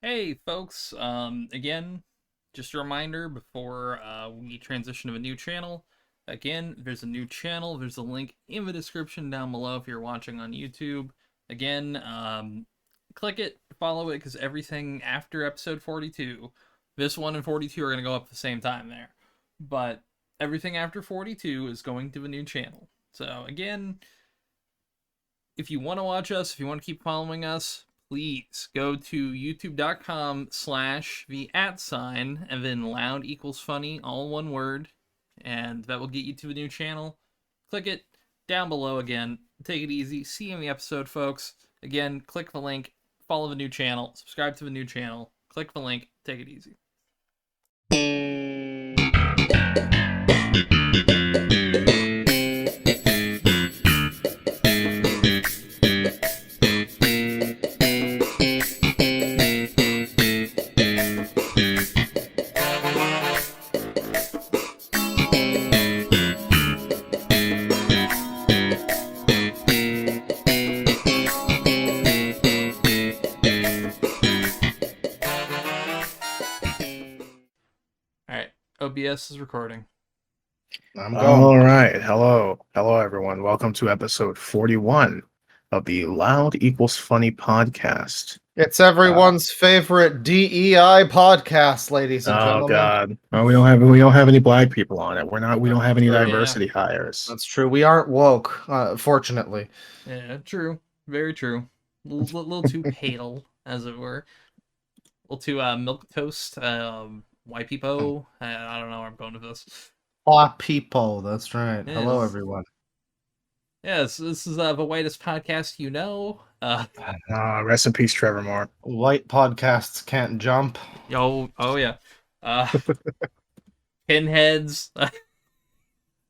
Hey, folks. Again, just a reminder before we transition to a new channel. Again, there's a new channel. There's a link in the description down below if you're watching on YouTube. Again, click it, follow it, because everything after episode 42, this one and 42 are going to go up at the same time there. But everything after 42 is going to the new channel. So, again, if you want to watch us, if you want to keep following us, please go to youtube.com/the @ and then loud equals funny, all one word, and that will get you to the new channel. Click it down below again. Take it easy. See you in the episode, folks. Again, click the link, follow the new channel, subscribe to the new channel, click the link, take it easy. OBS is recording. I'm going. All right. Hello, everyone. Welcome to episode 41 of the Loud Equals Funny podcast. It's everyone's favorite DEI podcast, ladies and gentlemen. Oh God! Oh, we don't have any black people on it. We don't have any diversity hires. That's true. We aren't woke, fortunately. Yeah, true. Very true. A little too pale, as it were. A little too milquetoast. White people. I don't know where I'm going with this. Black people. That's right. Yes. Hello, everyone. Yes, this is the whitest podcast you know. Rest in peace, Trevor Moore. White podcasts can't jump. Oh yeah. Pinheads.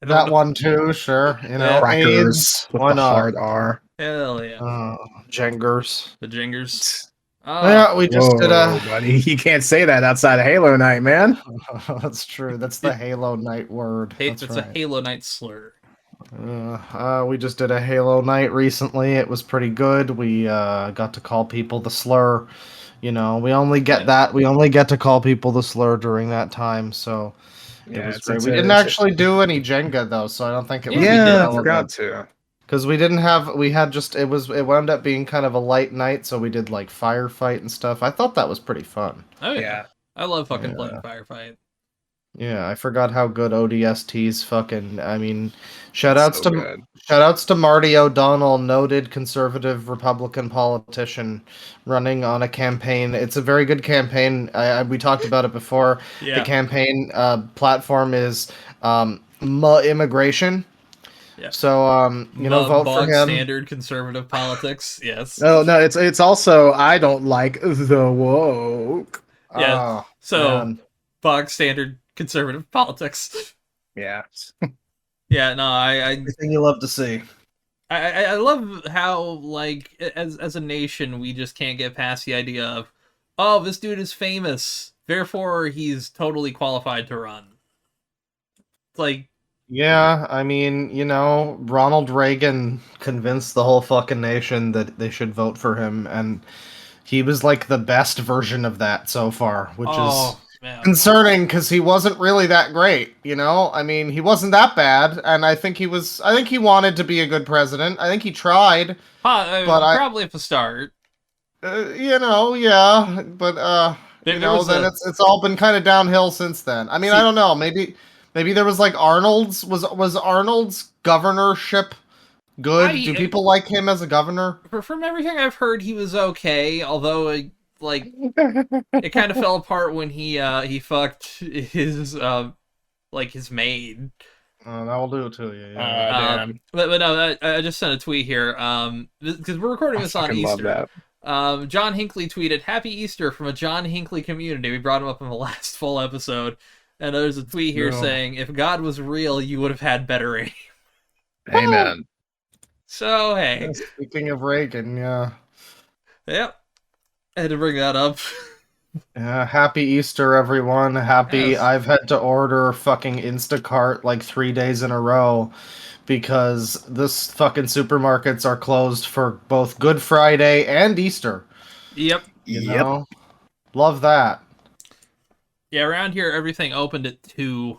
That one too, sure. You know, Crackers with why the not? hard R. Hell yeah. Jengers. The Jingers. Yeah, we just did a. Buddy, you can't say that outside of Halo Night, man. That's true. That's the Halo Night word. That's right. A Halo Night slur. We just did a Halo Night recently. It was pretty good. We got to call people the slur. You know, we only get that. We only get to call people the slur during that time. So it was great. We didn't actually do any Jenga though, so I don't think it was. Yeah, I forgot to. Because we had just, it wound up being kind of a light night, so we did like firefight and stuff. I thought that was pretty fun. Oh yeah. I love fucking playing firefight. Yeah, I forgot how good ODST's fucking, I mean, shoutouts to Marty O'Donnell, noted conservative Republican politician running on a campaign. It's a very good campaign. We talked about it before. Yeah. The campaign platform is immigration. Yeah. So vote for him. Standard conservative politics. Yes. No, it's also I don't like the woke. Yeah. Bog standard conservative politics. Yeah. Yeah. No, I everything you love to see. I love how like as a nation we just can't get past the idea of, oh, this dude is famous, therefore he's totally qualified to run. It's like. Yeah, I mean, you know, Ronald Reagan convinced the whole fucking nation that they should vote for him, and he was like the best version of that so far, which is concerning because he wasn't really that great, you know? I mean, he wasn't that bad, and I think he wanted to be a good president. I think he tried. Probably at the start. You know, yeah, but then it's all been kind of downhill since then. I mean, I don't know, Maybe there was like Arnold's was Arnold's governorship good? Do people like him as a governor? From everything I've heard, he was okay. Although, it kind of fell apart when he fucked his his maid. That will do it to you. Yeah. But no, I just sent a tweet here. Because we're recording this on Easter. John Hinckley tweeted, "Happy Easter" from a John Hinckley community. We brought him up in the last full episode. And there's a tweet here saying, if God was real, you would have had better aim. Amen. So, hey. Speaking of Reagan, yeah. Yep. I had to bring that up. Happy Easter, everyone. Happy. Yes. I've had to order fucking Instacart like 3 days in a row because this fucking supermarkets are closed for both Good Friday and Easter. Yep. You know? Love that. Yeah, around here everything opened at 2.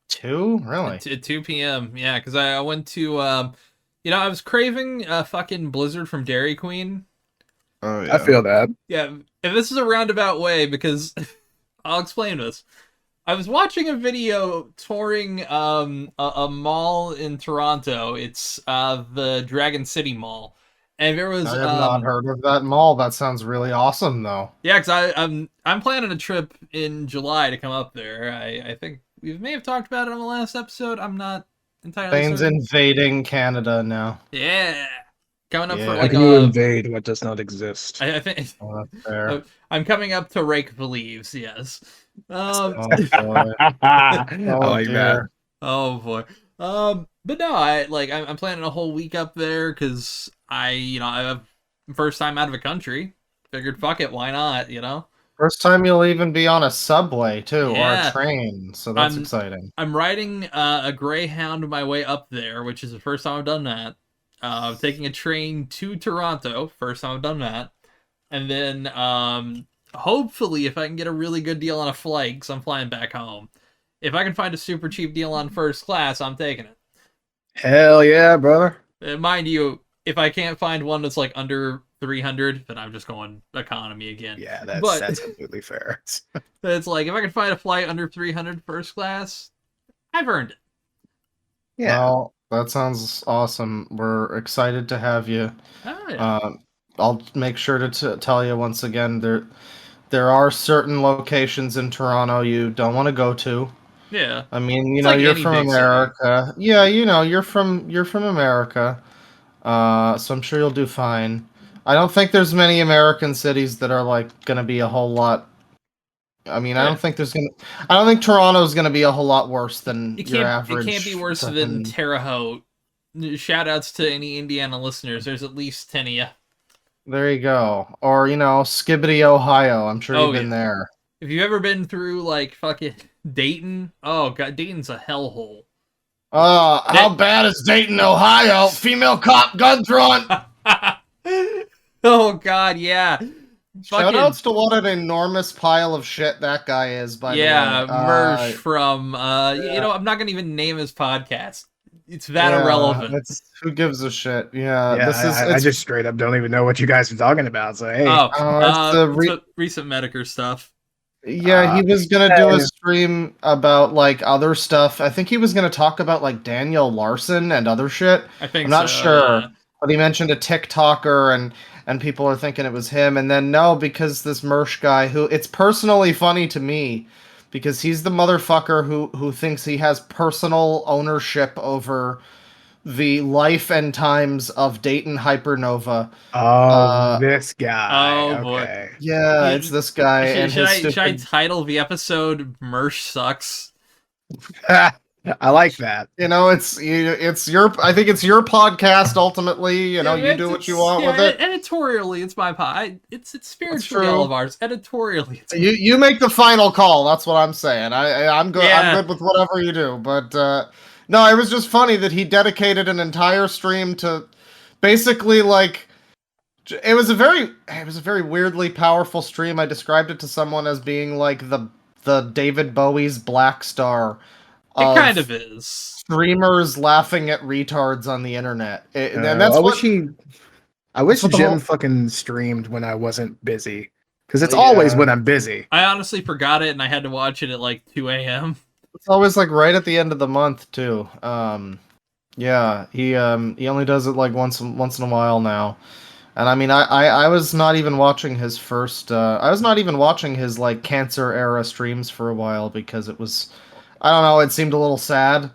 2? Really? At 2 p.m. Yeah, because I went to I was craving a fucking Blizzard from Dairy Queen. Oh I feel that. Yeah, and this is a roundabout way because I'll explain this. I was watching a video touring a mall in Toronto. It's the Dragon City Mall, and there was I have not heard of that mall. That sounds really awesome, though. yeah, because I'm planning a trip in July to come up there. I think we may have talked about it on the last episode. I'm not entirely Spain's certain. invading Canada now. Yeah, coming up for Yeah. How like can you invade what does not exist? I think Oh, that's fair. I'm coming up to rake the leaves. Yes. Oh boy. I Oh like dear. Oh boy. But no, I'm planning a whole week up there because I have first time out of the country. Figured fuck it, why not? First time you'll even be on a subway too, or a Yeah. train. So that's I'm- exciting. I'm riding a Greyhound my way up there, which is the first time I've done that. Taking a train to Toronto, first time I've done that, and then hopefully if I can get a really good deal on a flight, because I'm flying back home. If I can find a super cheap deal on first class, I'm taking it. Hell yeah, brother. Mind you, if I can't find one that's like under 300, then I'm just going economy again. Yeah, But- that's completely fair. It's like if I can find a flight under 300 first class, I've earned it. Yeah. Well, that sounds awesome. We're excited to have you. Oh, yeah. I'll make sure to tell you once again there are certain locations in Toronto you don't want to go to. Yeah. I mean, you It's know, like you're any from big city. America. Yeah, you know, you're from America. So I'm sure you'll do fine. I don't think there's many American cities that are like going to be a whole lot. I mean, I Yeah. don't think I don't think Toronto's going to be a whole lot worse than It your can't average. it can't be worse than fucking- Terre Haute. Shout outs to any Indiana listeners. There's at least 10 of you. There you go. Or, you know, Skibbity, Ohio. I'm sure Oh, you've been yeah. there. If you've ever been through like fucking Dayton, oh god, Dayton's a hellhole. How bad is Dayton, Ohio? Female cop gun throwing. Oh god, yeah. Fucking- Shoutouts to what an enormous pile of shit that guy is, by yeah, the way. Mersh from I'm not gonna even name his podcast. It's that irrelevant. Who gives a shit? Yeah, Yeah, this is. I just straight up don't even know what you guys are talking about. So hey, it's recent Medicare stuff. Yeah, he was gonna do a stream about like other stuff. I think he was gonna talk about like Daniel Larson and other shit. I think I'm not so, sure, yeah. but he mentioned a TikToker and people are thinking it was him. And then no, because this Mersh guy, who it's personally funny to me, because he's the motherfucker who thinks he has personal ownership over the life and times of Dayton Hypernova. this guy. Oh, boy. Okay. Yeah, it's this guy and Should his I title the episode "Mersh Sucks"? I like that. You know, it's your. I think it's your podcast ultimately. You know, you do what you want with it. Editorially, it's my pod. It's spiritually true. all of ours. Editorially, it's You make the final call. That's what I'm saying. I'm good. Yeah. I'm good with whatever you do. But no, it was just funny that he dedicated an entire stream to basically like. It was a very weirdly powerful stream. I described it to someone as being like the David Bowie's Black Star. It kind of is. Streamers laughing at retards on the internet. And that's I what wish what the Jim whole- fucking streamed when I wasn't busy. Because it's Yeah. always when I'm busy. I honestly forgot it, and I had to watch it at like 2 a.m. It's always like right at the end of the month too. Yeah, he only does it like once in a while now. And I mean, I was not even watching his first. I was not even watching his like cancer era streams for a while because it was, I don't know, it seemed a little sad.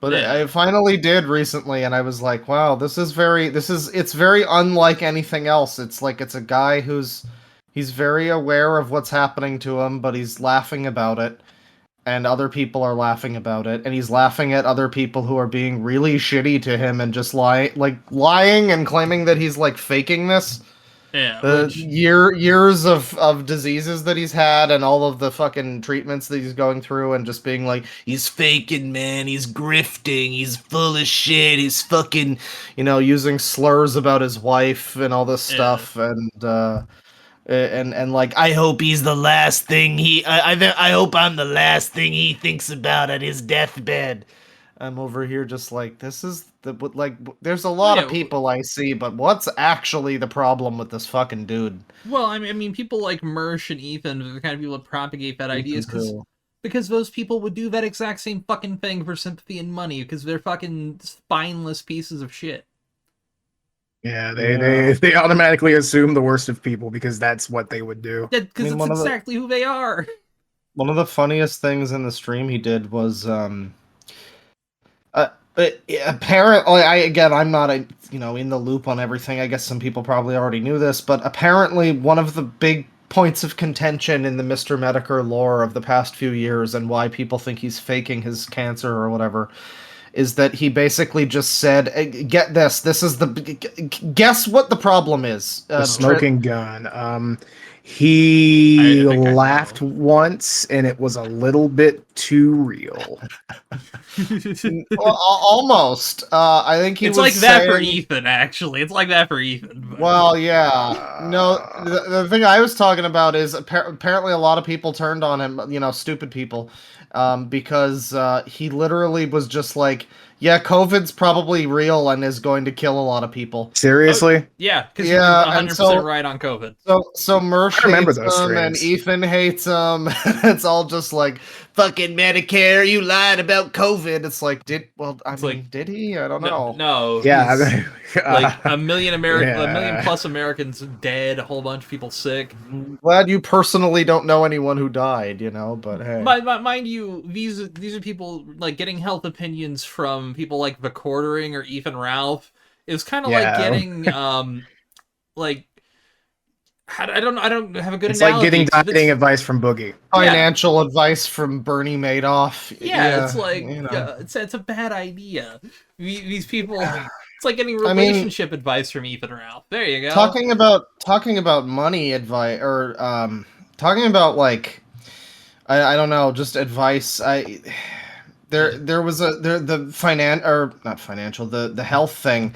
But Yeah. I finally did recently, and I was like, wow, it's very unlike anything else. It's like it's a guy he's very aware of what's happening to him, but he's laughing about it. And other people are laughing about it, and he's laughing at other people who are being really shitty to him and just lying and claiming that he's like faking this. Yeah, The which years of diseases that he's had and all of the fucking treatments that he's going through and just being like, he's faking, man, he's grifting, he's full of shit, he's fucking, using slurs about his wife and all this yeah. stuff and like, I hope he's the last thing I hope I'm the last thing he thinks about at his deathbed. I'm over here just like, this is there's a Well, lot yeah. of people I see, but what's actually the problem with this fucking dude? Well, I mean, people like Mersh and Ethan are the kind of people that propagate bad ideas Ethan who? because those people would do that exact same fucking thing for sympathy and money because they're fucking spineless pieces of shit. Yeah, they, Yeah. they they automatically assume the worst of people because that's what they would do. Because it's One of the exactly who they are. funniest things in the stream he did was apparently, I'm not in the loop on everything. I guess some people probably already knew this, but apparently one of the big points of contention in the Mr. Medicare lore of the past few years and why people think he's faking his cancer or whatever is that he basically just said, "Get this. This is the guess what the problem is." The smoking gun. I He think I laughed know. once, and it was a little bit too real. Almost. I think he It's was like that for saying. Ethan, actually. It's like that for Ethan. But... Well, yeah. No, Uh, the thing I was talking about is apparently a lot of people turned on him, stupid people, because he literally was just like, yeah, COVID's probably real and is going to kill a lot of people. Oh, Seriously? yeah, because he was Yeah, and 100% right on COVID. so Mersh I remember hates those him and streams. Ethan hates him. It's all just like, fucking Medicare, you lied about COVID. It's like, It's like, did he? I don't no, know. no, Yeah, he's like a million yeah. plus Americans dead, a whole bunch of people sick. I'm glad you personally don't know anyone who died, but hey. Mind you, these are people like getting health opinions from people like the Quartering or Ethan Ralph. It's kind of like Yeah. getting like I don't have a good It's like analogy getting 'cause if dieting it's advice from Boogie. yeah. Financial advice from Bernie Madoff. Yeah, it's Yeah, like it's a bad idea. These people, it's like getting I mean, relationship advice from Ethan Ralph. There you go. talking about money advice or talking about like I don't know, just advice. There was the not financial, the health thing.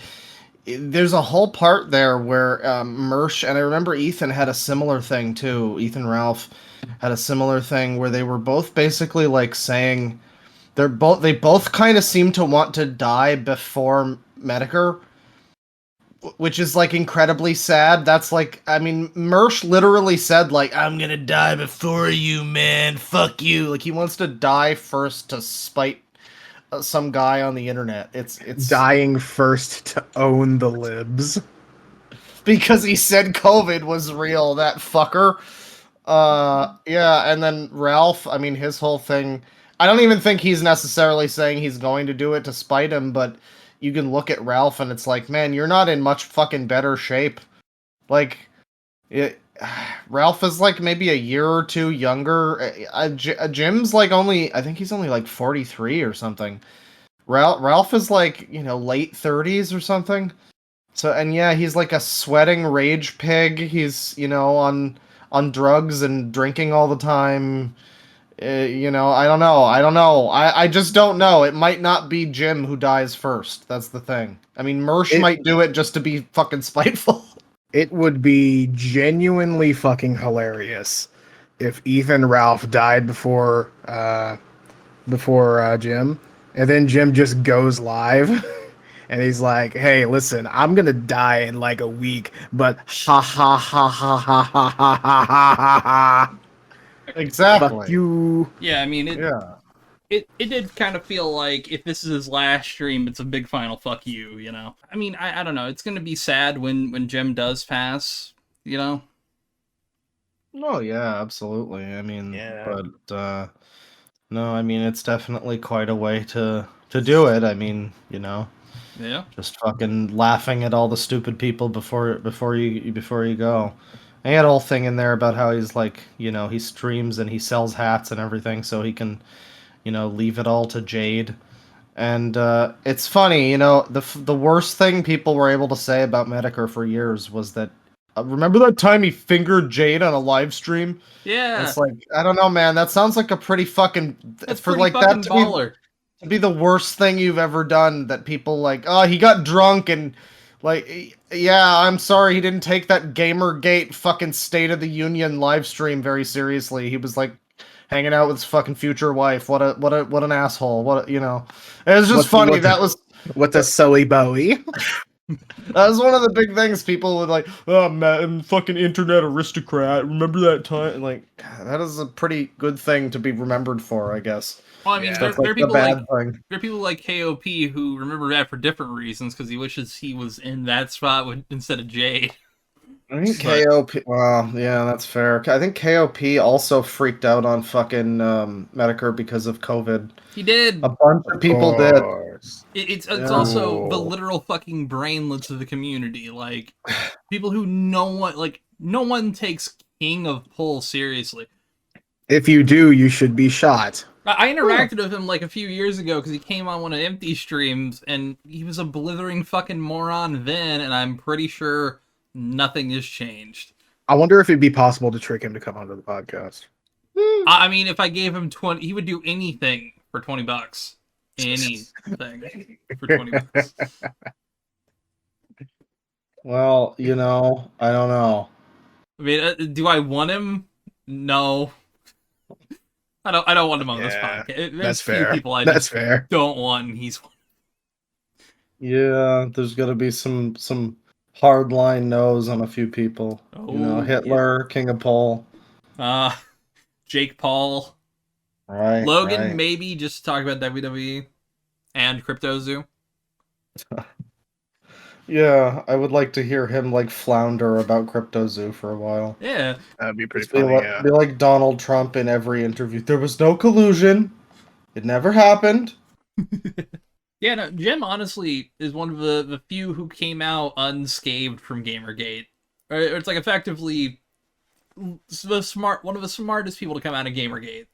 There's a whole part there where Mersh, and I remember Ethan had a similar thing too. Ethan Ralph had a similar thing where they were both basically like saying they both kind of seem to want to die before Medicare, which is like incredibly sad. That's like, I mean, Mersh literally said like, "I'm gonna die before you, man. Fuck you." Like he wants to die first to spite some guy on the internet. It's Dying first to own the libs. because he said COVID was real. That fucker. Yeah, and then Ralph. I mean, his whole thing. I don't even think he's necessarily saying he's going to do it to spite him, but you can look at Ralph and it's like, man, you're not in much fucking better shape. Like, it, Ralph is like maybe a year or two younger. Jim's like I think he's only like 43 or something. Ralph is like, late 30s or something. So, and yeah, he's like a sweating rage pig. He's, on drugs and drinking all the time. I don't know. I just don't know. It might not be Jim who dies first. That's the thing. I mean, Mersh might do it just to be fucking spiteful. It would be genuinely fucking hilarious if Ethan Ralph died before Jim, and then Jim just goes live, and he's like, "Hey, listen, I'm gonna die in like a week, but ha ha ha ha ha ha ha ha ha ha. Fuck Exactly. you." Yeah, I mean Yeah. it did kind of feel like if this is his last stream, it's a big final fuck you, you know. I mean, I don't know. It's gonna be sad when Jim does pass, you know. Oh yeah, absolutely. I mean, Yeah. but no, I mean it's definitely quite a way to do it. I mean, Yeah. just fucking laughing at all the stupid people before you go. And he had a whole thing in there about how he's like, he streams and he sells hats and everything, so he can, leave it all to Jade. And it's funny, the worst thing people were able to say about Medicare for years was that remember that time he fingered Jade on a live stream? And Yeah, it's like, I don't know, man. That sounds like a pretty fucking that's for pretty like that fucking baller. to be the worst thing you've ever done. That people like, oh, he got drunk and like, yeah, I'm sorry, he didn't take that Gamergate fucking State of the Union live stream very seriously. He was like hanging out with his fucking future wife. What an asshole. It was just funny. What the Sully Bowie? That was one of the big things people would like, oh, man, fucking internet aristocrat. Remember that time? Like, that is a pretty good thing to be remembered for, I guess. Well, I mean, Yeah. That's there like are the people bad like thing. there are people like KOP who remember that for different reasons because he wishes he was in that spot instead of Jade. I think But- KOP. Well, yeah, that's fair. I think KOP also freaked out on fucking Medicare because of COVID. He did. A bunch of people did. Course. It's Yeah. also the Ooh. literal fucking brainlets of the community. Like people who no one takes King of Pull seriously. If you do, you should be shot. I interacted with him like a few years ago because he came on one of Empty streams and he was a blithering fucking moron then, and I'm pretty sure nothing has changed. I wonder if it'd be possible to trick him to come onto the podcast. I mean, if I gave him 20, he would do anything for $20. Anything for $20. Well, I don't know. I mean, do I want him? No. I don't want him on this Yeah, podcast. There's That's few fair. people I That's just fair. don't want, and he's one. Yeah, there's got to be some hardline no's on a few people. Oh, Hitler, King of Pole. Jake Paul. Right. Logan, right. maybe, just to talk about WWE and CryptoZoo. Yeah, I would like to hear him like flounder about CryptoZoo for a while. Yeah. That'd be pretty Just be, funny. like, Yeah. be like Donald Trump in every interview. There was no collusion. It never happened. Yeah, no, Jim honestly is one of the few who came out unscathed from Gamergate. Or it's like effectively one of the smartest people to come out of Gamergate.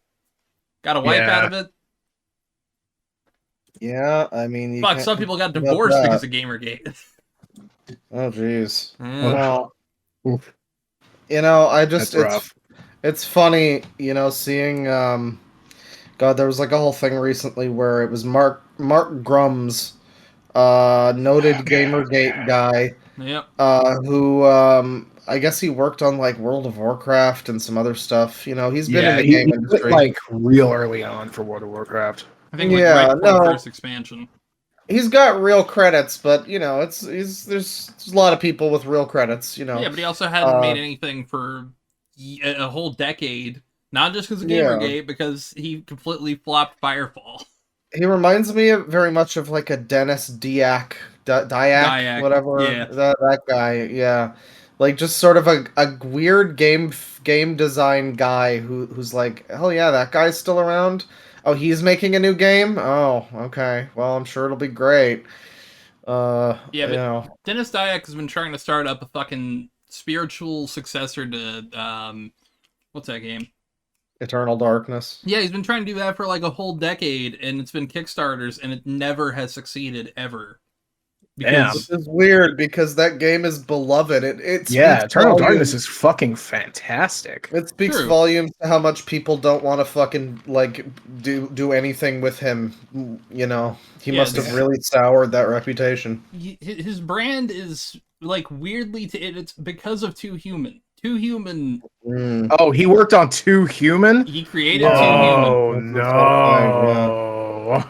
Got a wipe Yeah. out of it. Yeah, I mean, Fuck, some people got about divorced that. because of Gamergate. Oh, jeez. Eh. Well, Oof. I just That's rough. it's funny, seeing God, there was like a whole thing recently where it was Mark Grums, noted Gamergate guy, Yep. who I guess he worked on like World of Warcraft and some other stuff. He's been in the he game quit, industry. like real early on for World of Warcraft. I think like Yeah, right before the no. first expansion. He's got real credits, but there's a lot of people with real credits. Yeah, but he also hadn't Uh, made anything for a whole decade. Not just because of Yeah. Gamergate, because he completely flopped Firefall. He reminds me very much of like a Dennis Diak, Diak, whatever. yeah. That guy, yeah. Like just sort of a weird game design guy who's like, hell yeah, that guy's still around. Oh, he's making a new game. Oh, okay. Well, I'm sure it'll be great. Yeah, you but know. Dennis Dyack has been trying to start up a fucking spiritual successor to what's that game? Eternal Darkness. Yeah, he's been trying to do that for like a whole decade, and it's been Kickstarters, and it never has succeeded ever. Damn. This is weird because that game is beloved. It Yeah, speaks Eternal volumes. Darkness is fucking fantastic. It speaks True. volumes to how much people don't want to fucking like do anything with him. He Yeah, must have really soured that reputation. His brand is like weirdly it's because of Too Human. Too Human. Mm. Oh, he worked on Too Human? He created Yeah. Too Human. Oh, no.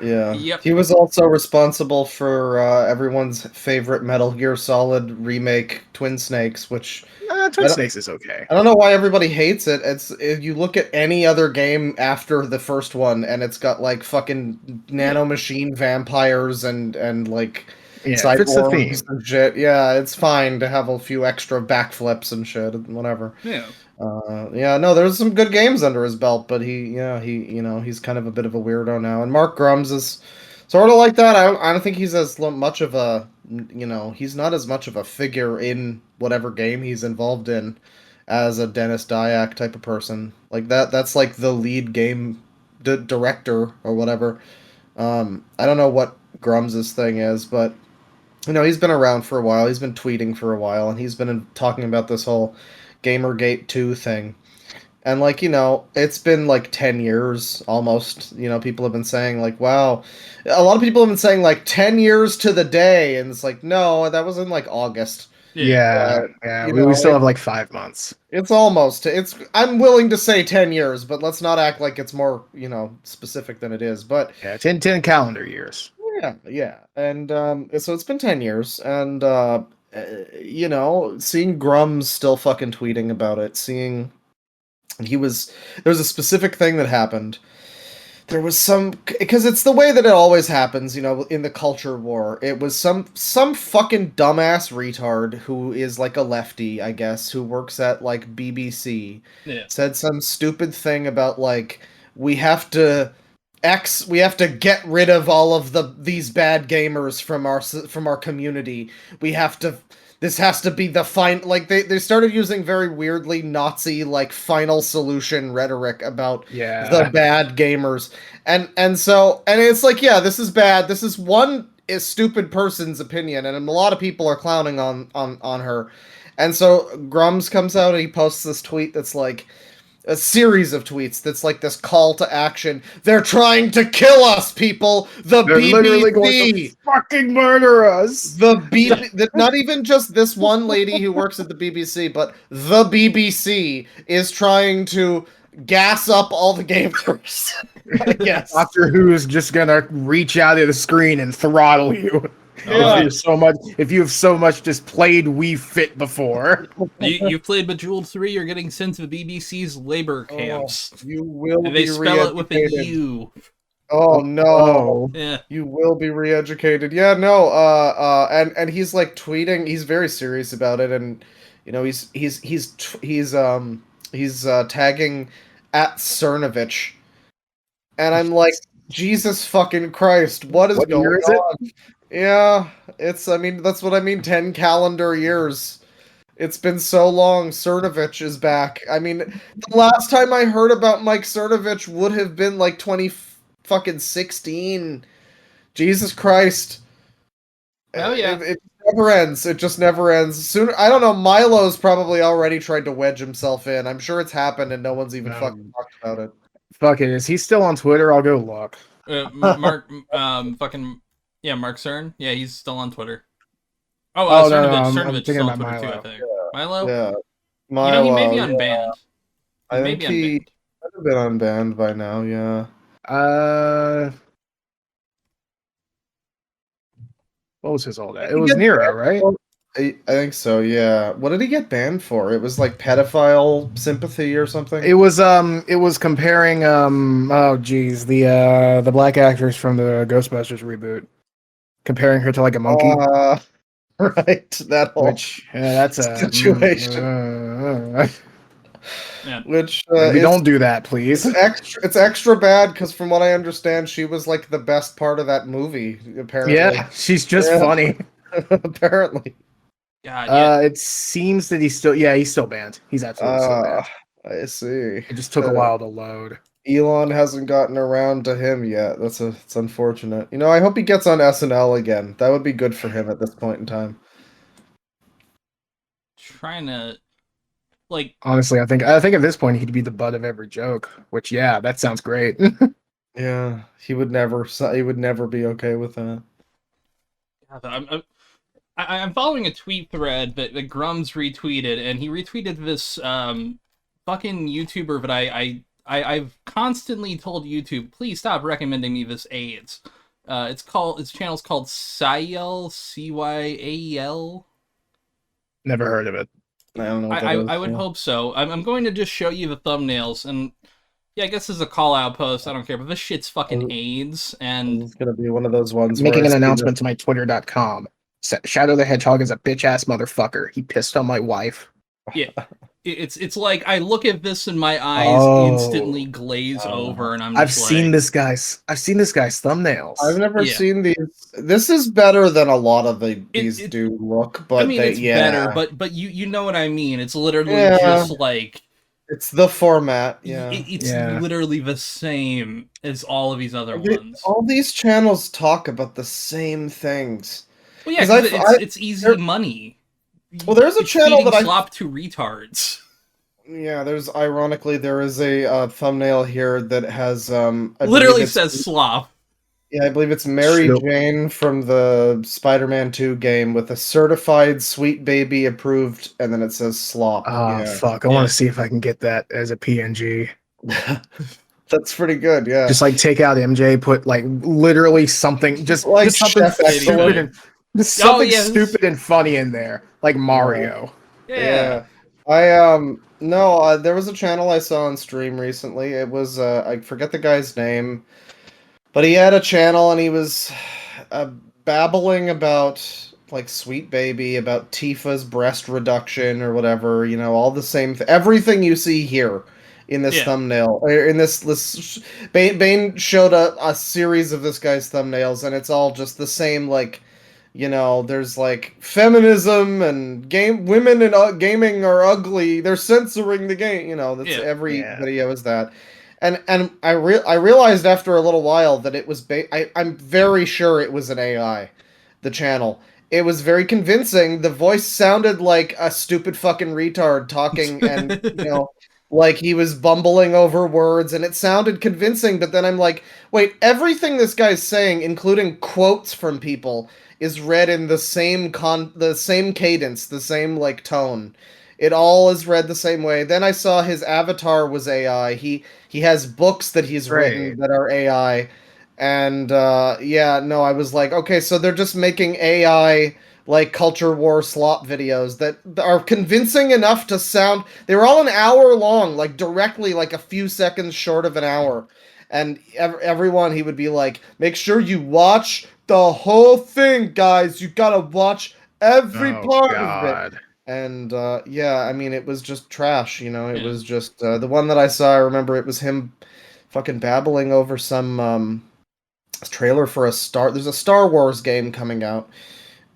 Yeah. Yep. He was also responsible for everyone's favorite Metal Gear Solid remake, Twin Snakes, which Twin Snakes is okay. I don't know why everybody hates it. If you look at any other game after the first one, and it's got like fucking nanomachine vampires and like Yeah, it fits the theme. cyborgs and shit. Yeah, it's fine to have a few extra backflips and shit, whatever. Yeah. There's some good games under his belt, but he's kind of a bit of a weirdo now. And Mark Grums is sort of like that. I don't think he's as much of a, he's not as much of a figure in whatever game he's involved in as a Dennis Dyack type of person. Like that's like the lead game director or whatever. I don't know what Grums's thing is, but he's been around for a while. He's been tweeting for a while, and he's been talking about this whole Gamergate 2 thing. And like, it's been like 10 years almost. People have been saying like, wow. A lot of people have been saying like 10 years to the day, and it's like, no, that was in like August. Yeah. But, Yeah. We still it, have like 5 months. it's almost I'm willing to say 10 years, but let's not act like it's more, specific than it is. But Yeah, 10 calendar years. yeah, yeah. And so it's been 10 years, and seeing Grum's still fucking tweeting about it, seeing there's a specific thing that happened. There was because it's the way that it always happens, in the culture war. It was some fucking dumbass retard who is like a lefty, I guess, who works at like BBC, Yeah. said some stupid thing about like we have to we have to get rid of all of these bad gamers from our community. We have to This has to be the like they started using very weirdly Nazi like final solution rhetoric about the bad gamers. And it's like, yeah, this is bad. This is one stupid person's opinion, and a lot of people are clowning on her. And so Grums comes out and he posts this tweet that's like a series of tweets that's like this call to action. They're trying to kill us, people. They're BBC. Literally going to fucking murder us. Not even just this one lady who works at the BBC, but the BBC is trying to gas up all the gamers. Yes. Doctor Who is just gonna reach out of the screen and throttle you. Yeah. If you have so much just played Wii Fit before. You played Bejeweled 3, you're getting sent to the BBC's labor camps. You will and be they spell it with a re-educated. U. Oh no. Yeah. You will be re-educated. Yeah, no, and he's like tweeting, he's very serious about it, and he's tagging at Cernovich. And I'm like, Jesus fucking Christ, what is going on? Yeah, that's what I mean, 10 calendar years. It's been so long. Cernovich is back. I mean, the last time I heard about Mike Cernovich would have been like 2016. Jesus Christ. Oh yeah. It never ends. It just never ends. Soon, I don't know, Milo's probably already tried to wedge himself in. I'm sure it's happened and no one's even fucking talked about it. Fuck it. Is he still on Twitter? I'll go look. Mark, Mark Cern. Yeah, he's still on Twitter. Cernovich is still on Twitter too, I think. Milo? Yeah. Milo, he may be unbanned. I think he might have been unbanned by now, yeah. What was his old? It was Nero, right? I think so, yeah. What did he get banned for? It was like pedophile sympathy or something? It was comparing the black actress from the Ghostbusters reboot. Comparing her to like a monkey. Right. That whole that's a situation. Which we don't do that, please. It's extra bad because from what I understand, she was like the best part of that movie. Apparently, yeah, she's just funny. Apparently, God, yeah. It seems that he's still banned. He's absolutely still banned. I see. It just took a while to load. Elon hasn't gotten around to him yet. It's unfortunate. I hope he gets on SNL again. That would be good for him at this point in time. Trying to. Honestly, I think at this point he'd be the butt of every joke. Which, yeah, that sounds great. Yeah, he would never be okay with that. I'm following a tweet thread that Grums retweeted, and he retweeted this fucking YouTuber that I've constantly told YouTube, please stop recommending me this AIDS. His channel's called Cyel, Cyal. Never heard of it. I don't know. I would hope so. I'm going to just show you the thumbnails, and yeah, I guess this is a call out post. I don't care, but this shit's fucking AIDS, and it's gonna be one of those ones. Making an announcement to my Twitter.com. Shadow the Hedgehog is a bitch ass motherfucker. He pissed on my wife. Yeah, it's like I look at this and my eyes instantly glaze over, and I've seen this guy's thumbnails. I've never seen these. This is better than a lot of these do look, but it's better, but you know what I mean. It's literally just like it's the format. Yeah, it's literally the same as all of these other ones. All these channels talk about the same things. Well, yeah, 'Cause because it's easy there- money. well, there's a It's channel feeding that slop to retards. yeah, there is a thumbnail here that has I believe Literally it's says slop. yeah, I believe it's Mary Shoot. Jane from the Spider-Man 2 game with a certified sweet baby approved, and then it says slop. Oh, Yeah. fuck. I want to see if I can get that as a PNG. That's pretty good, yeah. Just like take out MJ, put like literally something, Like just something Chef stupid Excellent. and just something yes. stupid and funny in there, like Mario. Yeah. No, there was a channel I saw on stream recently. It was I forget the guy's name, but he had a channel and he was uh, babbling about like Sweet Baby, about Tifa's breast reduction or whatever, you know, all the same everything you see here in this Yeah. thumbnail. In this Bane showed a series of this guy's thumbnails and it's all just the same like you know, there's like feminism and women in gaming are ugly. They're censoring the game. You know, that's Yeah. every Yeah. video is that. And I realized after a little while that it was I'm very sure it was an AI, the channel. It was very convincing. The voice sounded like a stupid fucking retard talking, and you know, like he was bumbling over words, and it sounded convincing. But then I'm like, wait, everything this guy's saying, including quotes from people, is read in the same cadence, the same like tone. It all is read the same way. Then I saw his avatar was AI. He has books that he's written Great. that are AI. And yeah, no, I was like, okay, so they're just making AI like culture war slop videos that are convincing enough to sound. They were all an hour long, like directly like a few seconds short of an hour. And everyone he would be like, make sure you watch the whole thing, guys. You gotta watch every Oh part of it. God. And yeah, I mean, it was just trash, you know. It Yeah. was just the one that I saw. I remember it was him fucking babbling over some trailer for a Star. There's a Star Wars game coming out,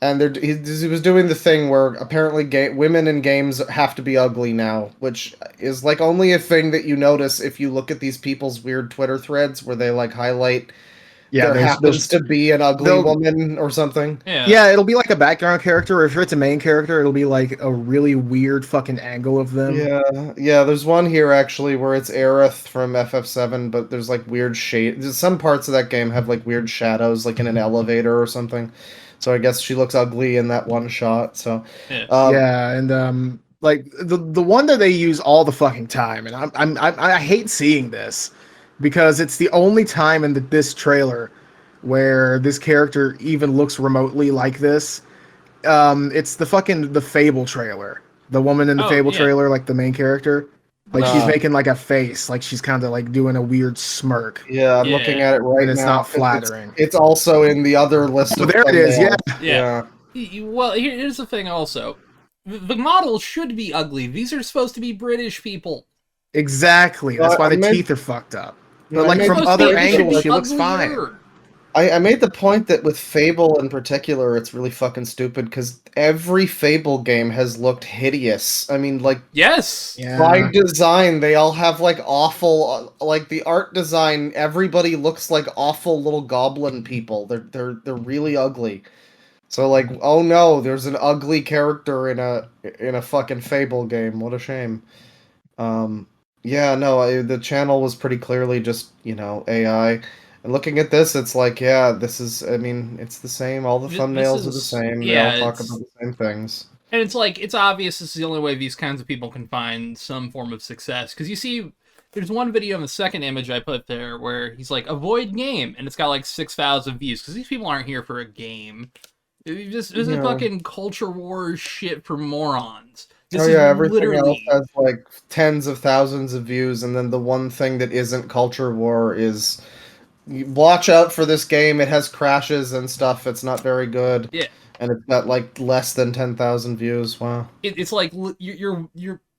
and he was doing the thing where apparently women in games have to be ugly now, which is like only a thing that you notice if you look at these people's weird Twitter threads where they like highlight Yeah, there happens to be an ugly they'll- woman or something. Yeah, it'll be like a background character, or if it's a main character, it'll be like a really weird fucking angle of them. Yeah. There's one here actually where it's Aerith from FF7, but there's like weird shade. Some parts of that game have like weird shadows, like in an elevator or something. So I guess she looks ugly in that one shot. So Yeah. Yeah, and like the one that they use all the fucking time, and I hate seeing this because it's the only time in this trailer where this character even looks remotely like this. It's the Fable trailer. The woman in the Fable trailer, like the main character, like she's making like a face, like she's kind of like doing a weird smirk. Yeah, I'm looking at it right and it's now. not flattering. It's also in the other list. Oh, of there it is. Yeah. Well, here's the thing. Also, the model should be ugly. These are supposed to be British people. Exactly. That's why the teeth are fucked up. But like from Supposed to other be- angles, she looks uglier. fine. I made the point that with Fable in particular, it's really fucking stupid because every Fable game has looked hideous. I mean, like, Yes. by design, they all have like awful, like the art design. Everybody looks like awful little goblin people. They're really ugly. So like, oh no, there's an ugly character in a fucking Fable game. What a shame. Yeah, no, the channel was pretty clearly just, you know, AI. And looking at this, it's like, yeah, this is, I mean, it's the same. All the thumbnails are the same. They all talk about the same things. And it's like, it's obvious this is the only way these kinds of people can find some form of success. Because you see, there's one video in the second image I put there where he's like, avoid game. And it's got like 6,000 views. Because these people aren't here for a game. This is fucking culture war shit for morons. This is everything else has like tens of thousands of views. And then the one thing that isn't culture war is... watch out for this game. It has crashes and stuff. It's not very good. Yeah, and it's got like less than 10,000 views. Wow. It's like you're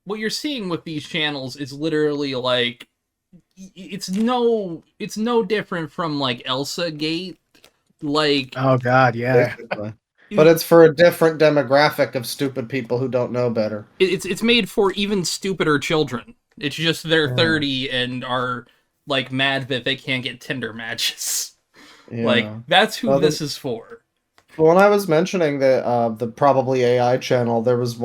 what you're seeing with these channels is literally like it's no different from like Elsa Gate. Like, oh god, yeah. Basically. But it's for a different demographic of stupid people who don't know better. It's made for even stupider children. It's just they're 30 and are like mad that they can't get Tinder matches. Yeah. Like, that's who this is for. When I was mentioning the probably AI channel, there was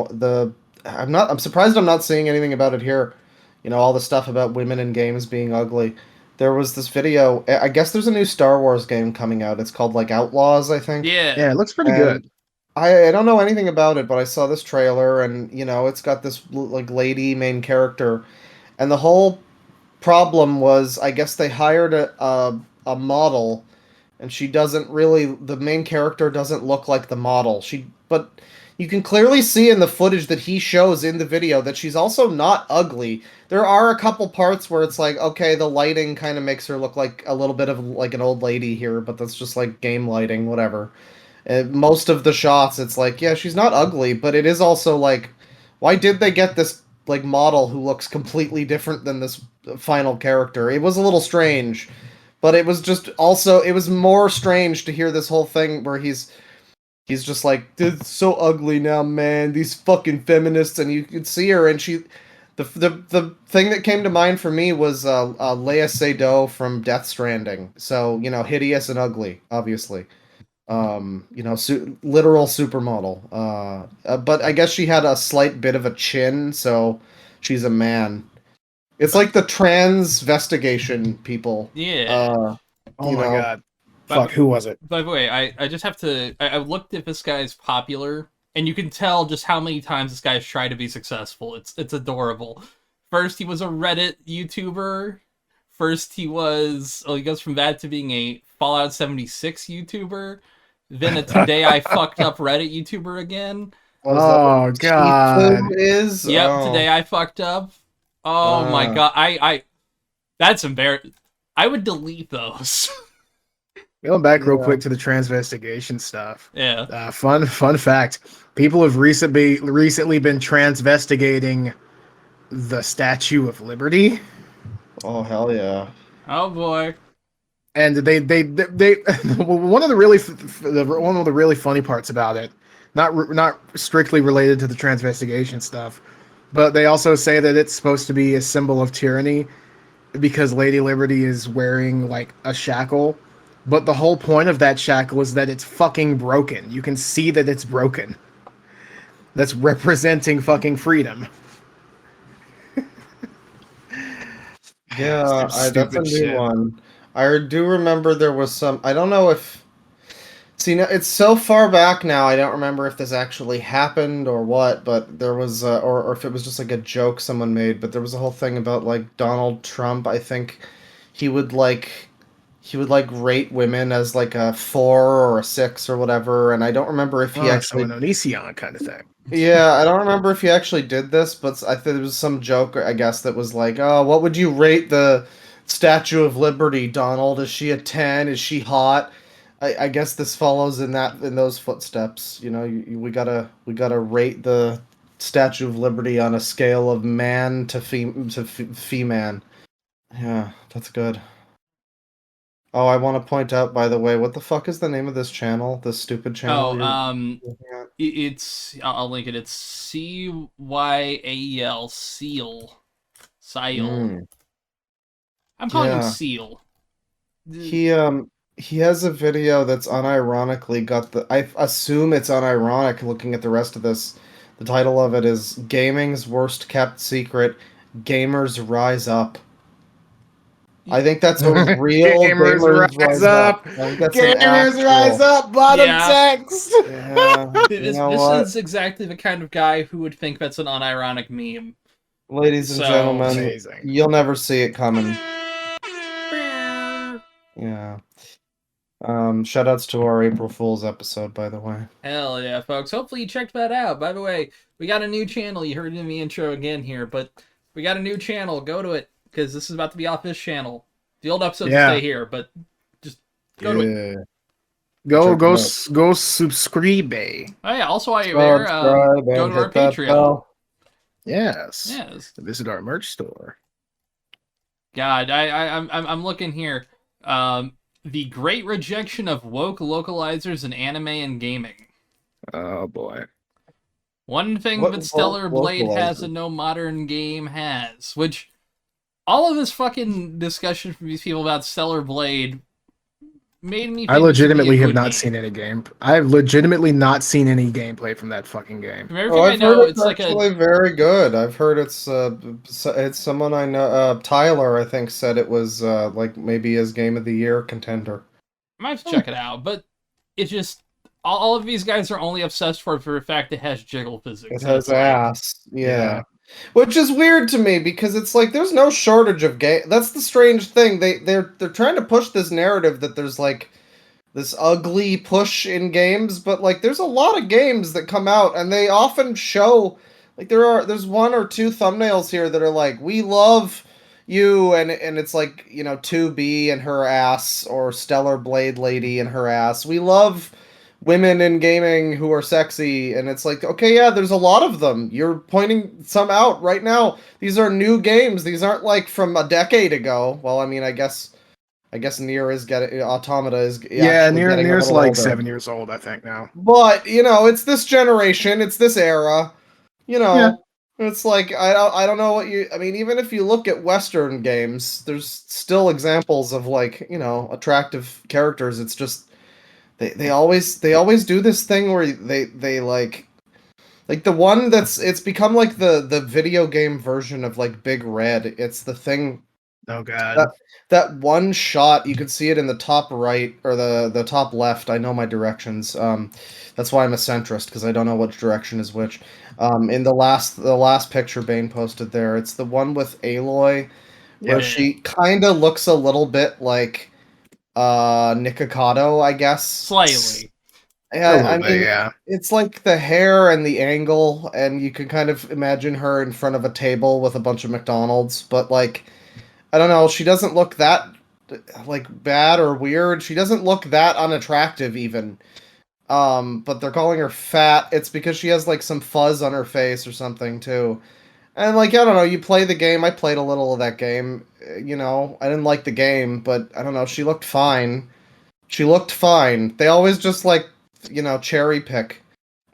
I'm surprised I'm not seeing anything about it here. You know, all the stuff about women in games being ugly. There was this video. I guess there's a new Star Wars game coming out. It's called like Outlaws, I think. Yeah, Yeah. it looks pretty And good. I don't know anything about it, but I saw this trailer, and it's got this like lady main character, and the whole problem was I guess they hired a model, and she doesn't really, the main character doesn't look like the model. But you can clearly see in the footage that he shows in the video that she's also not ugly. There are a couple parts where it's like, okay, the lighting kind of makes her look like a little bit of like an old lady here, but that's just like game lighting, whatever. Most of the shots, it's like, yeah, she's not ugly, but it is also like, why did they get this like model who looks completely different than this final character? It was a little strange, but it was just also it was more strange to hear this whole thing where he's just like, it's so ugly now, man. These fucking feminists, and you could see her, and the thing that came to mind for me was Leia Seydoux from Death Stranding. So hideous and ugly, obviously. Literal supermodel. But I guess she had a slight bit of a chin, so she's a man. It's like the transvestigation people. Yeah. Oh You my know, god. By, Fuck, who was it? by the way, I just have to. I looked if this guy's popular, and you can tell just how many times this guy's tried to be successful. It's adorable. First, he was a Reddit YouTuber. First, he goes from that to being a Fallout 76 YouTuber. Then a Today I Fucked Up Reddit YouTuber again. what is that? What Oh god. Tifu is? Yep, Oh, Today I Fucked Up. Oh my god, that's embarrassing. I would delete those. Going back real Yeah. quick to the transvestigation stuff. Yeah. Fun fact. People have recently been transvestigating the Statue of Liberty, Oh hell yeah. Oh boy. and they one of the really funny parts about it, not strictly related to the transvestigation stuff, but they also say that it's supposed to be a symbol of tyranny because Lady Liberty is wearing like a shackle, but the whole point of that shackle is that it's fucking broken. You can see that it's broken. That's representing fucking freedom. Yeah, that's a Stupid new shit. one. I do remember there was some. I don't know if. See, now it's so far back now. I don't remember if this actually happened or what. But there was, or if it was just like a joke someone made. But there was a whole thing about like Donald Trump. I think he would like rate women as like a 4 or a 6 or whatever. And I don't remember if he Oh, so actually. an Onision kind of thing. Yeah, I don't remember if he actually did this, but I think there was some joke, I guess, that was like, "Oh, what would you rate the Statue of Liberty, Donald? Is she a 10? Is she hot?" I guess this follows in those footsteps. We gotta rate the Statue of Liberty on a scale of man to fee-man. Yeah, that's good. Oh, I want to point out, by the way, what the fuck is the name of this channel? This stupid channel Oh, you're looking at? it's I'll link it. It's CYAL Seal. Seal. Mm. I'm calling him Yeah. Seal. He has a video that's unironically got I assume it's unironic looking at the rest of this. The title of it is Gaming's Worst Kept Secret, Gamers Rise Up. I think that's a real Gamers Rise Up. I think that's an Gamers Rise actual. Up. Bottom Yeah. text. Yeah, you This, know this what? is exactly the kind of guy who would think that's an unironic meme. Ladies and So- gentlemen, Amazing. you'll never see it coming. Yeah. Shoutouts to our April Fool's episode, by the way. Hell yeah, folks. Hopefully you checked that out. By the way, we got a new channel. You heard it in the intro again here, but we got a new channel. Go to it, because this is about to be off this channel. The old episodes Yeah. stay here, but just go to it. Yeah. Go Check go it out. go subscribe. Oh yeah, also while you're there, Subscribe go and to our hit that Patreon. bell. Yes. Yes. Visit our merch store. God, I'm looking here. The great rejection of woke localizers in anime and gaming. Oh boy. One thing What that Stellar woke Blade has localizer? and no modern game has. Which, all of this fucking discussion from these people about Stellar Blade made me I think this would be a legitimately have good not game. seen any game. I've legitimately not seen any gameplay from that fucking game. From everything Oh, I I've heard know, it's it's like a. actually very good. I've heard it's someone I know. Tyler, I think, said it was like maybe his game of the year contender. I might have to check it out, but it's just all of these guys are only obsessed for the fact it has jiggle It physics, and has it's like, ass, Yeah. yeah. Which is weird to me because it's like there's no shortage of game. That's the strange thing. They're trying to push this narrative that there's like this ugly push in games, but like there's a lot of games that come out and they often show like there's one or two thumbnails here that are like we love you and it's like, you know, 2B and her ass or Stellar Blade Lady and her ass. We love women in gaming who are sexy and it's like okay, yeah, there's a lot of them. You're pointing some out right now. These are new games. These aren't like from a decade ago. Well, I mean, I guess Nier is getting Automata is Yeah, actually getting a Nier's little like older. 7 years old, I think now. But you know, it's this generation, it's this era. You Yeah. know, it's like I don't know what you. I mean, even if you look at Western games, there's still examples of like, you know, attractive characters. It's just they always do this thing where they like the one that's it's become like the video game version of like Big Red. It's the thing Oh god. that that one shot, you can see it in the top right or the top left. I know my directions. That's why I'm a centrist because I don't know which direction is which. In the last picture Bane posted there, it's the one with Aloy where Yep. she kind of looks a little bit like Nikocado, I guess. slightly. A Yeah, little I bit, mean, yeah. it's like the hair and the angle, and you can kind of imagine her in front of a table with a bunch of McDonald's, but like I don't know, she doesn't look that like bad or weird. She doesn't look that unattractive even. But they're calling her fat. It's because she has like some fuzz on her face or something too. And like I don't know, you play the game. I played a little of that game. You know, I didn't like the game, but I don't know, she looked fine. She looked fine. They always just like, you know, cherry pick.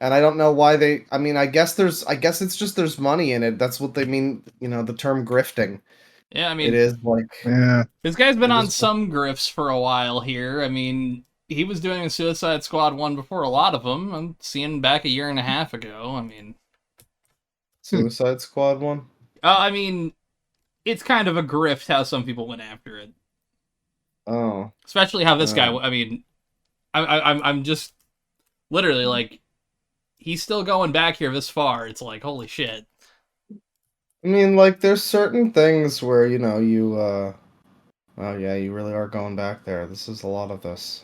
And I don't know why they I mean, I guess it's just there's money in it. That's what they mean, you know, the term grifting. Yeah, I It mean, is like Yeah. this guy's been it on is some grifts for a while here. I mean, he was doing a Suicide Squad one before a lot of them. I'm seeing back a year and a half ago. I mean, Suicide Squad one. I mean, it's kind of a grift how some people went after it, Oh. especially how this guy. Uh, I mean, I'm just literally like, he's still going back here this far. It's like, holy shit. I mean, like, there's certain things where, you know, oh yeah, you really are going back there. This is a lot of this.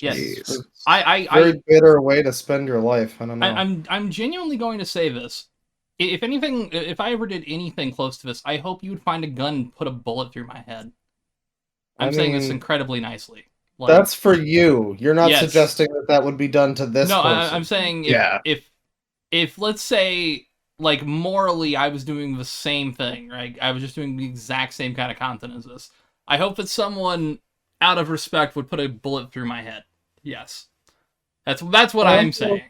Yes, Jeez. Very bitter way to spend your life. I don't know. I'm genuinely going to say this. If anything, if I ever did anything close to this, I hope you would find a gun and put a bullet through my head. I'm saying this mean, incredibly nicely. Like, that's for you. You're not yes. suggesting that that would be done to this No, person. I'm saying Yeah. if let's say like morally I was doing the same thing, right? I was just doing the exact same kind of content as this. I hope that someone out of respect would put a bullet through my head. Yes. That's what I I'm saying.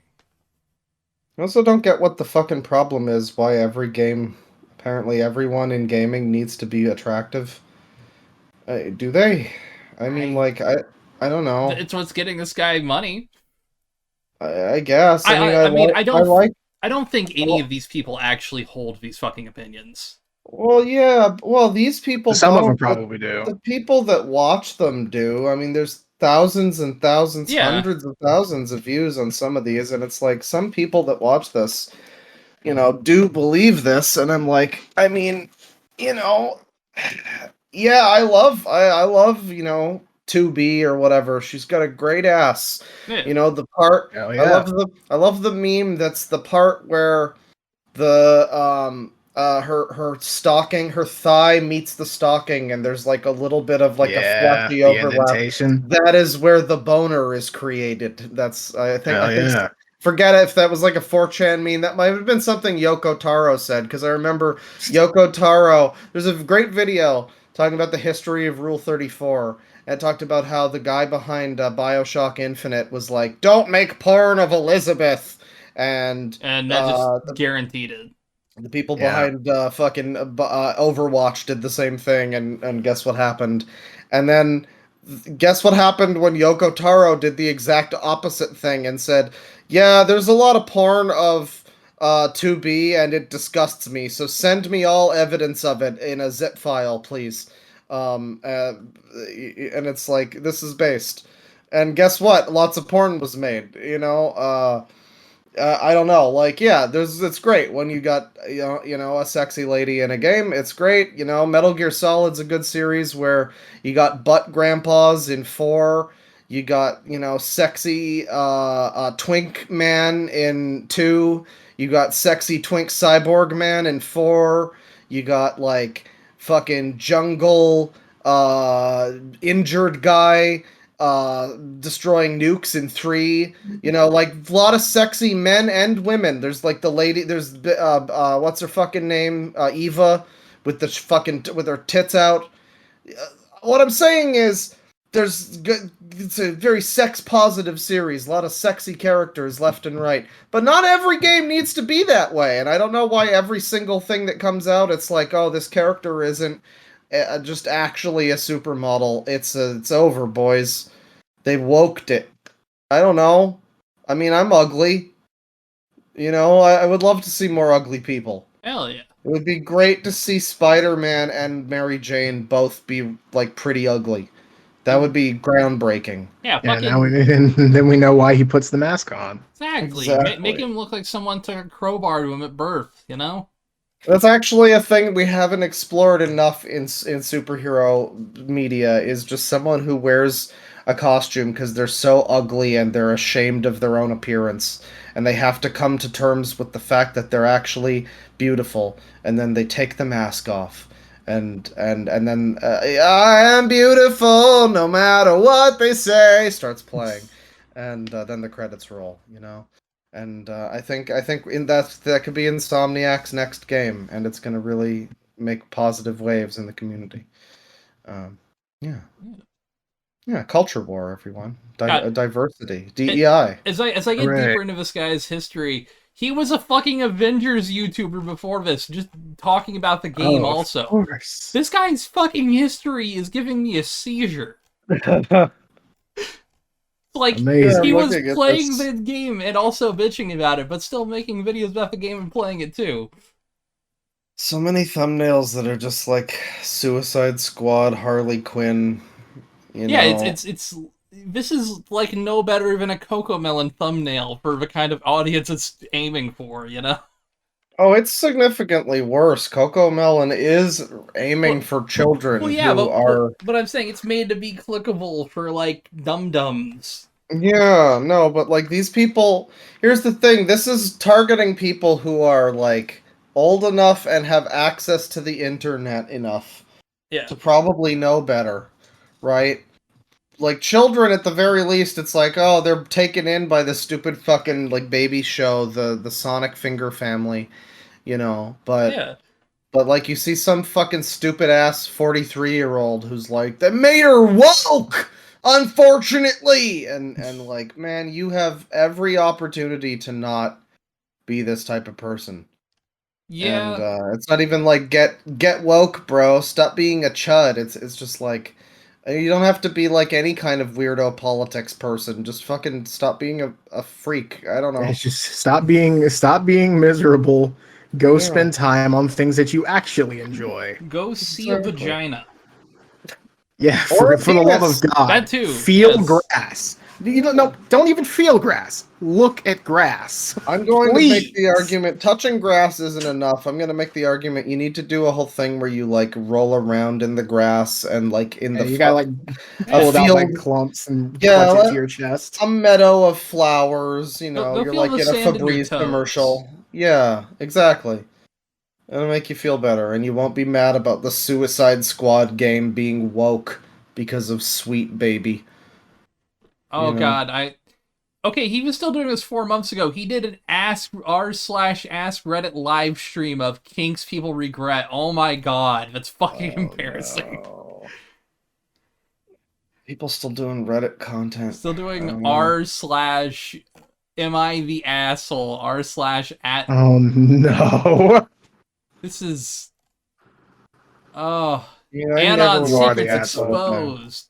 I also don't get what the fucking problem is. Why every game, apparently everyone in gaming needs to be attractive. Do they? I mean, like I don't know. It's what's getting this guy money. I guess. I mean, I mean, I don't think any Well, of these people actually hold these fucking opinions. well, yeah. Well, these people Some of them don't, but probably do. the people that watch them do. I mean, there's thousands and thousands, Yeah. hundreds of thousands of views on some of these, and it's like some people that watch this, you know, do believe this, and I'm like, I mean, you know, yeah, I love, you know, 2B or whatever. She's got a great ass. Yeah. You know, the part Hell I yeah. love the meme that's the part where the her stocking, her thigh meets the stocking and there's like a little bit of like a fleshy the overlap. indentation. That is where the boner is created. That's Hell I think yeah. forget if that was like a 4chan meme. That might have been something Yoko Taro said because I remember Yoko Taro. There's a great video talking about the history of Rule 34. And talked about how the guy behind Bioshock Infinite was like, "Don't make porn of Elizabeth," and And that just guaranteed it. the people Yeah. behind fucking Overwatch did the same thing, and guess what happened? And then guess what happened when Yoko Taro did the exact opposite thing and said, "Yeah, there's a lot of porn of 2B and it disgusts me. So send me all evidence of it in a zip file, please." And it's like this is based. And guess what? Lots of porn was made, I don't know. Like, yeah, it's great when you got a sexy lady in a game. It's great. Metal Gear Solid's a good series where you got butt grandpas in 4. You got sexy twink man in 2. You got sexy twink cyborg man in 4. You got like fucking jungle injured guy destroying nukes in 3. Like a lot of sexy men and women. There's like the lady, there's what's her fucking name, Eva, with the with her tits out. What I'm saying is it's a very sex positive series, a lot of sexy characters left and right, but not every game needs to be that way. And I don't know why every single thing that comes out it's like, oh, this character isn't just actually a supermodel. It's over, boys. They woked it. I don't know. I mean, I'm ugly. I would love to see more ugly people. Hell yeah. It would be great to see Spider-Man and Mary Jane both be like pretty ugly. That would be groundbreaking. Yeah, Yeah, fucking now and then we know why he puts the mask on. exactly. Exactly. Make him look like someone took a crowbar to him at birth. That's actually a thing we haven't explored enough in superhero media, is just someone who wears a costume because they're so ugly and they're ashamed of their own appearance, and they have to come to terms with the fact that they're actually beautiful, and then they take the mask off. And then I am beautiful no matter what they say starts playing, and then the credits roll. And I think in that could be Insomniac's next game, and it's gonna really make positive waves in the community. Yeah, culture war, everyone. Diversity, DEI. As I get Hooray. deeper into this guy's history, he was a fucking Avengers YouTuber before this, just talking about the game. Also, Of course. this guy's fucking history is giving me a seizure. Like, Amazing. he I'm was looking at playing this. the game and also bitching about it, but still making videos about the game and playing it too. So many thumbnails that are just like Suicide Squad, Harley Quinn. Yeah, it's this is like no better than a Cocomelon thumbnail for the kind of audience it's aiming for. Oh, it's significantly worse. Coco Melon is aiming for children Well, yeah, who are. but I'm saying it's made to be clickable for like dum-dums. Yeah, no, but like these people. Here's the thing: this is targeting people who are like old enough and have access to the internet enough Yeah. to probably know better, right? Like children, at the very least, it's like, oh, they're taken in by this stupid fucking like baby show, the Sonic Finger family, But Yeah. but like you see some fucking stupid ass 43-year-old who's like, they made her woke, unfortunately, and like, man, you have every opportunity to not be this type of person. Yeah. And it's not even like get woke, bro. Stop being a chud. It's just like you don't have to be like any kind of weirdo politics person. Just fucking stop being a freak. I don't know. It's just stop being miserable. Go Yeah. spend time on things that you actually enjoy. Go see a Exactly. vagina. Yeah, Or for a the love penis. of God. That too, Feel yes. grass. Don't even feel grass. Look at grass. I'm going to Please. make the argument touching grass isn't enough. I'm going to make the argument you need to do a whole thing where you like roll around in the grass and like in Yeah, the you gotta like a pull it out like field- clumps and Yeah, clutch it let- to your chest. a meadow of flowers, Go you're feel like the in a sand in your Febreze toes. commercial. Yeah, exactly. It'll make you feel better, and you won't be mad about the Suicide Squad game being woke because of Sweet Baby. Oh know? God, Okay, he was still doing this 4 months ago. He did an r/ask Reddit live stream of kinks people regret. Oh my God, that's fucking embarrassing. No. People still doing Reddit content. Still doing I don't know. r/am I the asshole r/at. Oh no. This is. Oh, Yeah, I Anon never You are secrets the asshole. exposed.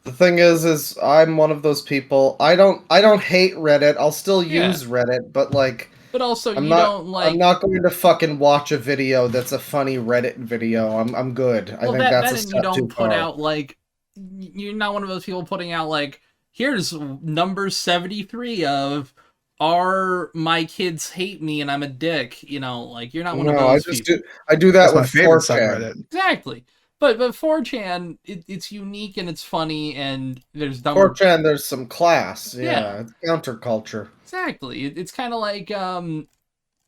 The thing is I'm one of those people. I don't hate Reddit. I'll still Yeah, use Reddit, but like but also I'm you not don't I'm like. not going to fucking watch a video that's a funny Reddit video. I'm good. I Well, think that's a and you step don't too put far. out like. You're not one of those people putting out like, here's number 73 of are my kids hate me and I'm a dick. Like you're not one of No, those people. I do that That's my with favorite 4chan. subreddit. Exactly. But 4chan, it's unique and it's funny and there's dumber. 4chan, there's some class. Yeah, Yeah, it's counterculture. exactly. It's kind of like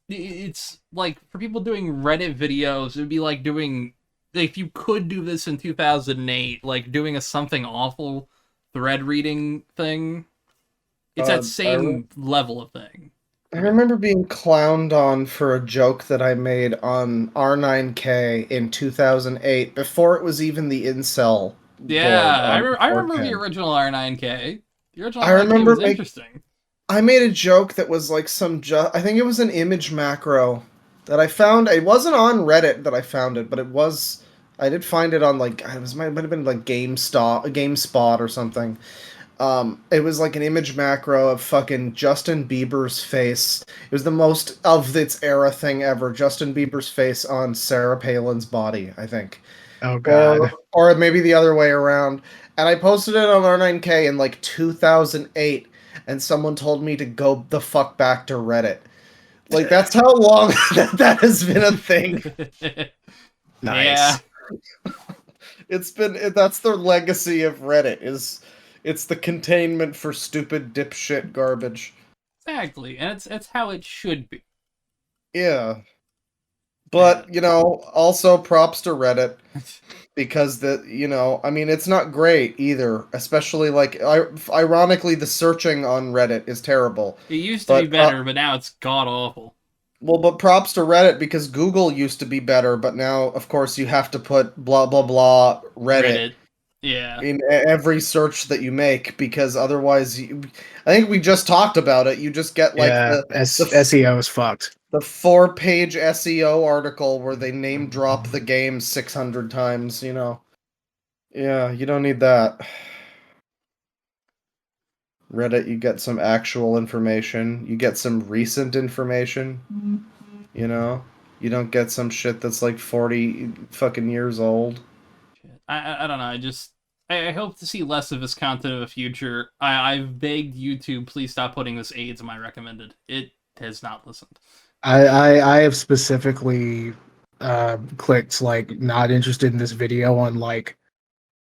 it's like for people doing Reddit videos, it would be like doing, if you could do this in 2008, like doing a something awful thread reading thing. It's that Uh, I, same level of thing I for me. remember being clowned on for a joke that I made on R9K in 2008, before it was even the incel board Yeah, on I remember the 4chan. original R9K. The original I R9K remember was interesting. I made a joke that was like I think it was an image macro that I found. It wasn't on Reddit that I found it, but it was. I did find it on like might have been like GameSpot or something. It was like an image macro of fucking Justin Bieber's face. It was the most of its era thing ever. Justin Bieber's face on Sarah Palin's body, I think, Oh God. or maybe the other way around. And I posted it on R9K in like 2008, and someone told me to go the fuck back to Reddit. Like that's how long that has been a thing. Yeah, Nice. That's the legacy of Reddit is it's the containment for stupid dipshit garbage. exactly. And it's how it should be. Yeah. Uh, But, also props to Reddit because I mean, it's not great either, especially like ironically the searching on Reddit is terrible. it used to be But better, but now it's god awful. but props to Reddit because Google used to be better, but now of course you have to put blah blah blah Reddit Reddit. Yeah. in every search that you make because otherwise I think we just talked about it. You just get like Yeah, the SEO is fucked. the 4-page SEO article where they name drop the game 600 times, Yeah, you don't need that. Reddit, you get some actual information. You get some recent information, you know? You don't get some shit that's like 40 fucking years old. I don't know. I hope to see less of this content in the future. I've begged YouTube, please stop putting this AIDS in my recommended. It has not listened. I have specifically clicked like not interested in this video on like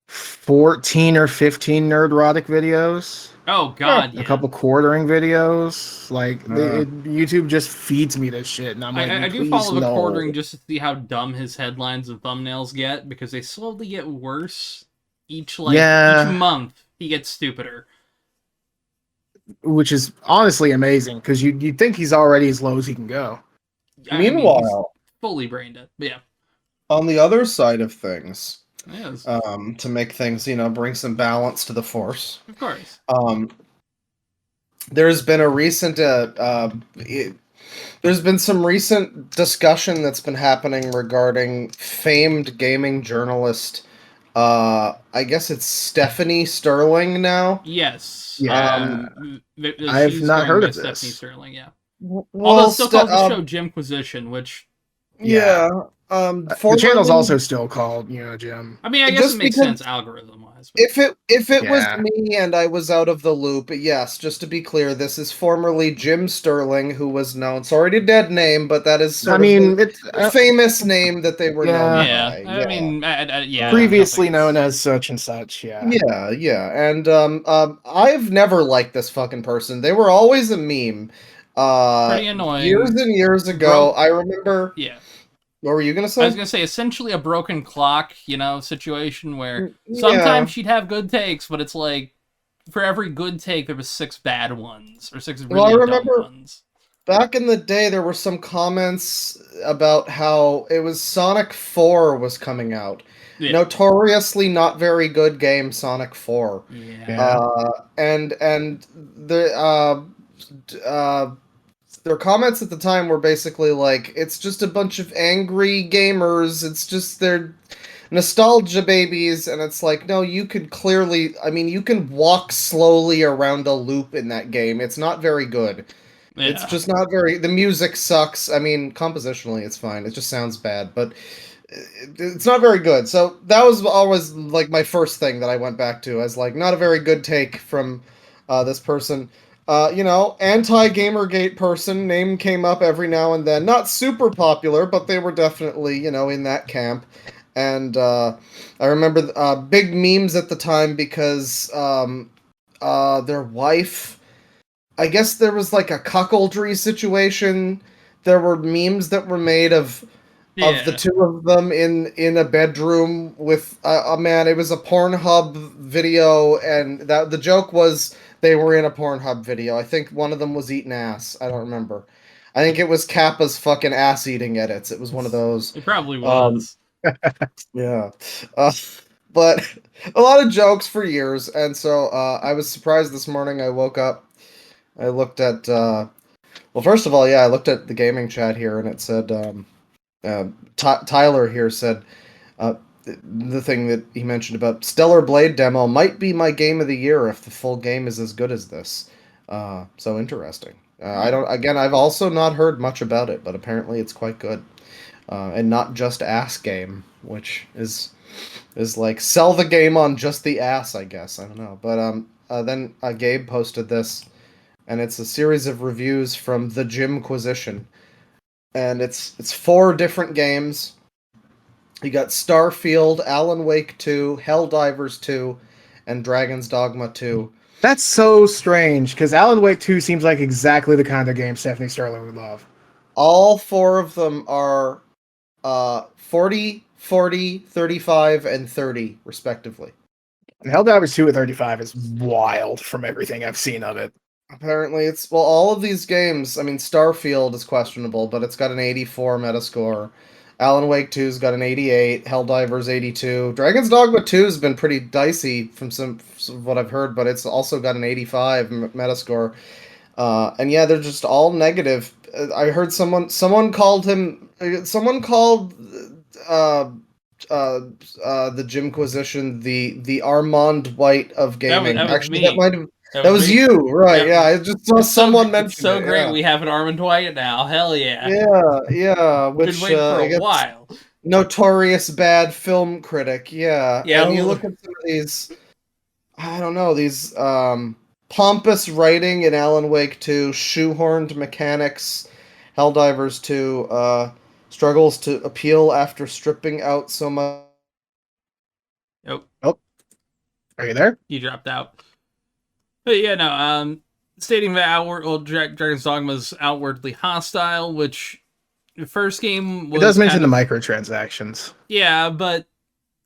14 or 15 nerdrotic videos. Oh God, A yeah. couple quartering videos. Like Uh. YouTube just feeds me this shit, and I'm like, I do please follow the no. quartering just to see how dumb his headlines and thumbnails get because they slowly get worse each Yeah. each month. He gets stupider. Which is honestly amazing because you'd think he's already as low as he can go. I mean, he's Meanwhile, fully brain dead. But yeah, on the other side of things, yes, to make things, bring some balance to the force. of course. There's been a recent there's been some recent discussion that's been happening regarding famed gaming journalist I guess it's Stephanie Sterling now. Yes. Yeah. I've I've not heard of Stephanie this. Sterling. Yeah. Well, Although it still calls the show Jimquisition, which yeah. The channel's also still called, Jim. I mean, I guess Just it makes because- sense algorithm wise. If it was Yeah. me and I was out of the loop, yes, just to be clear, this is formerly Jim Sterling, who was known. Sorry to dead name, but that is sort I of mean, it's the famous name that they were known Yeah, by. I mean, yeah. previously nothing- known as such and such. Yeah. Yeah, and I've never liked this fucking person. They were always a meme. Pretty annoying. Years and years ago, I remember. Yeah. What were you gonna I say? was gonna say essentially a broken clock, situation where Yeah. sometimes she'd have good takes, but it's like for every good take there was 6 bad ones or 6 Well, I really remember- dumb ones. Back in the day, there were some comments about how it was Sonic 4 was coming out. Yeah. Notoriously not very good game, Sonic 4. Yeah. And their comments at the time were basically like, it's just a bunch of angry gamers. It's just nostalgia babies, and it's like, no, you could clearly, I mean, you can walk slowly around a loop in that game. It's not very good. It's Yeah. just not very. The music sucks. I mean, compositionally, it's fine. It just sounds bad, but it's not very good. So that was always like my first thing that I went back to as like not a very good take from this person. Anti-Gamergate person name came up every now and then. Not super popular, but they were definitely in that camp. And I remember big memes at the time because their wife. I guess there was like a cuckoldry situation. There were memes that were made of the Yeah. two of them in a bedroom with a man. It was a Pornhub video, and that the joke was they were in a Pornhub video. I think one of them was eating ass. I don't remember. I think it was Kappa's fucking ass eating edits. It was one of those. It probably Um, was. yeah. Uh, but a lot of jokes for years, and so I was surprised this morning. I woke up. I looked at. Well, first of all, yeah, I looked at the gaming chat here, and it said. Tyler here said uh, the thing that he mentioned about Stellar Blade demo might be my game of the year if the full game is as good as this. So interesting. I don't. Again, I've also not heard much about it, but apparently it's quite good, and not just ass game, which is like sell the game on just the ass. I guess I don't know, but then Gabe posted this, and it's a series of reviews from the Gymquisition. And it's 4 different games. You got Starfield, Alan Wake 2, Helldivers 2, and Dragon's Dogma 2. That's so strange, because Alan Wake 2 seems like exactly the kind of game Stephanie Sterling would love. All 4 of them are 40, 40, 35, and 30, respectively. And Helldivers 2 at 35 is wild from everything I've seen of it. Apparently, all of these games. I mean, Starfield is questionable, but it's got an 84 Metascore. Alan Wake 2's got an 88. Helldivers 82. Dragon's Dogma 2 has been pretty dicey from some of what I've heard, but it's also got an 85 Metascore. And yeah, they're just all negative. I heard someone called the Gymquisition the Armand White of gaming. That was Actually, me. that might have. That was me. you, right? Yeah, I just saw someone mention It's so it, great yeah. we have an Armand White now. Hell yeah. Yeah. Which Been waiting for I a guess while. notorious bad film critic. Yeah. Yeah, And you look at some of these, I don't know, these pompous writing in Alan Wake 2, shoehorned mechanics, Helldivers 2, struggles to appeal after stripping out so much. Oh, Are you there? you dropped out. But yeah, no, stating that Dragon's Dogma is outwardly hostile, which the first game was It does mention kind the of, microtransactions. Yeah, but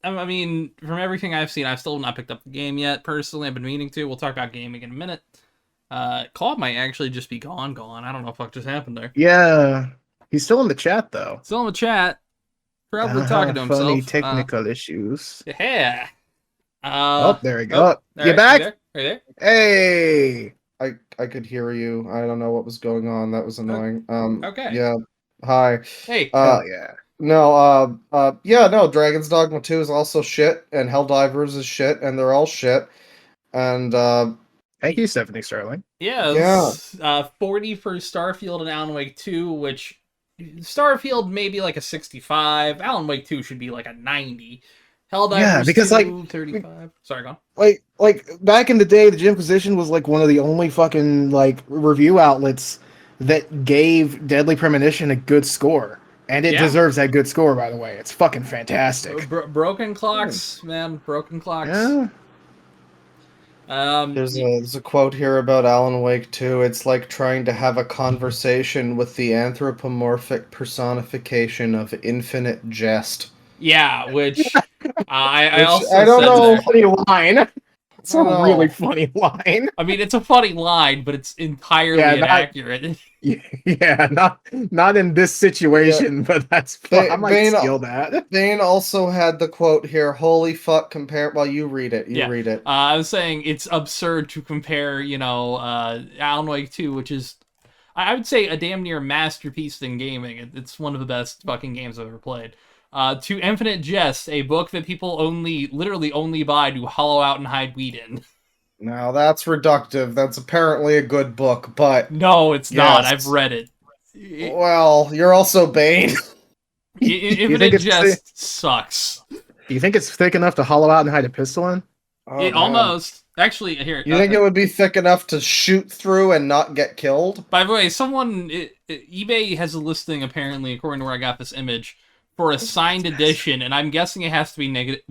I mean, from everything I've seen, I've still not picked up the game yet. Personally, I've been meaning to. We'll talk about gaming in a minute. Claude might actually just be gone. I don't know what the fuck just happened there. Yeah. He's still in the chat, though. Still in the chat. Probably talking to himself. Funny technical issues. Yeah. Oh, there we go. You right, back? Are you there? Hey! I could hear you. I don't know what was going on. That was annoying. Okay. Yeah. Hi. Hey. Hell yeah. No, Dragon's Dogma 2 is also shit, and Helldivers is shit, and they're all shit. And Thank you, Stephanie Sterling. Yeah. 40 for Starfield and Alan Wake 2, which Starfield may be like a 65. Alan Wake 2 should be like a 90. Helldivers because 2, 35. Sorry, go on. Like back in the day, the Gymquisition was like one of the only fucking like review outlets that gave Deadly Premonition a good score. And it deserves that good score, by the way. It's fucking fantastic. Broken clocks, man. Broken clocks. Yeah. there's a quote here about Alan Wake 2. It's like trying to have a conversation with the anthropomorphic personification of infinite jest. Yeah, which I also I don't said know. that. Funny line. It's a Oh. really funny line. I mean, it's a funny line, but it's entirely inaccurate. Yeah, not in this situation, but that's fun. I might steal that. Bane also had the quote here, holy fuck, compare... Well, you read it. Yeah. Read it. I was saying it's absurd to compare, Alan Wake 2, which is, I would say, a damn near masterpiece in gaming. It's one of the best fucking games I've ever played. To Infinite Jest, a book that people literally only buy to hollow out and hide weed in. Now that's reductive. That's apparently a good book, but No, it's not. yes. I've read it. Well, you're also Bane. Infinite Jest sucks. Do you think it's thick enough to hollow out and hide a pistol in? Oh, It no. almost. Actually, here. You think it would be thick enough to shoot through and not get killed? By the way, eBay has a listing, apparently, according to where I got this image, for a signed edition, and I'm guessing it has to be negative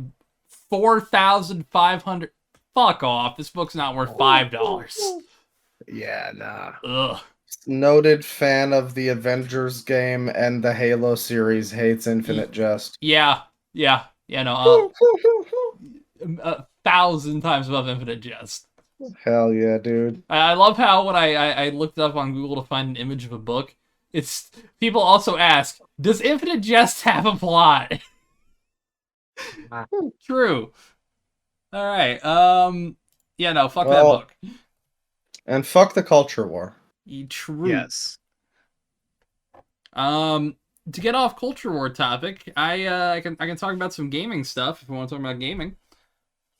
4,500. Fuck off. This book's not worth $5. Yeah, nah. Ugh. Noted fan of the Avengers game and the Halo series, hates Infinite Jest. Yeah, no, 1,000 times above Infinite Jest. Hell yeah, dude. I love how when I looked up on Google to find an image of a book, it's people also ask, does Infinite Jest have a plot? True. All right. Yeah, no, fuck that book. And fuck the culture war. True. Yes. To get off culture war topic, I can talk about some gaming stuff if we want to talk about gaming.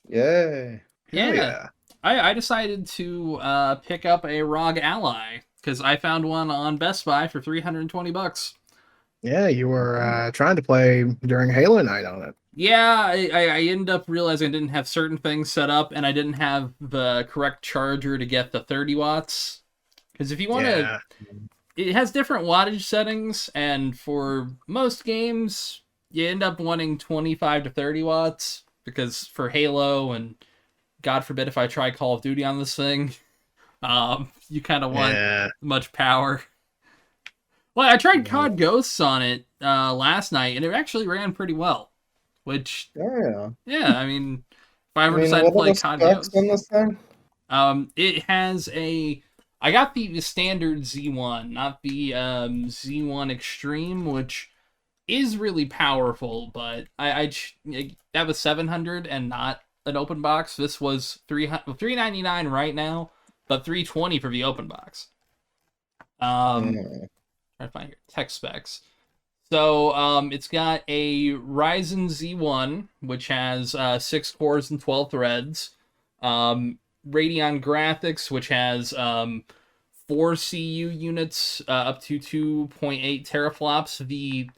Yay. Yeah. I decided to pick up a ROG Ally because I found one on Best Buy for $320. Yeah, you were trying to play during Halo Night on it. Yeah, I ended up realizing I didn't have certain things set up, and I didn't have the correct charger to get the 30 watts. Because if you want to... It has different wattage settings, and for most games, you end up wanting 25 to 30 watts, because for Halo, and God forbid if I try Call of Duty on this thing, you kind of want much power. Well, I tried COD Ghosts on it last night, and it actually ran pretty well. Which, yeah, I mean, if I ever decide to play COD Ghosts, on this thing? It has a. I got the standard Z1, not the Z1 Extreme, which is really powerful, but that was 700 and not an open box. This was $399 right now, but $320 for the open box. Try to find your tech specs. So it's got a Ryzen Z1, which has 6 cores and 12 threads. Radeon graphics, which has 4 CU units up to 2.8 teraflops. The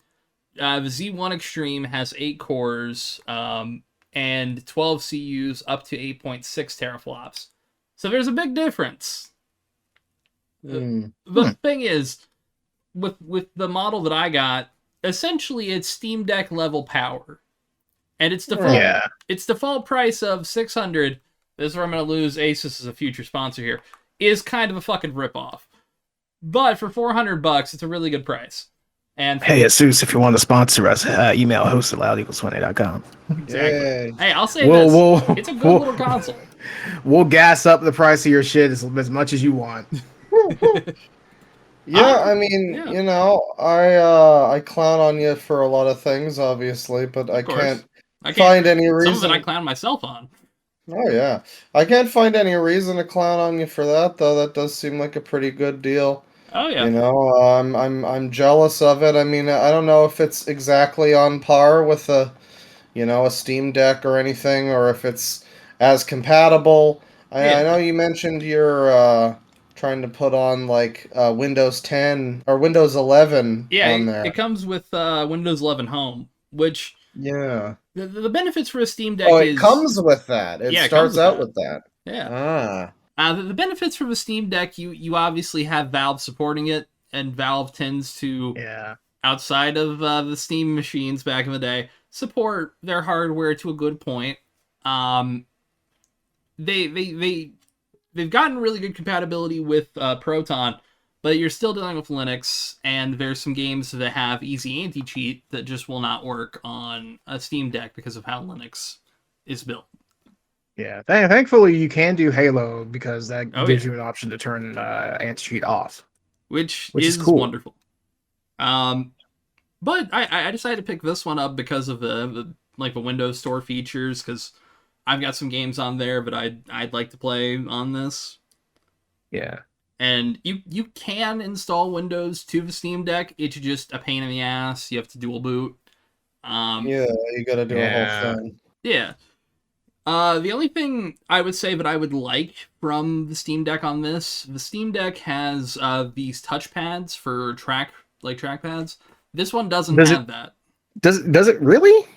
Z1 Extreme has 8 cores and 12 CUs up to 8.6 teraflops. So there's a big difference. The thing is, with the model that I got, essentially it's Steam Deck level power. And its default price of $600, this is where I'm going to lose Asus as a future sponsor here, is kind of a fucking ripoff. But for $400, it's a really good price. And hey, Asus, if you want to sponsor us, email host@loud20.com. Exactly. Hey, I'll say this. It's a good little console. We'll gas up the price of your shit as much as you want. Yeah, I mean, you know, I clown on you for a lot of things, obviously, but I can't find any reason. Some of it I clown myself on. Oh yeah, I can't find any reason to clown on you for that, though. That does seem like a pretty good deal. Oh yeah. You know, I'm jealous of it. I mean, I don't know if it's exactly on par with a Steam Deck or anything, or if it's as compatible. I know you mentioned you're trying to put on like Windows 10 or Windows 11 on there. It comes with Windows 11 Home, which the benefits for a Steam Deck it comes with that. It starts out with that. Yeah. The benefits for the Steam Deck, you obviously have Valve supporting it, and Valve tends to, outside of the Steam machines back in the day, support their hardware to a good point. They've gotten really good compatibility with Proton, but you're still dealing with Linux, and there's some games that have easy anti-cheat that just will not work on a Steam Deck because of how Linux is built. Yeah, thankfully you can do Halo because that gives you an option to turn anti-cheat off, which is cool. Wonderful. But I decided to pick this one up because of the Windows Store features, because I've got some games on there, but I'd like to play on this. Yeah. And you can install Windows to the Steam Deck. It's just a pain in the ass. You have to dual boot. Yeah, you gotta do a whole Yeah. thing. Yeah. The only thing I would say that I would like from the Steam Deck on this, the Steam Deck has these touch pads for trackpads. This one doesn't Does it have that. does it really?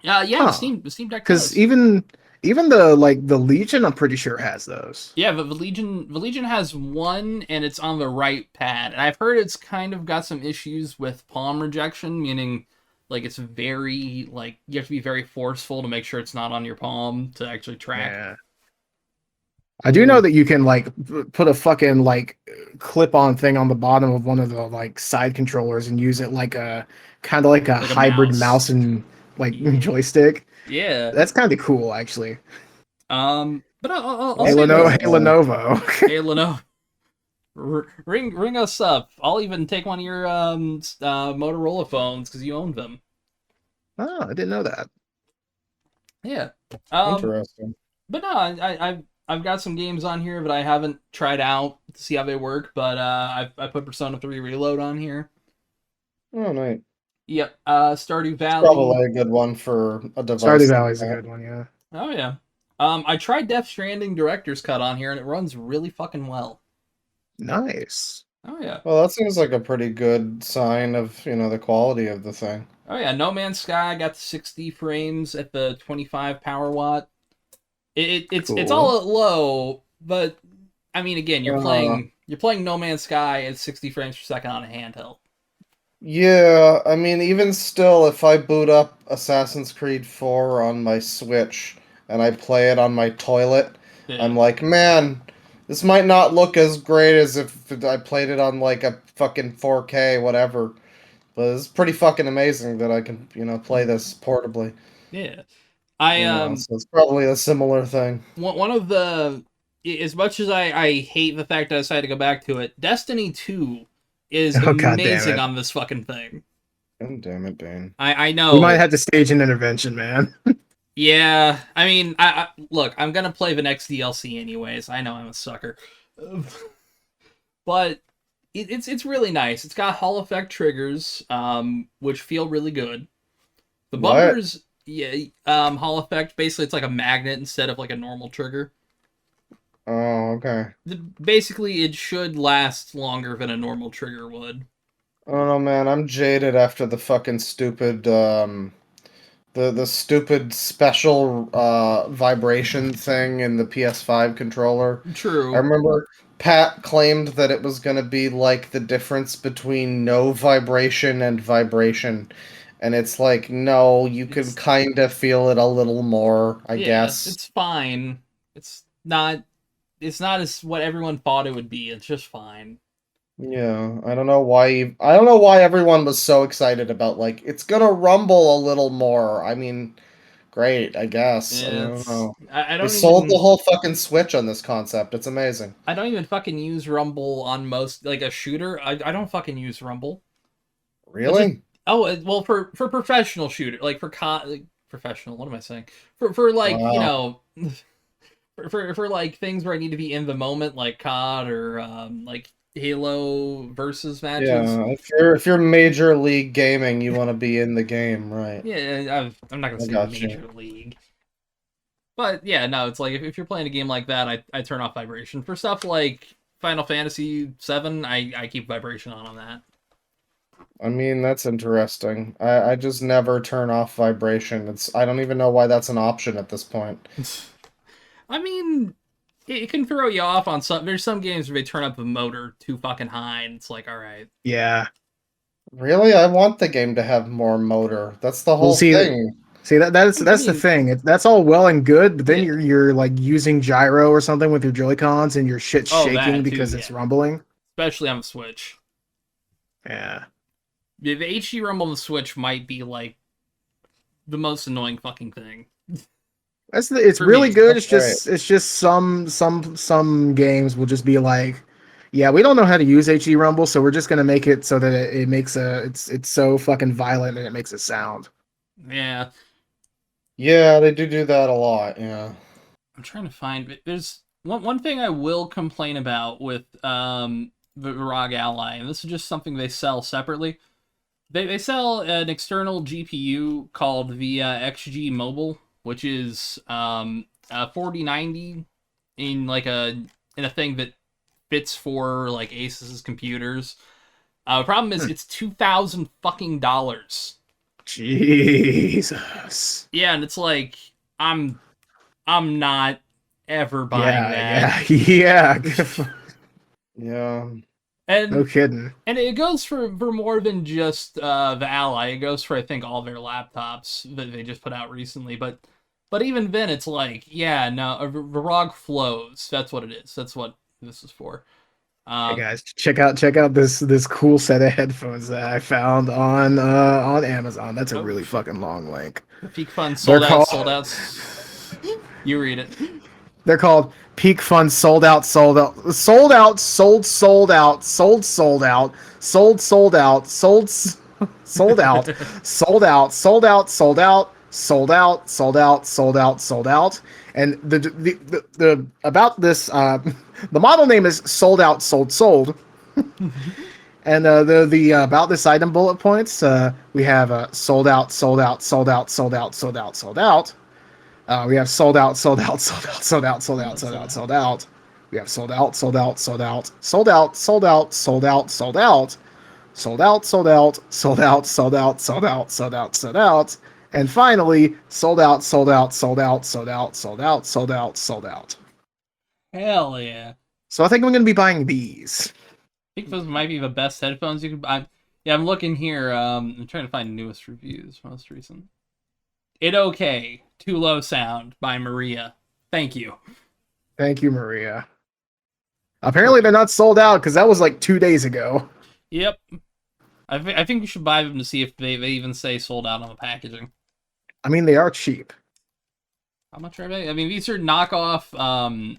Yeah, the Huh. Steam Deck Because does. even the Legion, I'm pretty sure has those. Yeah, but the Legion has one, and it's on the right pad. And I've heard it's kind of got some issues with palm rejection, meaning like it's very like you have to be very forceful to make sure it's not on your palm to actually track. Yeah. I do know that you can like put a fucking like clip-on thing on the bottom of one of the like side controllers and use it like a kind of like a Like a hybrid mouse. mouse and like Yeah. joystick. Yeah. That's kind of cool, actually. But I'll Hey, say this. Lenovo. Hey, Lenovo, ring us up. I'll even take one of your Motorola phones because you own them. Oh, I didn't know that. Yeah. Interesting. But no, I've got some games on here that I haven't tried out to see how they work. But I put Persona 3 Reload on here. Oh, nice. Yep. Stardew Valley. Probably a good one for a device. Stardew like Valley's a that. good one, yeah. Oh yeah. I tried Death Stranding Director's Cut on here, and it runs really fucking well. Nice. Oh yeah. Well, that seems like a pretty good sign of, the quality of the thing. Oh yeah. No Man's Sky got the 60 frames at the 25 power watt. It's Cool. all at low, but I mean, again, you're Uh. playing No Man's Sky at 60 frames per second on a handheld. Yeah, I mean, even still, if I boot up Assassin's Creed 4 on my Switch and I play it on my toilet, Yeah. I'm like, man, this might not look as great as if I played it on like a fucking 4K, whatever. But it's pretty fucking amazing that I can, play this portably. Yeah. So it's probably a similar thing. One of the, as much as I hate the fact that I decided to go back to it, Destiny 2 is Oh, God damn amazing it. on this fucking thing. God damn it, Bane. I know. We might have to stage an intervention, man. Yeah, I mean, I look, I'm gonna play the next DLC anyways. I know I'm a sucker, but it's really nice. It's got Hall effect triggers, which feel really good. The What? bumpers, yeah, Hall effect. Basically, it's like a magnet instead of like a normal trigger. Oh, okay. Basically, it should last longer than a normal trigger would. I don't know, man. I'm jaded after the fucking stupid, the stupid special vibration thing in the PS5 controller. True. I remember Pat claimed that it was gonna be like the difference between no vibration and vibration. And it's like, no, you can kind of feel it a little more, I guess. It's fine. It's not as what everyone thought it would be. It's just fine. Yeah, I don't know why everyone was so excited about like it's gonna rumble a little more. I mean, great, I guess. I don't know. I They don't sold the even whole fucking Switch on this concept. It's amazing. I don't even fucking use Rumble on most like a shooter. I don't fucking use Rumble. Really? Well, for professional shooter, like professional. What am I saying? For like Wow. for like things where I need to be in the moment, like COD or like Halo versus matches. Yeah, if you're Major League Gaming, you want to be in the game, right? Yeah, I'm not gonna say Major League. But yeah, no, it's like if you're playing a game like that, I turn off vibration. For stuff like Final Fantasy VII, I keep vibration on that. I mean, that's interesting. I just never turn off vibration. I don't even know why that's an option at this point. I mean, it can throw you off on some. There's some games where they turn up the motor too fucking high, and it's like, all right. Yeah. Really, I want the game to have more motor. That's the whole thing. See that's the thing. That's all well and good, but then you're like using gyro or something with your Joy-Cons and your shit's shaking because it's rumbling. Especially on the Switch. Yeah. The HD rumble on the Switch might be like the most annoying fucking thing. It's really good. It's just some games will just be like, yeah, we don't know how to use HD rumble, so we're just gonna make it so that it makes it's so fucking violent and it makes a sound. Yeah. Yeah, they do that a lot. Yeah. I'm trying to find. There's one thing I will complain about with the ROG Ally, and this is just something they sell separately. They sell an external GPU called the XG Mobile, which is 4090 in like a thing that fits for like Asus's computers. Problem is, it's $2,000 fucking. Jesus. Yeah, and it's like I'm not ever buying Yeah, that. yeah, yeah. Yeah. No And kidding. it goes for more than just the Ally. It goes for I think all their laptops that they just put out recently. But even then, it's like yeah, no, the ROG flows. That's what it is. That's what this is for. Hey guys, check out this cool set of headphones that I found on Amazon. That's a Oh, really fucking long link. the Peak Fun They're sold out. called Sold out. You read it. they're called Peak Fun sold out, sold out, sold out, sold out, sold out, sold out, sold out, sold out, sold out, sold out, sold out, sold out, sold out, sold out. And the about this the model name is sold out, sold. And the about this item bullet points, we have sold out, sold out, sold out, sold out, sold out, sold out. We have sold out, sold out, sold out, sold out, sold out, sold out, sold out. We have sold out, sold out, sold out, sold out, sold out, sold out, sold out, sold out, sold out, sold out, sold out, sold out, sold out, sold out, and finally sold out, sold out, sold out, sold out, sold out, sold out, sold out. Hell yeah. So I think I'm gonna be buying these. I think those might be the best headphones you could buy. Yeah, I'm looking here. I'm trying to find newest reviews, most recent. It okay. Too low sound by Maria. Thank you. Thank you, Maria. Apparently they're not sold out because that was like 2 days ago. Yep. I think we should buy them to see if they even say sold out on the packaging. I mean, they are cheap. How much are they? I mean, these are knockoff.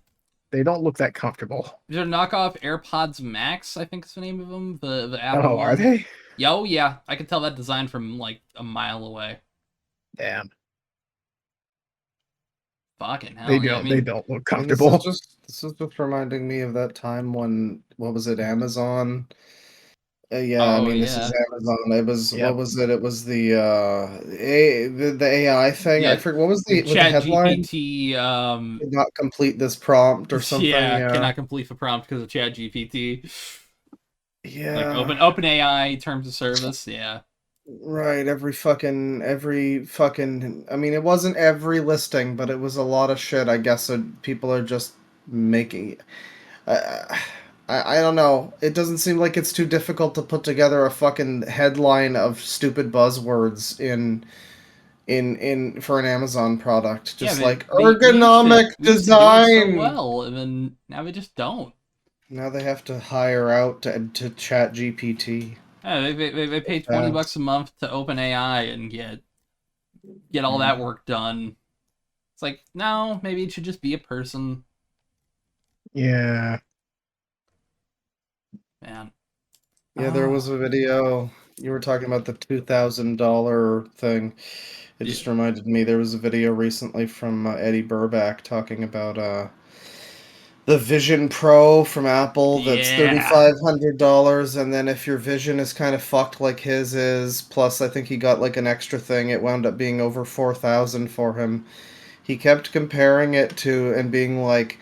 They don't look that comfortable. These are knockoff AirPods Max. I think is the name of them. The Apple. Oh, are one. they? Yo, yeah. I can tell that design from like a mile away. Damn. Fucking hell. They yeah, don't. I mean, They don't look And comfortable. this is just reminding me of that time when what was it, Amazon? Yeah, I Oh mean this is yeah. Amazon. It was Yep. what was it? It was the AI thing. Yeah, I forget what was the Chat headline? GPT. Did not complete this prompt or something. Yeah, cannot complete the prompt because of Chat GPT. Like Yeah. open AI terms of service. Yeah. Right, every fucking I mean it wasn't every listing, but it was a lot of shit. I guess people are just making I don't know. It doesn't seem like it's too difficult to put together a fucking headline of stupid buzzwords in for an Amazon product. Just Yeah, like they used to- ergonomic we used to do it design. so well, and then now they just don't. Now they have to hire out to chat GPT. Yeah, they pay $20 a month to open AI and get all that work done. It's like, no, maybe it should just be a person. Yeah. Man. Yeah, there was a video. You were talking about the $2,000 thing. It just reminded me there was a video recently from Eddie Burback talking about the Vision Pro from Apple that's $3,500, and then if your vision is kind of fucked like his is, plus I think he got like an extra thing, it wound up being over 4,000 for him. He kept comparing it to and being like,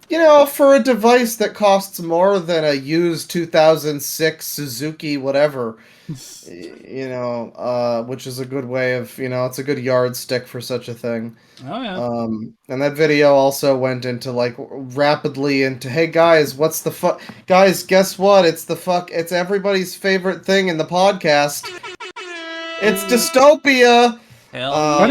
you know, for a device that costs more than a used 2006 Suzuki whatever, you know, which is a good way of, you know, it's a good yardstick for such a thing. Oh yeah. And that video also went into like rapidly into, hey guys, what's the fuck? Guys, guess what? It's everybody's favorite thing in the podcast. It's dystopia. Hell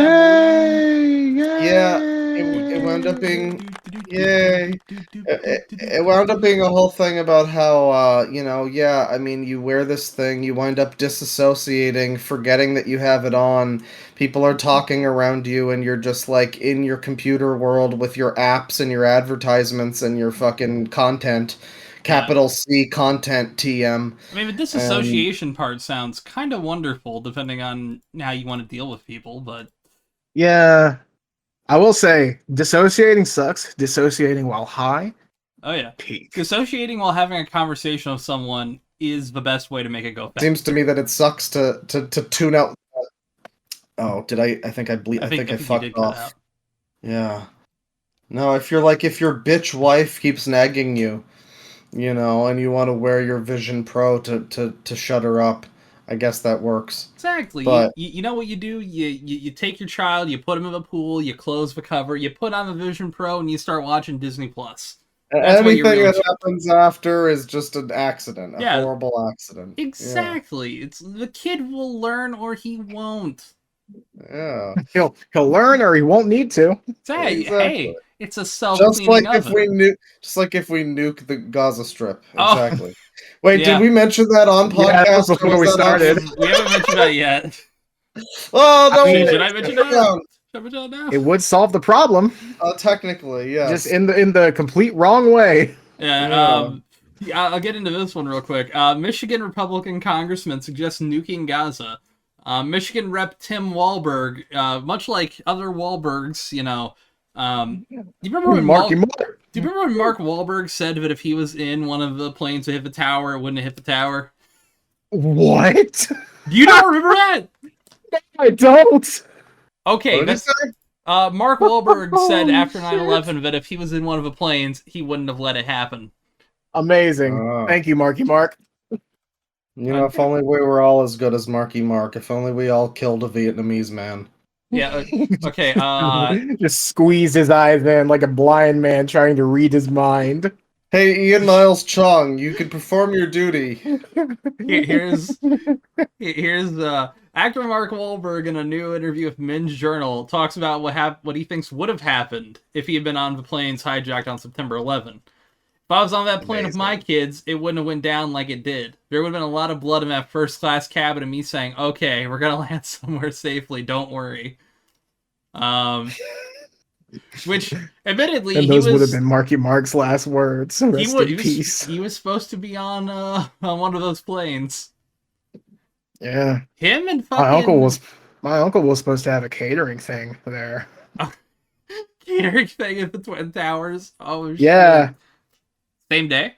Yeah, it wound up being, yay. It wound up being a whole thing about how, you know, yeah, I mean, you wear this thing, you wind up disassociating, forgetting that you have it on. People are talking around you, and you're just like in your computer world with your apps and your advertisements and your fucking content. Capital C content TM. I mean, the disassociation part sounds kind of wonderful, depending on how you want to deal with people, but Yeah. I will say, dissociating sucks. Dissociating while high, oh yeah. peak. Dissociating while having a conversation with someone is the best way to make it go fast. Seems to me that it sucks to tune out. Oh, did I? I think I I think you fucked did cut off. out. Yeah. No, if your bitch wife keeps nagging you, and you want to wear your Vision Pro to shut her up, I guess that works. Exactly. But You know what you do? You take your child, you put him in the pool, you close the cover, you put on the Vision Pro, and you start watching Disney Plus. That's what anything you're that happens after is just an accident, a Yeah. horrible accident. Exactly. It's the kid will learn or he won't. Yeah. He'll learn or he won't need to. Hey, Exactly. it's a Just self-cleaning like oven. if we nuke the Gaza Strip. Oh. Exactly. Wait, Yeah. did we mention that on Yeah, podcast? or before was we that off? started. We haven't mentioned that yet. Oh, no! I mean, Should I mention that? Yeah. Should I mention that now? It would solve the problem, Technically, yes. just in the complete wrong way. Yeah, I'll get into this one real quick. Michigan Republican congressman suggests nuking Gaza. Michigan Rep. Tim Wahlberg, much like other Wahlbergs, do you remember when Marky Mark. Do you remember when Mark Wahlberg said that if he was in one of the planes that hit the tower, it wouldn't have hit the tower? What? You don't remember that? I don't. Okay, What did he that's say? Mark Wahlberg said Oh, after shit. 9/11 that if he was in one of the planes, he wouldn't have let it happen. Amazing. Oh. Thank you, Marky Mark. If only we were all as good as Marky Mark. If only we all killed a Vietnamese man. Yeah. Okay. Just squeeze his eyes in like a blind man trying to read his mind. Hey, Ian Miles Chong, you could perform your duty. Here's actor Mark Wahlberg in a new interview with Men's Journal talks about what he thinks would have happened if he had been on the planes hijacked on September 11. If I was on that plane with my kids, it wouldn't have went down like it did. There would have been a lot of blood in that first class cabin and me saying, "Okay, we're gonna land somewhere safely. Don't worry." Which, admittedly, And those would have been Marky Mark's last words. Rest in peace. He was supposed to be on one of those planes. Yeah. Him and fucking my uncle was supposed to have a catering thing there. catering thing at the Twin Towers. Oh shit. Yeah. Same day?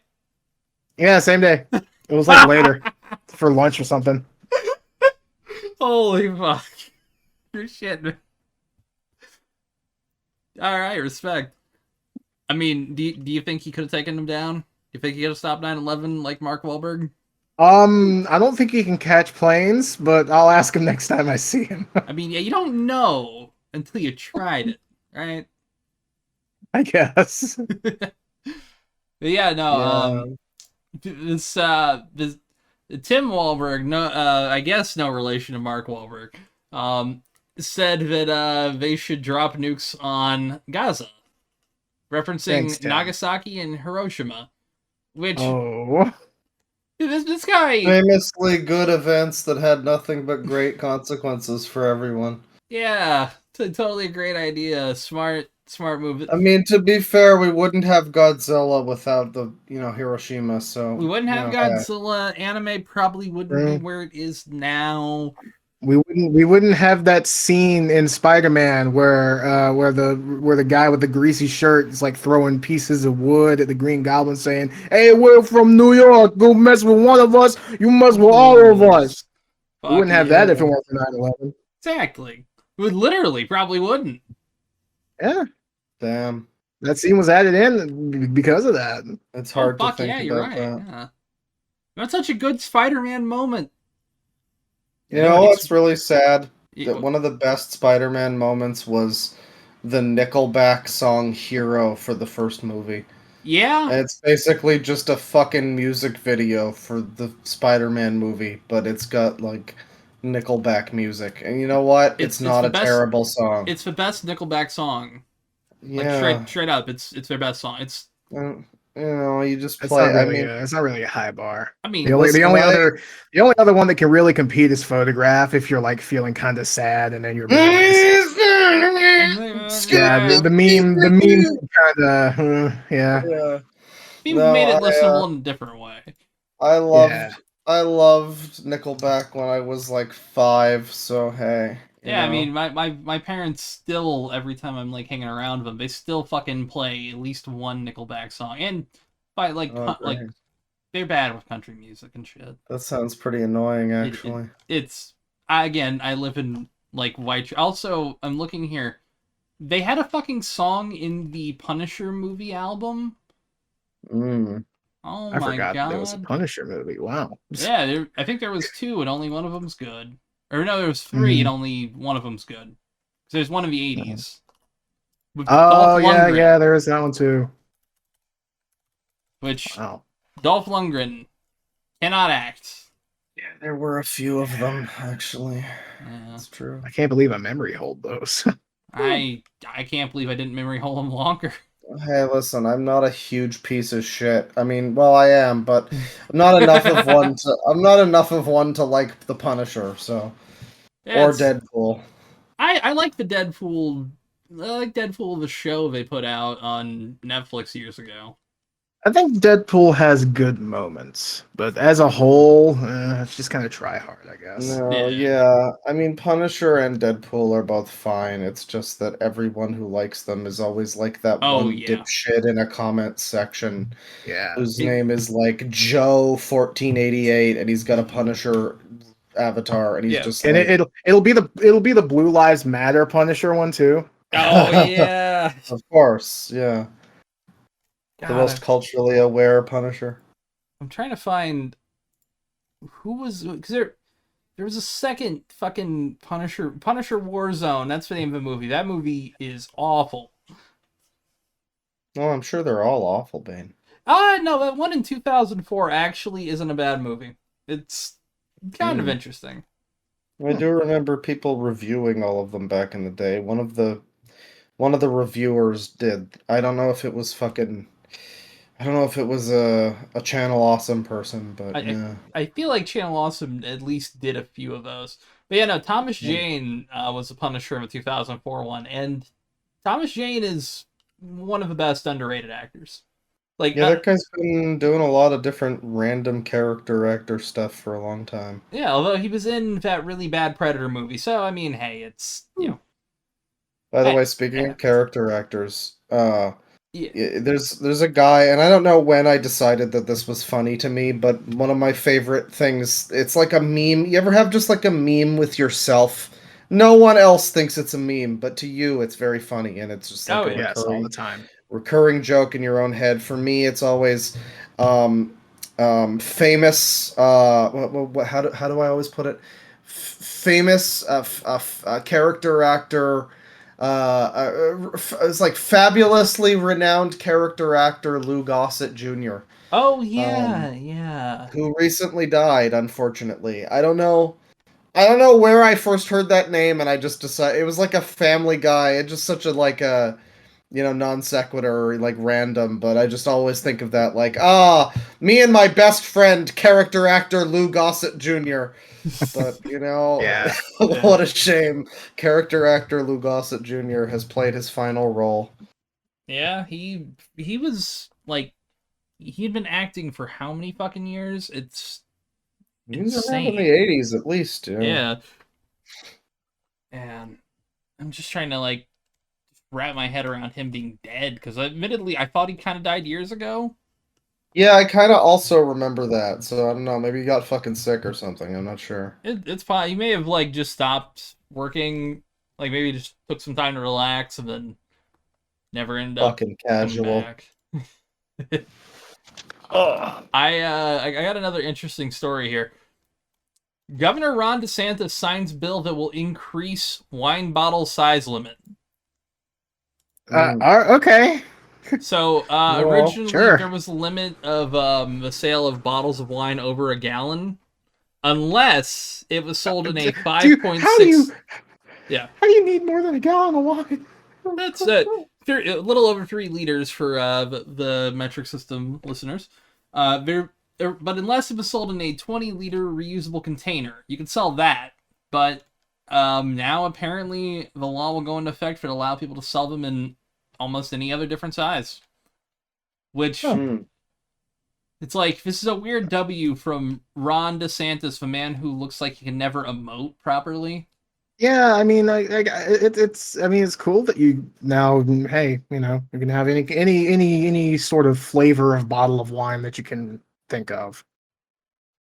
Yeah, same day. It was like later for lunch or something. Holy fuck. You're shit, man. Alright, respect. I mean, do you think he could have taken him down? Do you think he could have stopped 9/11 like Mark Wahlberg? I don't think he can catch planes, but I'll ask him next time I see him. I mean, yeah, you don't know until you tried it, right? I guess. But yeah, no, this Tim Wahlberg, no, I guess no relation to Mark Wahlberg, said that they should drop nukes on Gaza, referencing Thanks, Tim. Nagasaki and Hiroshima, which this guy Famously good events that had nothing but great consequences for everyone. yeah, totally a great idea, smart move. I mean, to be fair, we wouldn't have Godzilla without the Hiroshima. So We wouldn't have Godzilla. Anime probably wouldn't be where it is now. We wouldn't have that scene in Spider-Man where the guy with the greasy shirt is like throwing pieces of wood at the Green Goblin saying, "Hey, we're from New York. Go mess with one of us, you mess with all of us." We wouldn't have that if it weren't for 9/11. Exactly. We literally probably wouldn't. Yeah. Damn. That scene was added in because of that. It's hard to Fuck think yeah, about you're right. that. Yeah. That's such a good Spider-Man moment. You know what's really sad? Yeah. That one of the best Spider-Man moments was the Nickelback song "Hero" for the first movie. Yeah. And it's basically just a fucking music video for the Spider-Man movie, but it's got like Nickelback music. And you know what? It's not the a best- terrible song. It's the best Nickelback song. Yeah. Like straight up, it's their best song. It's you just It's play. not really it's not really a high bar. I mean, The only listen, other one that can really compete is Photograph if you're like feeling kind of sad and then you're yeah, the meme kind of yeah. people No, made it listenable in a different way. I loved Yeah. I loved Nickelback when I was like 5, so hey. you Yeah, I know. mean, my parents still, every time I'm like hanging around with them, they still fucking play at least one Nickelback song, and by like Oh, like great. they're bad with country music and shit. That sounds pretty annoying, actually. I live in like white. Also, I'm looking here. They had a fucking song in the Punisher movie album. Mm. Oh I my forgot god! there was a Punisher movie. Wow. Yeah, I think there was 2, and only one of them's good. Or no, there was 3, and only one of them's good. So there's one of the '80s with Dolph Oh yeah, Lundgren, yeah. There is that one too. which Wow. Dolph Lundgren cannot act. Yeah, there were a few of them, actually. Yeah. That's true. I can't believe I memery hold those. I can't believe I didn't memory hole him longer. Hey, listen, I'm not a huge piece of shit. I mean, well, I am, but I'm not enough of one to. I'm not enough of one to like the Punisher, so Yeah, or Deadpool. I like the Deadpool. I like Deadpool, the show they put out on Netflix years ago. I think Deadpool has good moments, but as a whole, it's just kind of try hard, I guess. No, Yeah. yeah. I mean, Punisher and Deadpool are both fine. It's just that everyone who likes them is always like that Oh, one yeah. dipshit in a comment section Yeah. whose name is like Joe1488, and he's got a Punisher avatar, and he's just And like, it'll be the Blue Lives Matter Punisher one too. Oh yeah. of course, yeah, the God, most culturally aware Punisher. I'm trying to find who was, because there was a second fucking Punisher Warzone. That's the name of the movie. That movie is awful. Oh, I'm sure they're all awful, Bane. No, that one in 2004 actually isn't a bad movie. It's kind of interesting. I do remember people reviewing all of them back in the day. One of the reviewers did. I don't know if it was a Channel Awesome person, but yeah. I feel like Channel Awesome at least did a few of those. But yeah, no, Thomas Jane was the Punisher in the 2004 one, and Thomas Jane is one of the best underrated actors. Like, Yeah, that guy's been doing a lot of different random character actor stuff for a long time. Yeah, although he was in that really bad Predator movie, so I mean, hey, it's, you know. By the way, speaking of character actors, there's a guy, and I don't know when I decided that this was funny to me, but one of my favorite things, it's like a meme. You ever have just like a meme with yourself? No one else thinks it's a meme, but to you, it's very funny, and it's just like yes, all the time. Recurring joke in your own head. For me, it's always famous. How do I always put it? Famous character actor. It's like fabulously renowned character actor Lou Gossett Jr. Oh yeah, yeah. Who recently died, unfortunately. I don't know where I first heard that name, and I just decided it was like a Family Guy. It's just such a like a non sequitur, like random, but I just always think of that like, me and my best friend, character actor Lou Gossett Jr. But, Yeah. what a shame. Character actor Lou Gossett Jr. has played his final role. Yeah, he was like, he'd been acting for how many fucking years? It's He's insane. around in the 80s at least, Yeah. And I'm just trying to like wrap my head around him being dead, because admittedly I thought he kind of died years ago. Yeah, I kind of also remember that, so I don't know, maybe he got fucking sick or something, I'm not sure. It's fine. He may have like just stopped working, like maybe just took some time to relax and then never ended up Fucking casual. back. I got another interesting story here. Governor Ron DeSantis signs bill that will increase wine bottle size limit. Okay. So Well, originally sure. there was a limit of the sale of bottles of wine over a gallon, unless it was sold in a 5.6. Yeah, How do you need more than a gallon of wine? that's it. A little over 3 liters for the metric system listeners. But unless it was sold in a 20-liter reusable container, you can sell that. But now apparently the law will go into effect for to allow people to sell them in almost any other different size. Which, it's like, this is a weird W from Ron DeSantis, the man who looks like he can never emote properly. Yeah, I mean, it's cool that you now, hey, you can have any sort of flavor of bottle of wine that you can think of.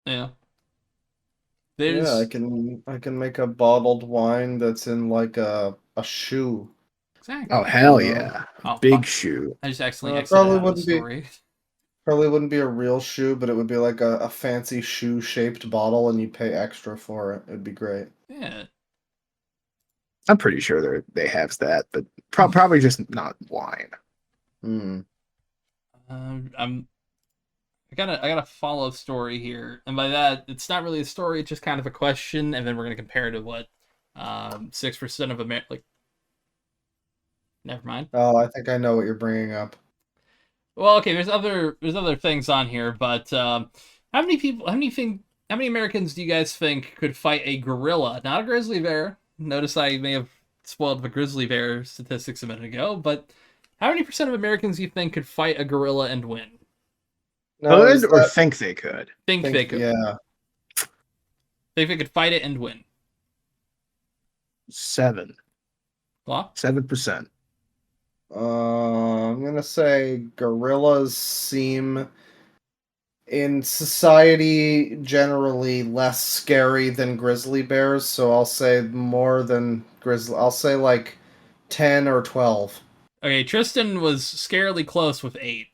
Yeah. Yeah, There's I can make a bottled wine that's in like a shoe. Oh, exactly. hell You know? yeah. Oh Big fuck! shoe. I just accidentally It exited out of the story. probably wouldn't be a real shoe, but it would be like a fancy shoe shaped bottle, and you'd pay extra for it. It'd be great. Yeah. I'm pretty sure they have that, but probably just not wine. Hmm. I'm. I got a follow story here, and by that, it's not really a story; it's just kind of a question, and then we're gonna compare to what 6% of America. Like, never mind. Oh, I think I know what you're bringing up. Well, okay, there's other things on here, but how many Americans do you guys think could fight a gorilla, not a grizzly bear? Notice I may have spoiled the grizzly bear statistics a minute ago, but how many percent of Americans do you think could fight a gorilla and win? No, Could is or that think they could? Think they could. yeah. Think they could fight it and win. 7. Law? 7%. I'm gonna say gorillas seem in society generally less scary than grizzly bears, so I'll say more than grizzly. I'll say like 10 or 12. Okay, Tristan was scarily close with 8.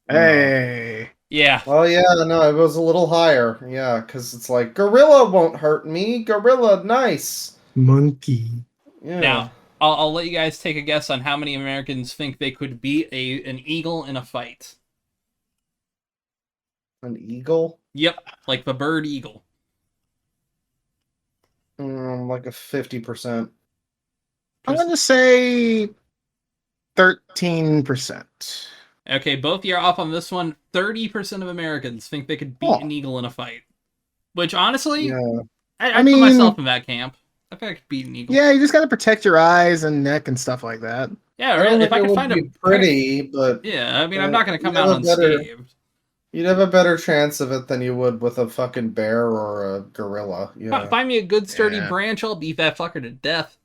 Hey. Yeah. Oh yeah, no, it was a little higher. Yeah, because it's like gorilla won't hurt me. Gorilla, nice. Monkey. Yeah. Now, I'll let you guys take a guess on how many Americans think they could beat an eagle in a fight. An eagle? Yep, like the bird eagle. Like a 50%. I'm going to say 13%. Okay, both of you are off on this one. 30% of Americans think they could beat an eagle in a fight. Which, honestly, Yeah. I mean, put myself in that camp. I think I could beat an eagle. Yeah, you just got to protect your eyes and neck and stuff like that. Yeah, I don't if think I it could would find be pretty, but Yeah, I mean, I'm not going to come you'd out have a better- unscathed. You'd have a better chance of it than you would with a fucking bear or a gorilla. Yeah. Find me a good sturdy Yeah. branch, I'll beat that fucker to death.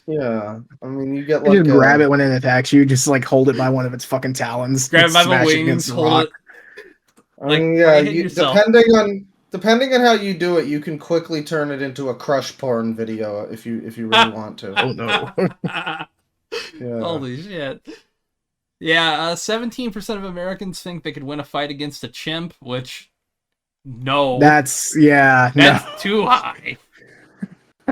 Yeah. I mean, you get You like just grab it when it attacks you, just like hold it by one of its fucking talons. Grab and it by the smash wings, against the hold rock. it. I like, mean, like yeah, you hit yourself. depending on how you do it, you can quickly turn it into a crush porn video if you really want to. Oh no. Yeah. Holy shit. Yeah, 17% of Americans think they could win a fight against a chimp, which, no. That's Too high.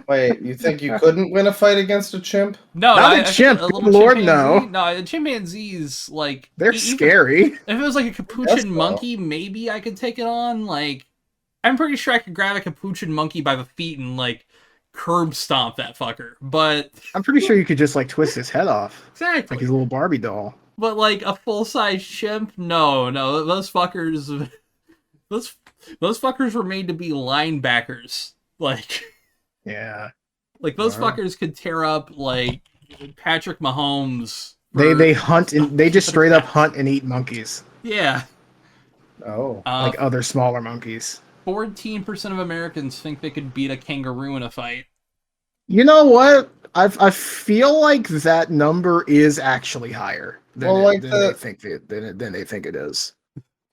Wait, you think you couldn't win a fight against a chimp? No, Not I a think chimp, a good little lord, chimpanzee. no. No, chimpanzees, like... They're even scary. If it was like a capuchin so. monkey, maybe I could take it on. Like, I'm pretty sure I could grab a capuchin monkey by the feet and, like, curb stomp that fucker. But... I'm pretty sure you could just like twist his head off. Exactly. Like his little Barbie doll. But, like, a full-size chimp? No. Those fuckers... Those fuckers were made to be linebackers. Like... Yeah. Like, those Alright. fuckers could tear up, like, Patrick Mahomes. They hunt and they just straight up hunt and eat monkeys. Yeah. Oh. Like other smaller monkeys. 14% of Americans think they could beat a kangaroo in a fight. You know what? I feel like that number is actually higher than, Well, like they think than they think it is.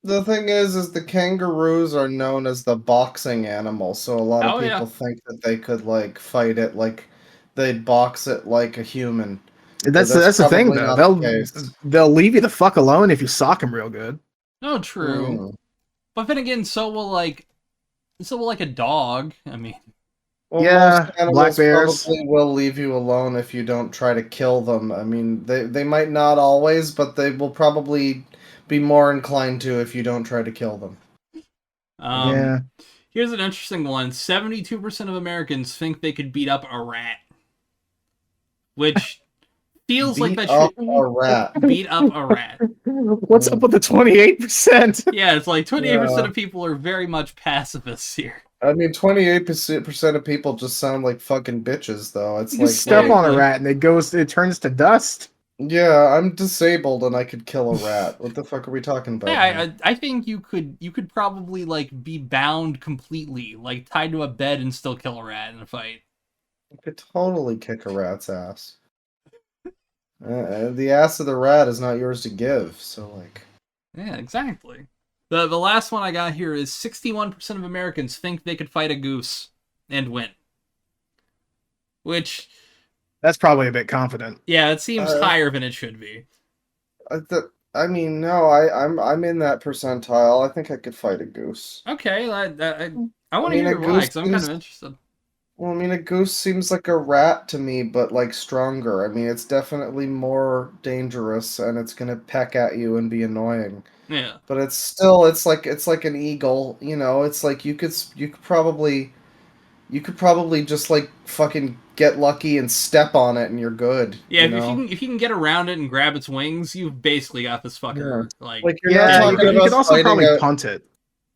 The thing is the kangaroos are known as the boxing animal, so a lot of people think that they could like fight it like they'd box it like a human. That's that's the thing probably though. not the case. They'll leave you the fuck alone if you sock them real good. No, true. Mm. But then again, so will a dog. I mean, Well, Yeah, most animals black bears. probably will leave you alone if you don't try to kill them. I mean, they might not always, but they will probably be more inclined to if you don't try to kill them. Yeah. Here's an interesting one. 72% of Americans think they could beat up a rat. Which feels like that up should a rat. beat up a rat. What's up with the 28%? Yeah, it's like 28% of people are very much pacifists here. I mean, 28% of people just sound like fucking bitches, though. It's You like, step wait, on a rat and it turns to dust. yeah, I'm disabled and I could kill a rat. What the fuck are we talking about? here? Yeah, I think you could probably like be bound completely, like tied to a bed and still kill a rat in a fight. You could totally kick a rat's ass. The ass of the rat is not yours to give, so like. Yeah, exactly. The last one I got here is 61% of Americans think they could fight a goose and win. Which, That's probably a bit confident. yeah, it seems Uh, higher than it should be. I mean, no, I'm in that percentile. I think I could fight a goose. Okay, I want to mean, hear a why, goose because I'm kind is- of interested. Well, I mean, a goose seems like a rat to me, but like stronger. I mean, it's definitely more dangerous, and it's gonna peck at you and be annoying. Yeah. But it's still, it's like an eagle. You know, it's like you could probably just like fucking get lucky and step on it, and you're good. Yeah, You if you know. can get around it and grab its wings, you've basically got this fucker, like Like you're not Yeah, talking you about could also fighting probably a punt it.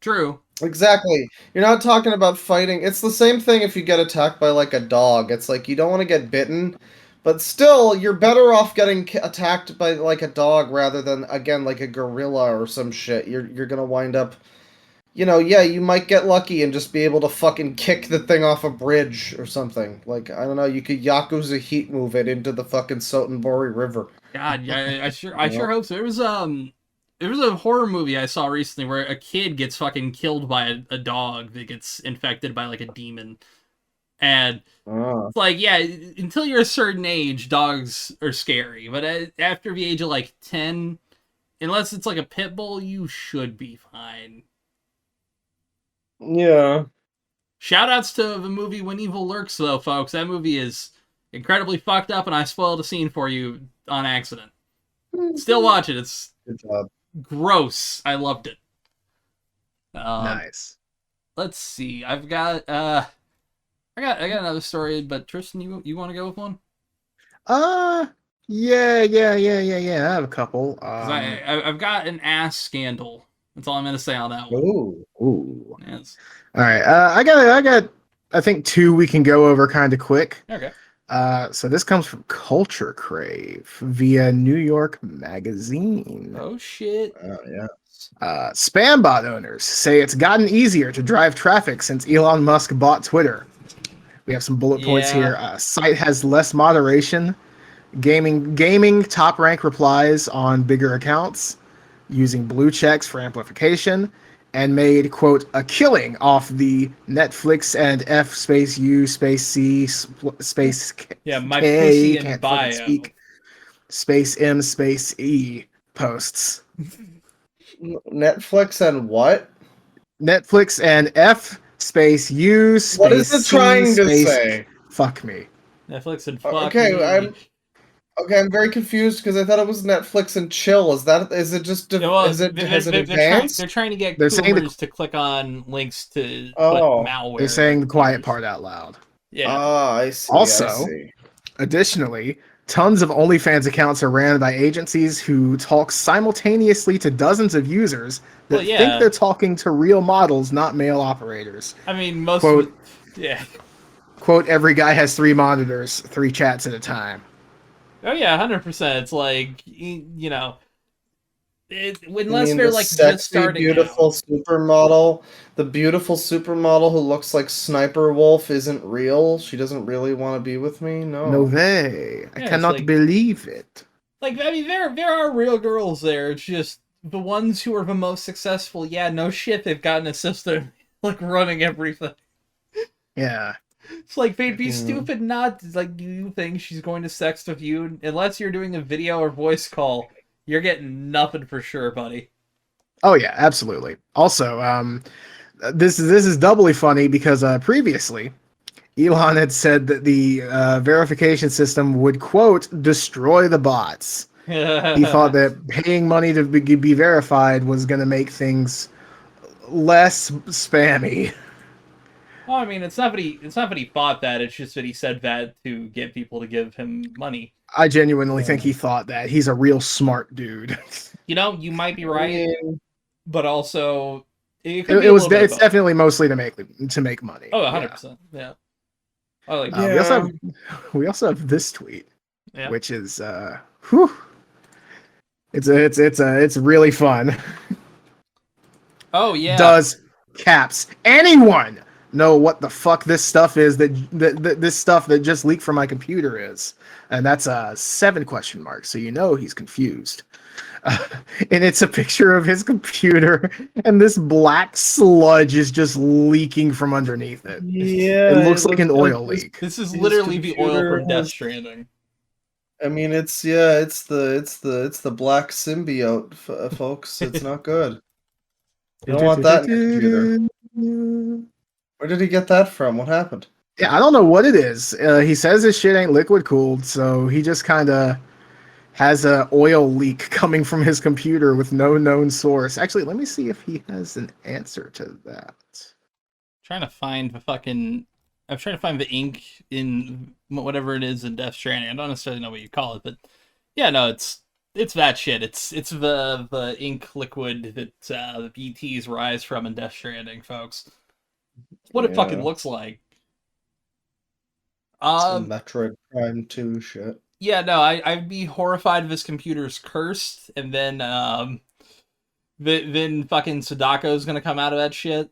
true. exactly. You're not talking about fighting. It's the same thing if you get attacked by like a dog. It's like you don't want to get bitten, but still you're better off getting attacked by like a dog rather than again like a gorilla or some shit. You're going to wind up yeah, you might get lucky and just be able to fucking kick the thing off a bridge or something. Like I don't know, you could Yakuza heat move it into the fucking Sotenbori River. God, yeah, I sure hope so. It was a horror movie I saw recently where a kid gets fucking killed by a dog that gets infected by like a demon, and Ah. it's like, yeah, until you're a certain age, dogs are scary, but after the age of like 10, unless it's like a pit bull, you should be fine. Yeah. Shoutouts to the movie When Evil Lurks, though, folks. That movie is incredibly fucked up, and I spoiled a scene for you on accident. Still watch it. It's Good job. gross. I loved it. Nice. Let's see. I got another story, but Tristan, you want to go with one? Yeah. I have a couple. 'Cause I've got an ass scandal. That's all I'm gonna say on that one. Ooh. Yes. All right. I got. I think two we can go over kind of quick. Okay. So this comes from Culture Crave via New York Magazine. Oh shit. Yeah. Spam bot owners say it's gotten easier to drive traffic since Elon Musk bought Twitter. We have some bullet points here. Site has less moderation. Gaming top rank replies on bigger accounts, using blue checks for amplification, and made, quote, a killing off the Netflix and F space U space C space Yeah, my K, pussy and can't fucking bio. speak, space M space E posts. Netflix and what? Netflix and F space U space What is it C trying to space say? fuck me. Netflix and fuck Okay, me. I'm very confused because I thought it was Netflix and chill. Is it just Yeah, well, has it they're advanced? trying to get They're saying boomers to click on links to put Oh. malware. They're saying the quiet part out loud. Yeah. Ah, I see. Also, I see. Additionally, tons of OnlyFans accounts are ran by agencies who talk simultaneously to dozens of users that Well, yeah. think they're talking to real models, not male operators. I mean, most Quote, of it, yeah. quote, every guy has 3 monitors, 3 chats at a time. Oh yeah, 100%. It's like you know, You unless mean they're the like sexy, just starting beautiful out. supermodel, the beautiful supermodel who looks like Sniper Wolf isn't real. She doesn't really want to be with me. No. No way. I Yeah, it's cannot like- believe it. Like, I mean, there are real girls there. It's just the ones who are the most successful. Yeah, no shit, they've gotten a system like running everything. Yeah. It's like they'd be Mhm. stupid not to, like, you think she's going to sext with you unless you're doing a video or voice call. You're getting nothing for sure, buddy. Oh yeah, absolutely. Also, this is doubly funny because previously Elon had said that the verification system would, quote, destroy the bots. He thought that paying money to be verified was going to make things less spammy. Well, I mean, it's not that he thought that. It's just that he said that to get people to give him money. I genuinely think he thought that. He's a real smart dude. You know, you might be I right, mean, but also it It's definitely mostly to make money. Oh, Yeah. 100%. Yeah. I like Yeah. We also have this tweet, Yeah. which is it's really fun. Oh yeah. Does caps anyone know what the fuck this stuff is that this stuff that just leaked from my computer is, and that's a 7 question mark. So you know he's confused. And it's a picture of his computer, and this black sludge is just leaking from underneath it. Yeah, It looks like an oil leak. This is His literally the oil computer from Death has- Stranding. I mean, it's the black symbiote, folks. It's not good. You don't want that in your computer. Where did he get that from? What happened? Yeah, I don't know what it is. He says his shit ain't liquid cooled, so he just kind of has a oil leak coming from his computer with no known source. Actually, let me see if he has an answer to that. Trying to find the fucking. I'm trying to find the ink in whatever it is in Death Stranding. I don't necessarily know what you call it, but yeah, no, it's that shit. It's the ink liquid that the BTs rise from in Death Stranding, folks. It's what it fucking looks like. Some Metroid Prime 2 shit. Yeah, no, I'd be horrified if his computer's cursed, and then fucking Sadako's gonna come out of that shit.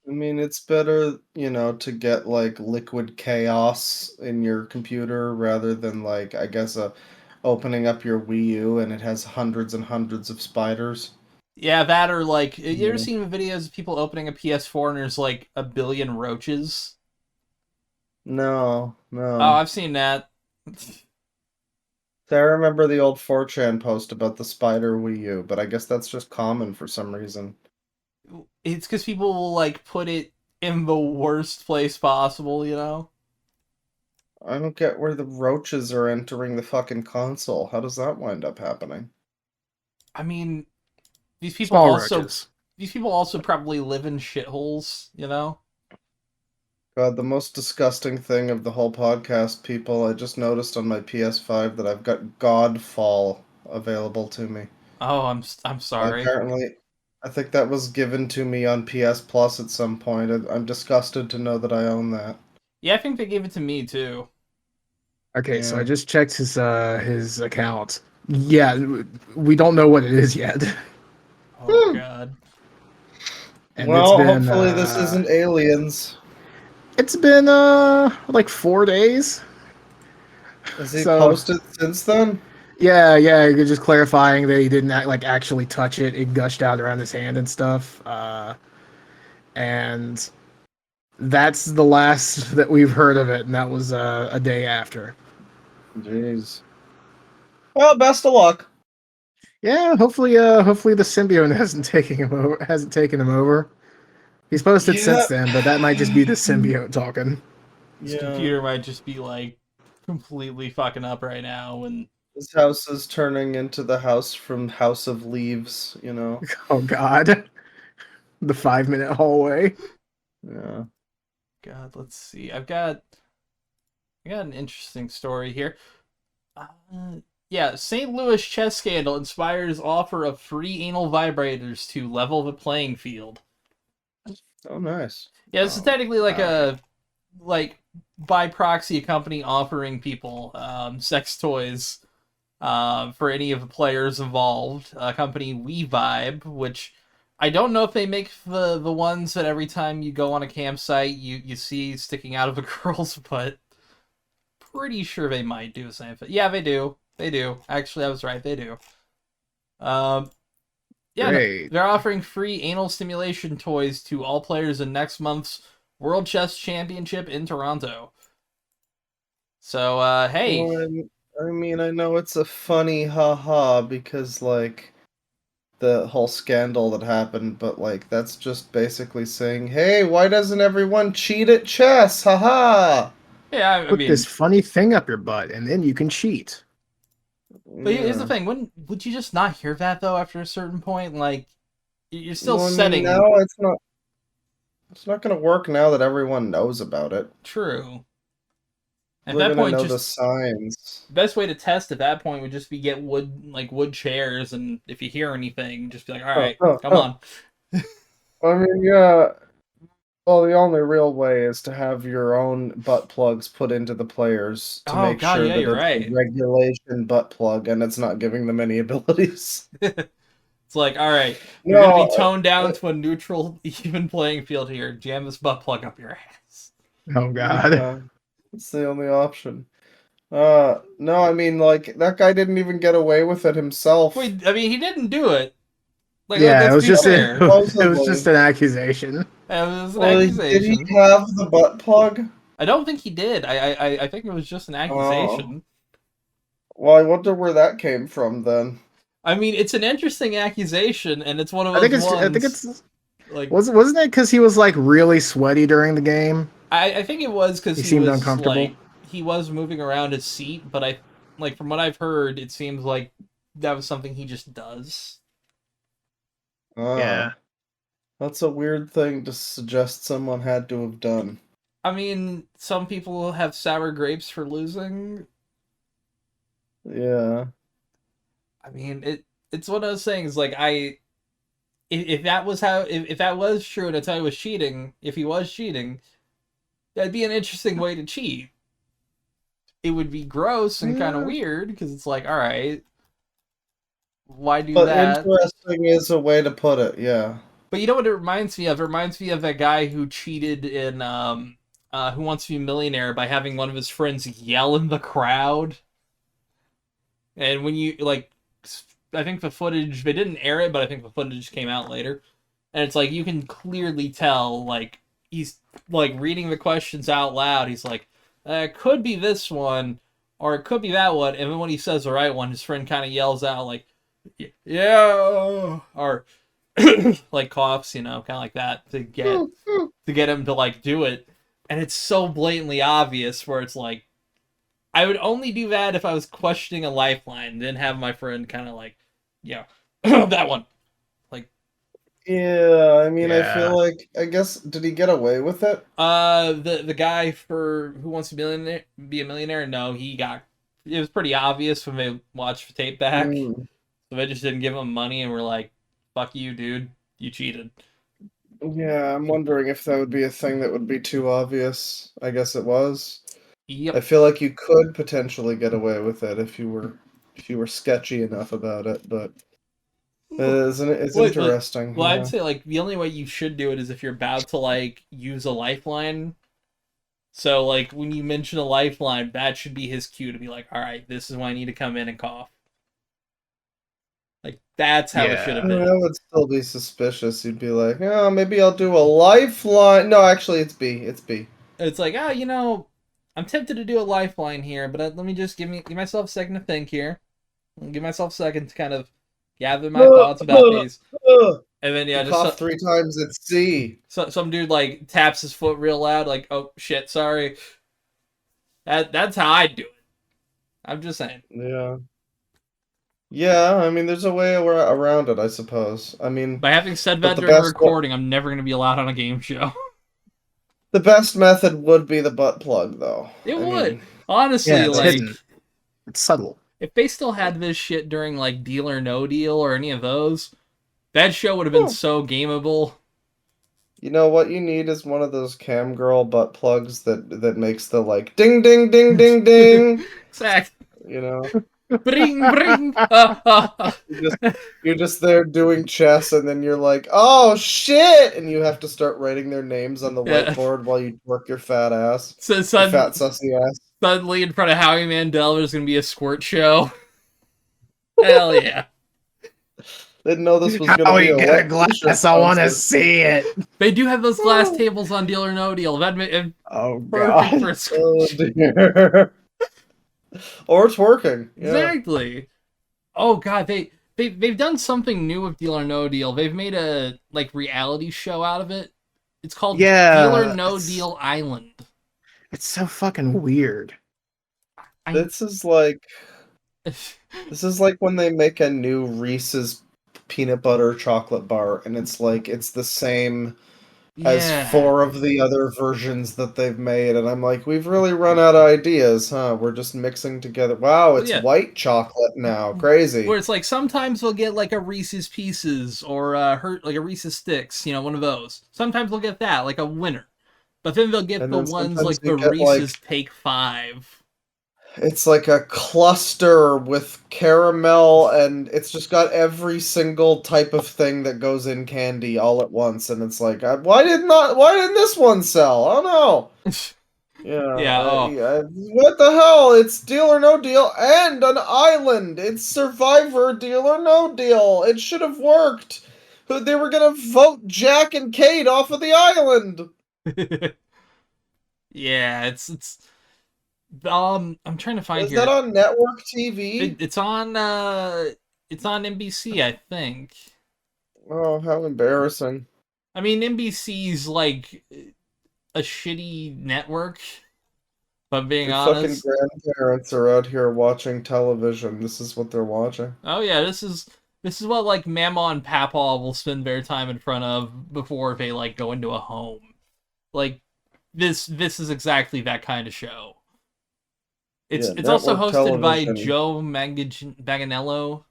I mean, it's better, to get like liquid chaos in your computer rather than like, I guess, opening up your Wii U and it has hundreds and hundreds of spiders. Yeah, that or like, you ever seen videos of people opening a PS4 and there's like a billion roaches? No. Oh, I've seen that. I remember the old 4chan post about the spider Wii U, but I guess that's just common for some reason. It's because people will like put it in the worst place possible, you know? I don't get where the roaches are entering the fucking console. How does that wind up happening? I mean, these people Small also roaches. these people also probably live in shitholes, you know? God, the most disgusting thing of the whole podcast, people, I just noticed on my PS5 that I've got Godfall available to me. Oh, I'm sorry. Apparently, I think that was given to me on PS Plus at some point. I'm disgusted to know that I own that. Yeah, I think they gave it to me too. Okay, so Yeah. I just checked his account. Yeah, we don't know what it is yet. Oh god. And Well, hopefully this isn't aliens. It's been like 4 days. Has he So- posted since then? Yeah, just clarifying that he didn't actually touch it. It gushed out around his hand and stuff. And that's the last that we've heard of it, and that was a day after. Jeez. Well, best of luck. Yeah, hopefully the symbiote hasn't taken him over. He's posted since then, but that might just be the symbiote talking. His computer might just be like completely fucking up right now, and His house is turning into the house from House of Leaves, you know? Oh God, the 5-minute hallway. Yeah. God, let's see. I got an interesting story here. Yeah, St. Louis chess scandal inspires offer of free anal vibrators to level the playing field. Oh, nice. Yeah, this is technically like a by proxy a company offering people sex toys for any of the players involved. A company WeVibe, which I don't know if they make the ones that every time you go on a campsite you see sticking out of a girl's butt. Pretty sure they might do the same thing. Yeah, they do. They do. Actually, I was right. They do. Yeah, Great. they're offering free anal stimulation toys to all players in next month's World Chess Championship in Toronto. So, hey. Well, I mean, I know it's a funny haha because, like, the whole scandal that happened, but, like, that's just basically saying, hey, why doesn't everyone cheat at chess? Haha! Yeah, I Put mean, this funny thing up your butt, and then you can cheat. but here's the thing: would you just not hear that though after a certain point? Like, you're still setting. No, it's not. It's not going to work now that everyone knows about it. True. At We're that going point, to know the just signs. best way to test at that point would just be get wood chairs, and if you hear anything, just be like, "All right, come on." I mean, yeah. Well, the only real way is to have your own butt plugs put into the players to Oh, make God, sure yeah, that you're it's right. a regulation butt plug and it's not giving them any abilities. It's like, all right, you're gonna be No, toned down to a neutral, even playing field here. Jam this butt plug up your ass. Oh god. yeah, it's the only option. No, I mean, like, that guy didn't even get away with it himself. Wait, I mean, he didn't do it. Like, Yeah, it let's was be just fair. it was just an accusation. It was an Well, did he accusation. have the butt plug? I don't think he did. I think it was just an accusation. Well, I wonder where that came from then. I mean, it's an interesting accusation, and it's one of I those think it's ones. I think it's like wasn't it because he was like really sweaty during the game? I think it was because He he seemed was uncomfortable. like he was moving around his seat, but I like from what I've heard, it seems like that was something he just does. Ah, that's a weird thing to suggest someone had to have done. I mean, some people have sour grapes for losing. Yeah. I mean, it's one of those things. Like if that was if that was true and that's how he was cheating, if he was cheating, that'd be an interesting way to cheat. It would be gross and kind of Yeah. weird because it's like, all right, why do But that? interesting is a way to put it, yeah. But you know what it reminds me of? It reminds me of that guy who cheated in Who Wants to Be a Millionaire by having one of his friends yell in the crowd. And when you like, I think the footage they didn't air it, but I think the footage came out later, and it's like you can clearly tell like he's like reading the questions out loud. He's like, it could be this one, or it could be that one. And then when he says the right one, his friend kind of yells out like, "Yeah," or like coughs, kind of like that to get him to like do it. And it's so blatantly obvious where it's like, I would only do that if I was questioning a lifeline, and then have my friend kind of like, yeah, that one. Like, Yeah, I mean, I Yeah. feel like, I guess, did he get away with it? the guy for Who Wants to Be a Millionaire, no, it was pretty obvious when they watched the tape back. Mm. So they just didn't give him money and were like, fuck you, dude, you cheated. Yeah, I'm wondering if that would be a thing that would be too obvious. I guess it was. I Yep. feel like you could potentially get away with it if you were sketchy enough about it, but isn't it? It's Well, interesting. Well, yeah. I'd say like the only way you should do it is if you're about to like use a lifeline. So like when you mention a lifeline, that should be his cue to be like, all right, this is when I need to come in and cough. Like that's how it should have been. That would still be suspicious. You'd be like, oh, maybe I'll do a lifeline. No, actually, it's B. It's B. It's like, I'm tempted to do a lifeline here, but let me just give myself a second to think here. I'll give myself a second to kind of gather my thoughts about these. And then You cough 3 times. It's C. some dude like taps his foot real loud, like, oh shit, sorry. That's how I do it. I'm just saying. Yeah. Yeah, I mean, there's a way around it, I suppose. I mean, By having said but that the during a best recording, I'm never going to be allowed on a game show. the best method would be the butt plug, though. It I would. mean, Honestly, Yeah, it's like, hidden. It's subtle. if they still had this shit during, like, Deal or No Deal or any of those, that show would have been so gameable. you know what you need is one of those cam girl butt plugs that makes the, like, ding, ding, ding, ding, ding. Exactly. You know? Bring, bring. You're just there doing chess, and then you're like, oh, shit! And you have to start writing their names on the Yeah. whiteboard while you work your fat ass. So Your fat, sussy ass. suddenly in front of Howie Mandel, there's going to be a squirt show. Hell yeah. Didn't know this was How gonna be we a get a wet glass? t-shirt I want to concert. see it. They do have those glass tables on Deal or No Deal. That'd be Oh perfect god. for a squirt. Oh dear. Or it's working. Yeah. Exactly. Oh god, they've done something new with Deal or No Deal. They've made a like reality show out of it. It's called Yeah, Deal or No it's- Deal Island. It's so fucking weird. This is like when they make a new Reese's peanut butter chocolate bar, and it's like it's the same as 4 of the other versions that they've made, and I'm like, we've really run out of ideas, huh? We're just mixing together. Wow, it's Yeah. white chocolate now. Crazy. Where it's like sometimes they'll get like a Reese's Pieces or like a Reese's Sticks, one of those. Sometimes they'll get that, like a winner. But then they'll get And the then ones sometimes like they the get, Reese's Take 5. It's like a cluster with caramel, and it's just got every single type of thing that goes in candy all at once, and it's like, why didn't this one sell? Oh no. Yeah, Yeah. Oh. yeah, what the hell? It's Deal or No Deal and an island. It's Survivor Deal or No Deal. It should have worked. They were gonna vote Jack and Kate off of the island. Yeah. It's. I'm trying to find Was that here. on network TV? It's on. It's on NBC, I think. Oh, how embarrassing. I mean, NBC's like a shitty network. If I'm being Your fucking honest. grandparents are out here watching television. This is what they're watching. Oh yeah, this is what like Mama and Papa will spend their time in front of before they like go into a home. Like this is exactly that kind of show. It's Yeah, it's also network hosted by television. Joe Manganiello.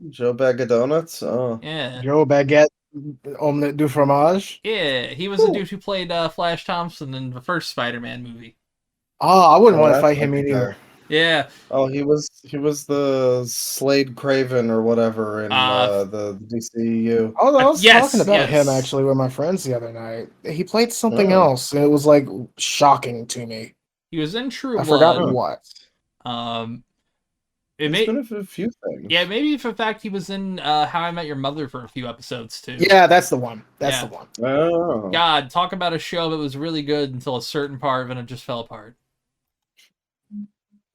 Joe Bag of Donuts? Oh. Yeah. Joe Baguette, omelette du fromage. Yeah, he was the Ooh. dude who played Flash Thompson in the first Spider-Man movie. Oh, I wouldn't Oh, want to that fight him fucking guy. either. Yeah. Oh, he was the Slade Craven or whatever in Uh the DCU. Oh, I was yes, talking about him yes. actually with my friends the other night. He played something Oh. else, and it was like shocking to me. He was in True I forgot Blood. what. It He's may been in a few things. Yeah, maybe for fact he was in How I Met Your Mother for a few episodes too. Yeah, that's the one. That's Yeah. the one. Oh. God, talk about a show that was really good until a certain part and it just fell apart.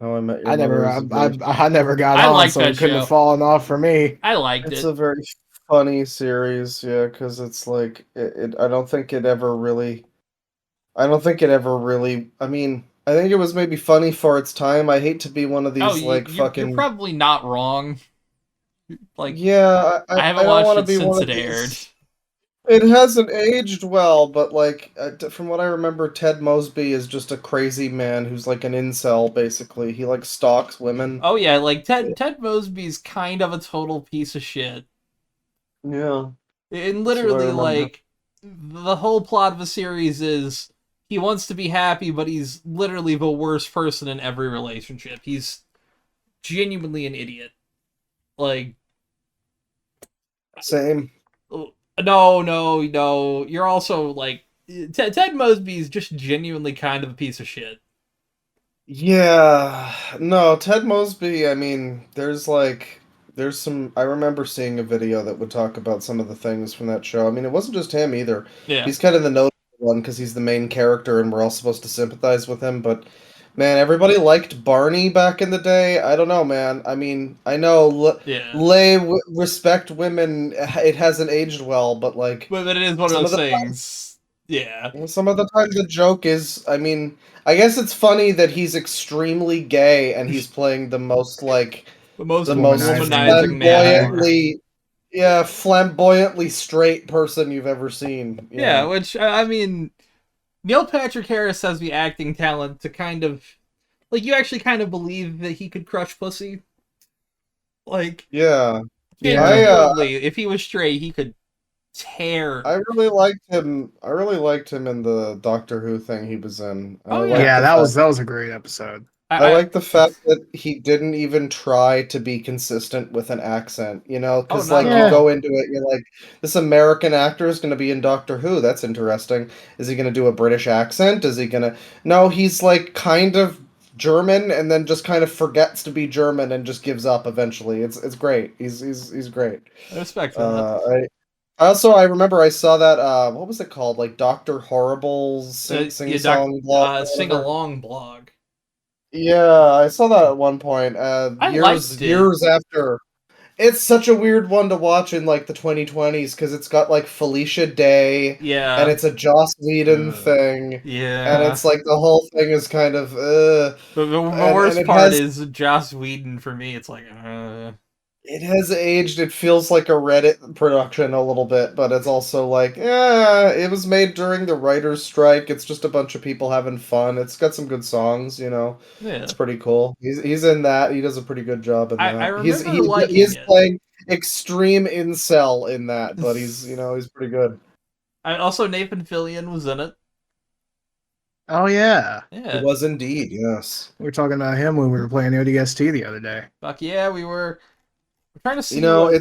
How I Met Your I Mother never, is a very, I never got I on, liked so that it couldn't show. have fallen off for me. I liked it's it. a very funny series, yeah, because it's like I don't think it ever really. I don't think it ever really. I mean, I think it was maybe funny for its time. I hate to be one of Oh, these like you're fucking. probably not wrong. Like Yeah, I I haven't don't watched want to it be one since of it aired. these. It hasn't aged well, but like from what I remember, Ted Mosby is just a crazy man who's like an incel. Basically, he like stalks women. Oh yeah, like Ted Mosby's kind of a total piece of shit. Yeah, And that's what I literally, remember. like, the whole plot of the series is he wants to be happy, but he's literally the worst person in every relationship. He's genuinely an idiot. Like, Same. no. You're also, like, Ted Mosby's just genuinely kind of a piece of shit. Yeah, no, Ted Mosby, I mean, there's some I remember seeing a video that would talk about some of the things from that show. I mean, it wasn't just him either. Yeah. He's kind of the notable one because he's the main character and we're all supposed to sympathize with him, but man, everybody liked Barney back in the day. I don't know, man. I mean, I know Yeah. respect women, it hasn't aged well, but like But it is one of some of those the things. Yeah. some of the time the joke is, I mean, I guess it's funny that he's extremely gay and he's playing the most like The most the most womanizing man ever. flamboyantly straight person you've ever seen. You Yeah, know? which, I mean, Neil Patrick Harris has the acting talent to kind of, like, you actually kind of believe that he could crush pussy. Like, Yeah. Yeah. genuinely, if he was straight, he could tear. I really liked him. I really liked him in the Doctor Who thing he was in. Oh, I yeah. liked Yeah, the that fact was a great episode. I like the fact that he didn't even try to be consistent with an accent, you know, because not like at you all. go into it, you're like, this American actor is going to be in Doctor Who. That's interesting. Is he going to do a British accent? Is he going to? No, he's like kind of German, and then just kind of forgets to be German and just gives up eventually. It's great. He's great. I respect that. I remember I saw that what was it called, like Doctor Horrible's sing song blog or Sing whatever. along blog. Yeah, I saw that at one point. I Years liked it. years after. It's such a weird one to watch in like the 2020s because it's got like Felicia Day and Yeah. it's a Joss Whedon thing, and Yeah. it's like the whole thing is kind of But the and worst part is Joss Whedon for me. It's like, it has aged. It feels like a Reddit production a little bit, but it's also like, yeah, it was made during the writers' strike. It's just a bunch of people having fun. It's got some good songs, you know. yeah. It's pretty cool. He's in that. He does a pretty good job in that. I He's remember he liking is it. playing extreme incel in that, but he's pretty good. Also Nathan Fillion was in it. Oh yeah, He Yeah, was indeed, yes. we were talking about him when we were playing ODST the other day. fuck yeah, we were. We're trying to You see know, what.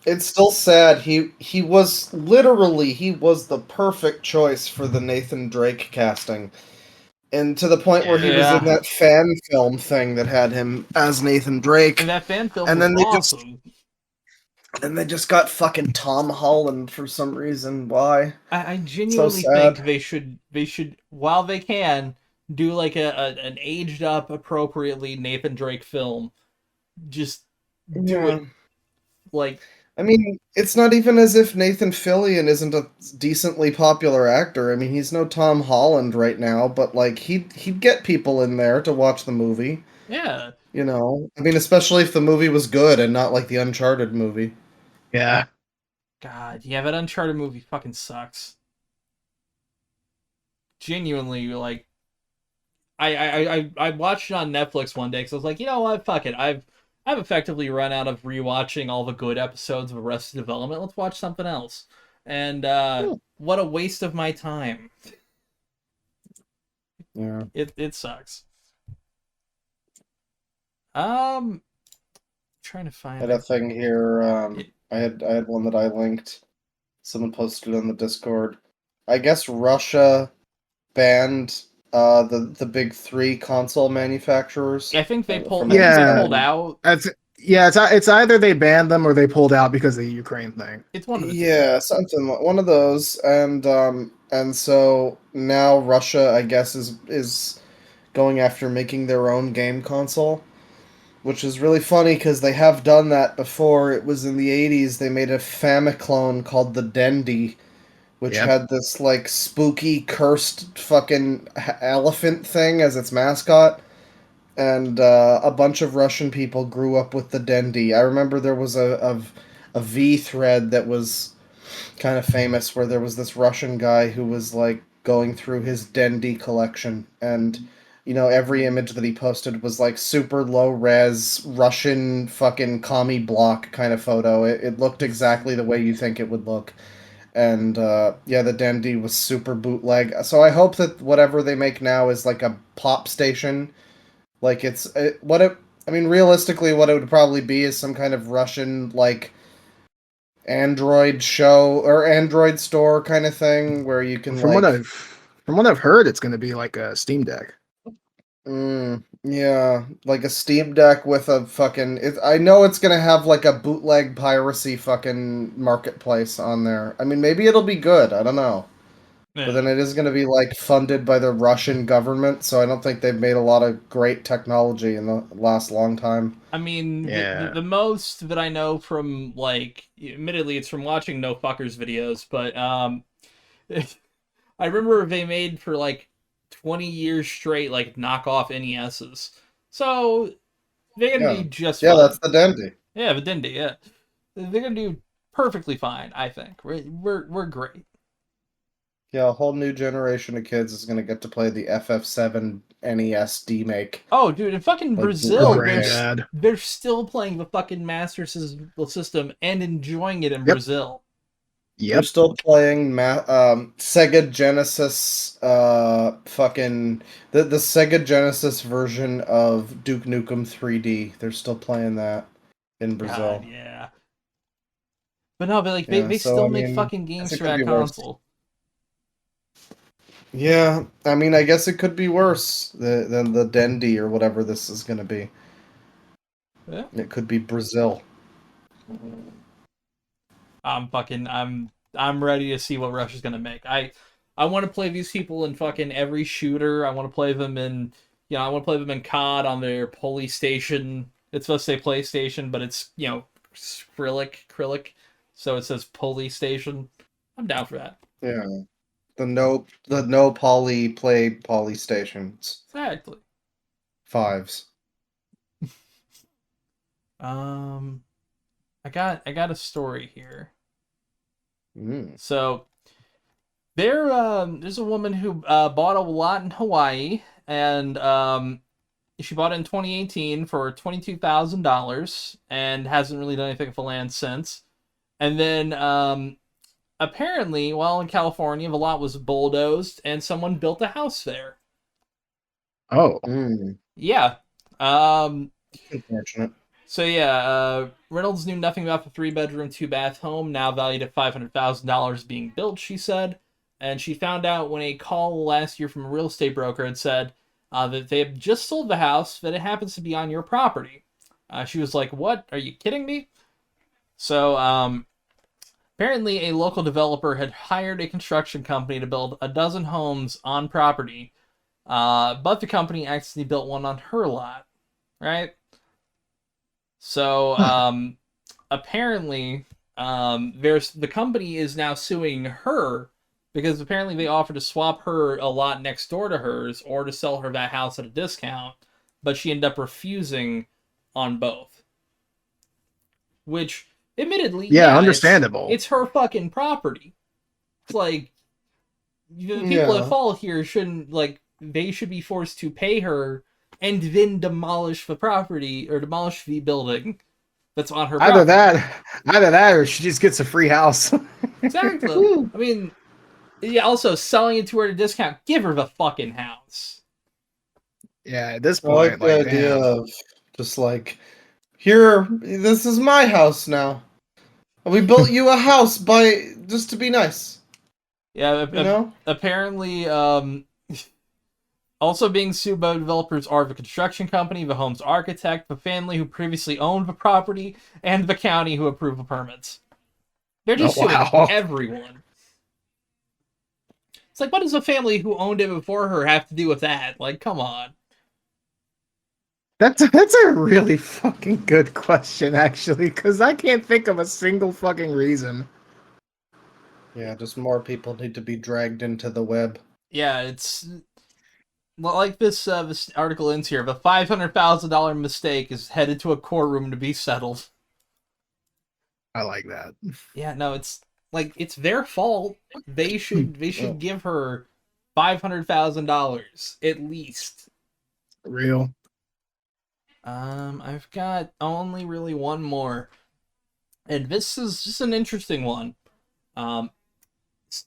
it's still sad. He was literally he was the perfect choice for the Nathan Drake casting. And to the point where he was in Yeah, that fan film thing that had him as Nathan Drake. and that fan film And was then awesome. they just got fucking Tom Holland for some reason. Why? I So genuinely think sad. they should while they can do like an aged up appropriately Nathan Drake film. Just do Yeah. it like I mean, it's not even as if Nathan Fillion isn't a decently popular actor. I mean, he's no Tom Holland right now, but like he'd get people in there to watch the movie, yeah. you know. I mean, especially if the movie was good and not like the Uncharted movie. Yeah, God, yeah, that Uncharted movie fucking sucks. Genuinely, like I watched it on Netflix one day because I was like, you know what, fuck it. I've effectively run out of rewatching all the good episodes of Arrested Development. Let's watch something else. And what a waste of my time. Yeah. It sucks. Trying to I find had a it. thing here. I had one that I linked. Someone posted it on the Discord. I guess Russia banned the big three console manufacturers I think they pulled. from I think any they yeah. pulled kind. out. It's either they banned them or they pulled out because of the Ukraine thing. It's one of the two. Yeah, one of those, and so now Russia, I guess, is going after making their own game console, which is really funny because they have done that before. It was in the '80s. They made a Famiclone called the Dendy, which Yep. had this like spooky cursed fucking elephant thing as its mascot. And a bunch of Russian people grew up with the Dendy. I remember there was a V thread that was kind of famous where there was this Russian guy who was like going through his Dendy collection, and you know every image that he posted was like super low res Russian fucking commie block kind of photo. It looked exactly the way you think it would look. And yeah, the Dendy was super bootleg. So I hope that whatever they make now is like a pop station, like what it. I mean, realistically, what it would probably be is some kind of Russian like Android show or Android store kind of thing where you can From what like. I've from what I've heard, it's going to be like a Steam Deck. Yeah, like a Steam Deck with a fucking. I know it's gonna have like a bootleg piracy fucking marketplace on there. I mean, maybe it'll be good. I don't know. But Yeah. then it is going to be like funded by the Russian government, so I don't think they've made a lot of great technology in the last long time. I mean, Yeah. the most that I know from like, admittedly, it's from watching No Fuckers videos, but I remember they made for like 20 years straight like knockoff NESs, so they're gonna Yeah, be just yeah, fine. that's the Dendy. Yeah, but Dindy, yeah, they're gonna do perfectly fine. I think we're great. Yeah, a whole new generation of kids is going to get to play the FF7 NES make. Oh, dude, in fucking Like The Brazil, one day. granddad. they're still playing the fucking Master System and enjoying it in Yep. Brazil. They're Yep. still playing Sega Genesis, fucking the Sega Genesis version of Duke Nukem 3D. They're still playing that in God, Brazil. yeah. But no, but like Yeah, they so still I make mean, fucking I guess games it for could that be worse. console. Yeah, I mean, I guess it could be worse than the Dendy or whatever this is going to be. Yeah. It could be Brazil. I'm ready to see what Russia's gonna make. I want to play these people in fucking every shooter. I want to play them in, I want to play them in COD on their police station. It's supposed to say PlayStation, but it's acrylic, so it says police station. I'm down for that. Yeah, the no poly stations Exactly. fives. Um, I got a story here. Mm. So there's a woman who bought a lot in Hawaii, and she bought it in 2018 for $22,000, and hasn't really done anything with the land since. And then apparently, while in California, the lot was bulldozed and someone built a house there. Oh, Yeah. Um, Unfortunate. So yeah, Reynolds knew nothing about the 3-bedroom, 2-bath home, now valued at $500,000 being built, she said. And she found out when a call last year from a real estate broker had said that they had just sold the house, that it happens to be on your property. She was like, "What? Are you kidding me?" So apparently, a local developer had hired a construction company to build a dozen homes on property, but the company actually built one on her lot, right? So apparently, there's the company is now suing her because apparently they offered to swap her a lot next door to hers or to sell her that house at a discount, but she ended up refusing on both. Which, admittedly, yeah, it's understandable. her fucking property. It's like the people at Yeah. fault here shouldn't they should be forced to pay her and then demolish the property or demolish the building that's on her property. Either that, or she just gets a free house. Exactly. I mean, yeah. Also, selling it to her at a discount. Give her the fucking house. Yeah, at this I like point, the like, idea damn. of just like, here, this is my house now. We built you a house by just to be nice, Yeah. you know? Apparently, also being sued by developers are the construction company, the home's architect, the family who previously owned the property, and the county who approved the permits. They're just Oh, suing wow. everyone. It's like, what does the family who owned it before her have to do with that? Like, come on. That's a really fucking good question, actually, because I can't think of a single fucking reason. Yeah, just more people need to be dragged into the web. Yeah, it's like this article ends here. The $500,000 mistake is headed to a courtroom to be settled. I like that. Yeah, no, it's like it's their fault. They should give her $500,000 at least. Real. I've got only really one more, and this is just an interesting one.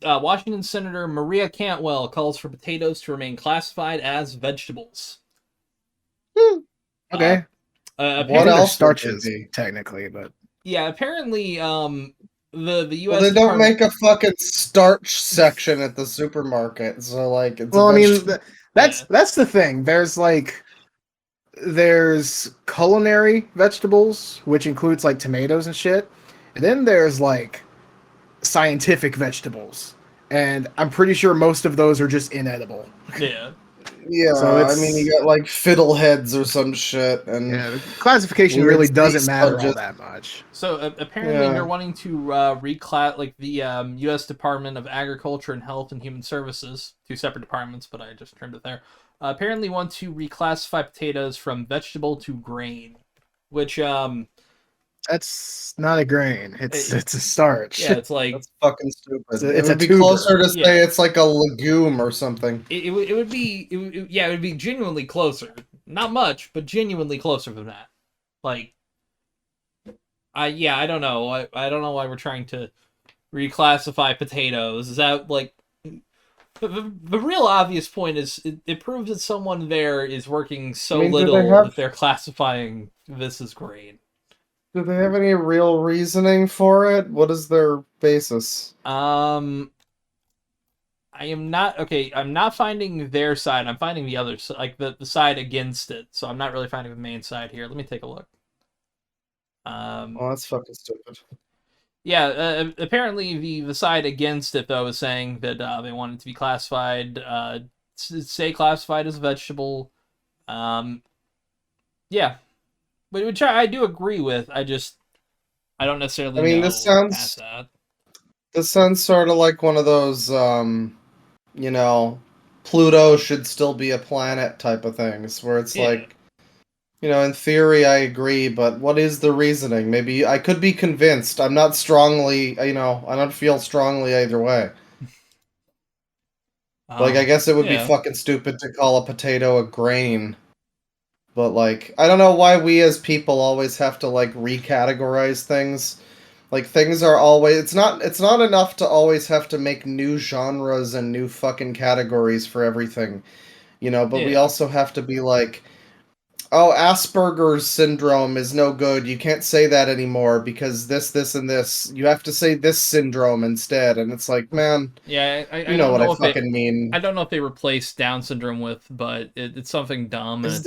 Washington Senator Maria Cantwell calls for potatoes to remain classified as vegetables. Okay. Apparently, What They're else would starches, they be? technically, but yeah, apparently, the U.S. Well, they don't Department. make a fucking starch section at the supermarket, so like it's well, a I mean, vegetable. that's the thing. There's culinary vegetables, which includes like tomatoes and shit, and then there's like scientific vegetables, and I'm pretty sure most of those are just inedible. Yeah. Yeah, So I mean, it's you got like fiddleheads or some shit, and yeah, the classification weird really sea doesn't matter all sponges. that much. So apparently, Yeah. they're wanting to reclass like the U.S. Department of Agriculture and Health and Human Services, two separate departments, but I just trimmed it there. Apparently, want to reclassify potatoes from vegetable to grain, which That's not a grain. It's It- a starch. yeah, it's like That's fucking stupid. It's It a would be tuber. closer to say Yeah. it's like a legume or something. it would be yeah, it would be genuinely closer. Not much, but genuinely closer than that. Like, I don't know. I don't know why we're trying to reclassify potatoes. Is that like the real obvious point is it proves that someone there is working so I mean, do they little have- that they're classifying this as grain. Do they have any real reasoning for it? What is their basis? I am not okay. I'm not finding their side. I'm finding the other side, like the side against it. So I'm not really finding the main side here. Let me take a look. Oh, that's fucking stupid. Yeah, apparently the side against it though is saying that they want it to be classified, stay classified as a vegetable. Yeah, which I do agree with. I don't necessarily. I mean, know this sounds- past that. This sounds sort of like one of those, you know, Pluto should still be a planet type of things, where it's Yeah. like, you know, in theory, I agree, but what is the reasoning? Maybe I could be convinced. I'm not strongly, you know, I don't feel strongly either way. Like, I guess it would yeah. be fucking stupid to call a potato a grain. But, like, I don't know why we as people always have to, like, recategorize things. Like things are always it's not enough to always have to make new genres and new fucking categories for everything, but we Yeah. also have to be like, oh, Asperger's syndrome is no good. You can't say that anymore because this and this. You have to say this syndrome instead. And it's like, man, Yeah, I you know don't what I know if fucking mean. I don't know if they replaced Down syndrome with, but it's something dumb. And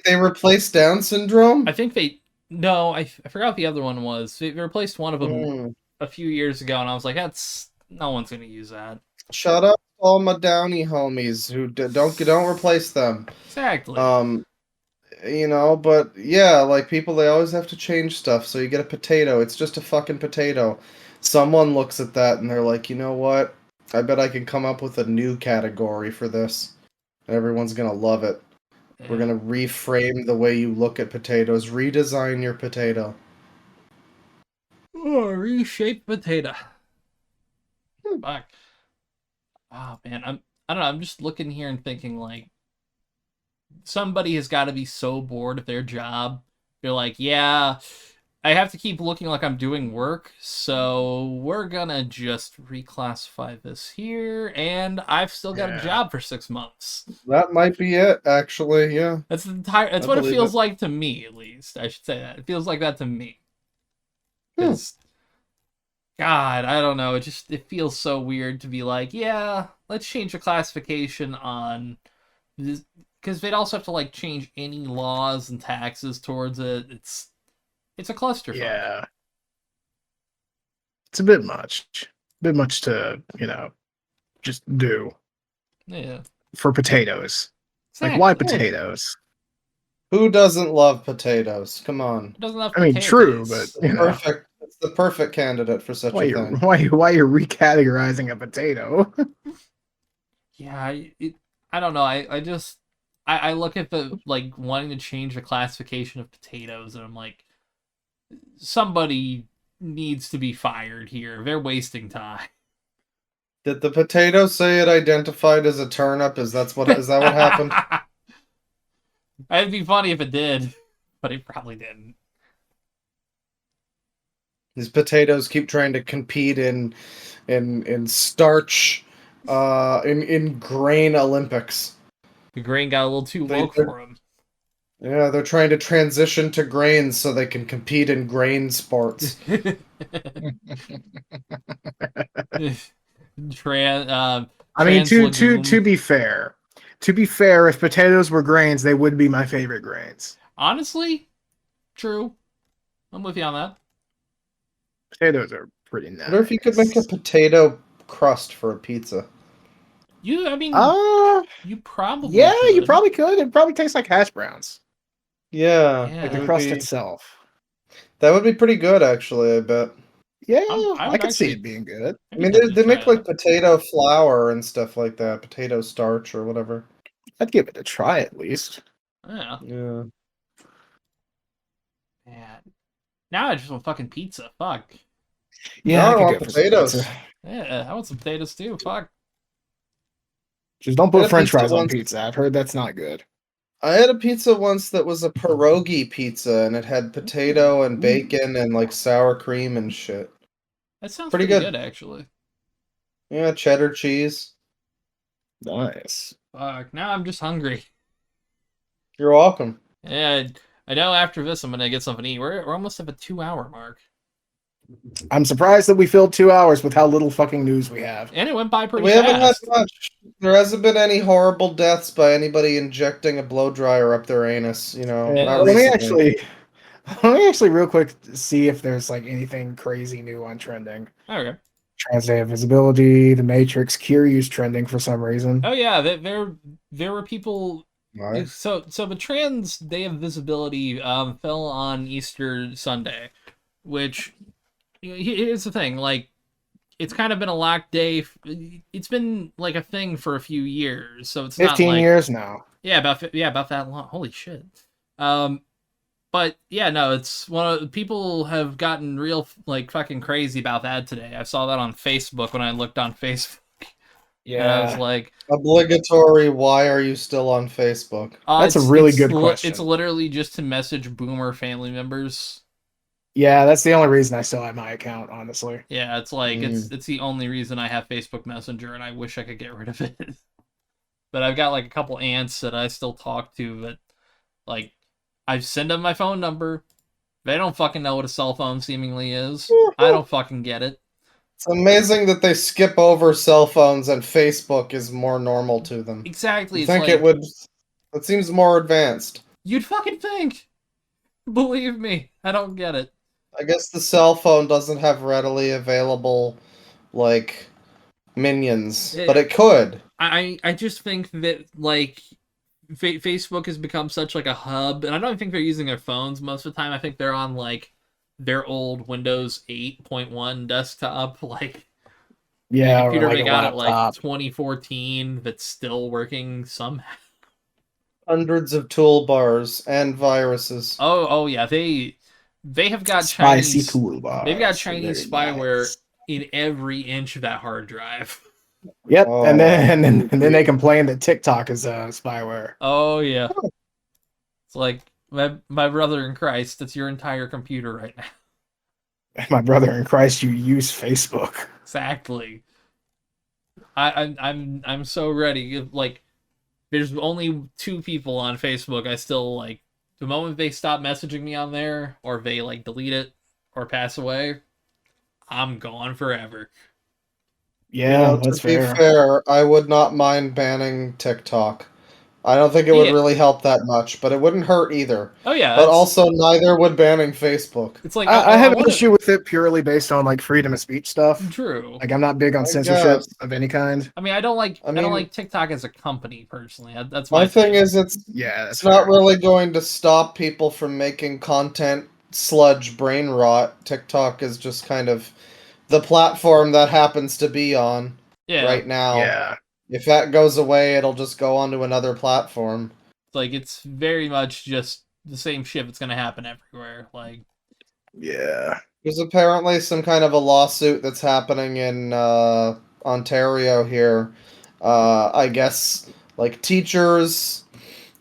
They replaced Down syndrome? I think they no, I forgot what the other one was. They replaced one of them Hmm. a few years ago, and I was like, that's no one's gonna use that. Shut up, all my Downy homies who don't replace them. Exactly. Um, but yeah, like people, they always have to change stuff. So you get a potato, it's just a fucking potato. Someone looks at that and they're like, you know what? I bet I can come up with a new category for this. And everyone's gonna love it. We're gonna reframe the way you look at potatoes, redesign your potato. Oh, reshaped potato. Hmm. Fuck. Oh man, I don't know. I'm just looking here and thinking like somebody has got to be so bored of their job. They're like, yeah, I have to keep looking like I'm doing work, so we're gonna just reclassify this here, and I've still got a Yeah. job for 6 months. That might be it, actually, yeah. That's the entire. That's I what it believe feels it. like to me, at least. I should say that it feels like that to me. Hmm. Because God, I don't know. It feels so weird to be like, yeah, let's change the classification on this, because they'd also have to like change any laws and taxes towards it. It's a clusterfuck. Yeah. It's a bit much. A bit much to, just do Yeah. for potatoes. Like, Exactly. why It potatoes? Who doesn't love potatoes? Come on. doesn't have I mean, true, but potatoes. Perfect. It's the perfect candidate for such why a you're thing. why you're recategorizing a potato? Yeah, I don't know. I look at the like wanting to change the classification of potatoes, and I'm like, somebody needs to be fired here. They're wasting time. Did the potato say it identified as a turnip? Is that what happened? It'd be funny if it did, but it probably didn't. These potatoes keep trying to compete in starch, in grain Olympics. The grain got a little too They- woke they're- for him. Yeah, they're trying to transition to grains so they can compete in grain sports. I mean, to Trans-legume. be fair, if potatoes were grains, they would be my favorite grains. Honestly, true. I'm with you on that. Potatoes are pretty nice. I wonder if you could make a potato crust for a pizza. I mean, you probably yeah, you could. probably could. It probably tastes like hash browns, Yeah, Yeah. like it the would crust be- itself. That would be pretty good, actually. I bet. Yeah, I I would could see actually- it being good. I mean, they make like potato flour and stuff like that, potato starch or whatever. I'd give it a try at least. Yeah. Yeah. Man. Now I just want fucking pizza. Fuck. Yeah, I I could want go for some potatoes. pizza. Yeah, I want some potatoes too. Fuck. Just don't I put had French pizza fries on once. pizza. I've heard that's not good. I had a pizza once that was a pierogi pizza, and it had potato and bacon and like sour cream and shit. That sounds Pretty pretty good. good, actually. Yeah, cheddar cheese. Nice. Fuck. Now I'm just hungry. You're welcome. Yeah, I know after this I'm gonna get something to eat. We're almost at the 2-hour mark. I'm surprised that we filled 2 hours with how little fucking news we have. And it went by pretty We haven't had fast. much. There hasn't been any horrible deaths by anybody injecting a blow dryer up their anus. Not let me recently. actually real quick see if there's like anything crazy new on trending. Okay. Trans-Day of Visibility, The Matrix, Kiryu's trending for some reason. Oh yeah, there were people. Right. So the Trans Day of Visibility fell on Easter Sunday, which here's the thing, like it's kind of been a locked day. It's been like a thing for a few years, so it's 15 not like, years now. Yeah, about that long. Holy shit. But yeah, no, it's one of people have gotten real like fucking crazy about that today. I saw that on Facebook when I looked on Facebook. And I was like, Obligatory. Why are you still on Facebook? That's a really good question. It's literally just to message boomer family members. Yeah, that's the only reason I still have my account, honestly. Yeah, it's like Mm. it's the only reason I have Facebook Messenger, and I wish I could get rid of it. But I've got like a couple aunts that I still talk to that, like, I send them my phone number. They don't fucking know what a cell phone seemingly is. I don't fucking get it. It's amazing that they skip over cell phones and Facebook is more normal to them. Exactly. You It's think it like, would? It seems more advanced. you'd fucking think. Believe me, I don't get it. I guess the cell phone doesn't have readily available like minions, but it could. I just think that, like, Facebook has become such like a hub, and I don't think they're using their phones most of the time. I think they're on like their old Windows 8.1 desktop, like the Yeah, or computer like they a got at like laptop. 2014 that's still working somehow. Hundreds of toolbars and viruses. Oh yeah, they have got Spicy Chinese they've got toolbars. Chinese Very spyware nice. in every inch of that hard drive. Yep, Oh, and then they complain that TikTok is spyware. Oh yeah, it's like my brother in Christ. That's your entire computer right now. My brother in Christ, you use Facebook. Exactly. I'm so ready. Like, there's only 2 people on Facebook I still like. The moment they stop messaging me on there, or they like delete it or pass away, I'm gone forever. Yeah, to that's be fair. fair, I would not mind banning TikTok. I don't think it would Yeah. really help that much, but it wouldn't hurt either. Oh yeah, But also, neither would banning Facebook. it's like I I have an want issue with it purely based on like freedom of speech stuff. True. Like I'm not big on I censorship guess. of any kind. I mean, I don't like I I don't mean, like TikTok as a company personally. That's my my thing is, Yeah, it's that's not fair. really going to stop people from making content sludge brain rot. TikTok is just kind of the platform that happens to be on Yeah. right now. Yeah. If that goes away, it'll just go onto another platform. Like, it's very much just the same shit that's gonna happen everywhere. Like, Yeah. There's apparently some kind of a lawsuit that's happening in Ontario here. I guess like teachers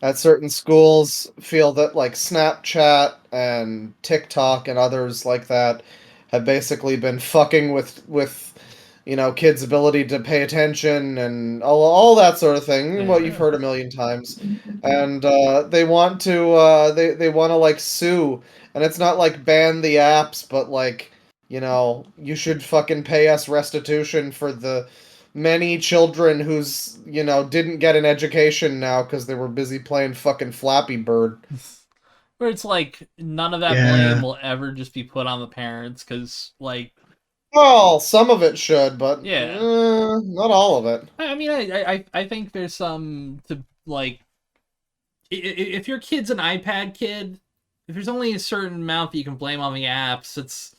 at certain schools feel that like Snapchat and TikTok and others like that have basically been fucking with kids' ability to pay attention and all that sort of thing. What you've heard a million times, and they want to they want to like sue, and it's not like ban the apps, but like you should fucking pay us restitution for the many children who's didn't get an education now because they were busy playing fucking Flappy Bird. where it's like none of that blame Yeah. will ever just be put on the parents, because like, Well, some of it should, but yeah. not all of it. I mean, I think there's some to like, if your kid's an iPad kid, if there's only a certain amount that you can blame on the apps, it's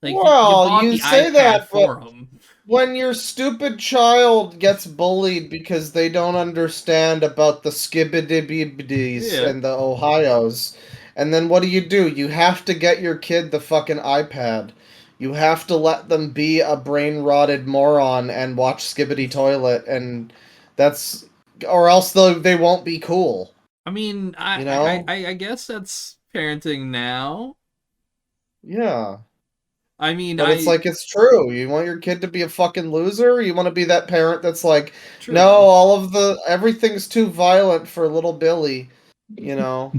like, you Well, bought you the say iPad that, but for them. when your stupid child gets bullied because they don't understand about the skibbidibbies Yeah. and the Ohios, and then what do? You have to get your kid the fucking iPad. You have to let them be a brain rotted moron and watch Skibbity Toilet, and that's or else they won't be cool. I mean, You know? I guess that's parenting now. Yeah. I mean, But it's like it's true. You want your kid to be a fucking loser? You want to be that parent that's like, True. no, everything's too violent for little Billy, you know.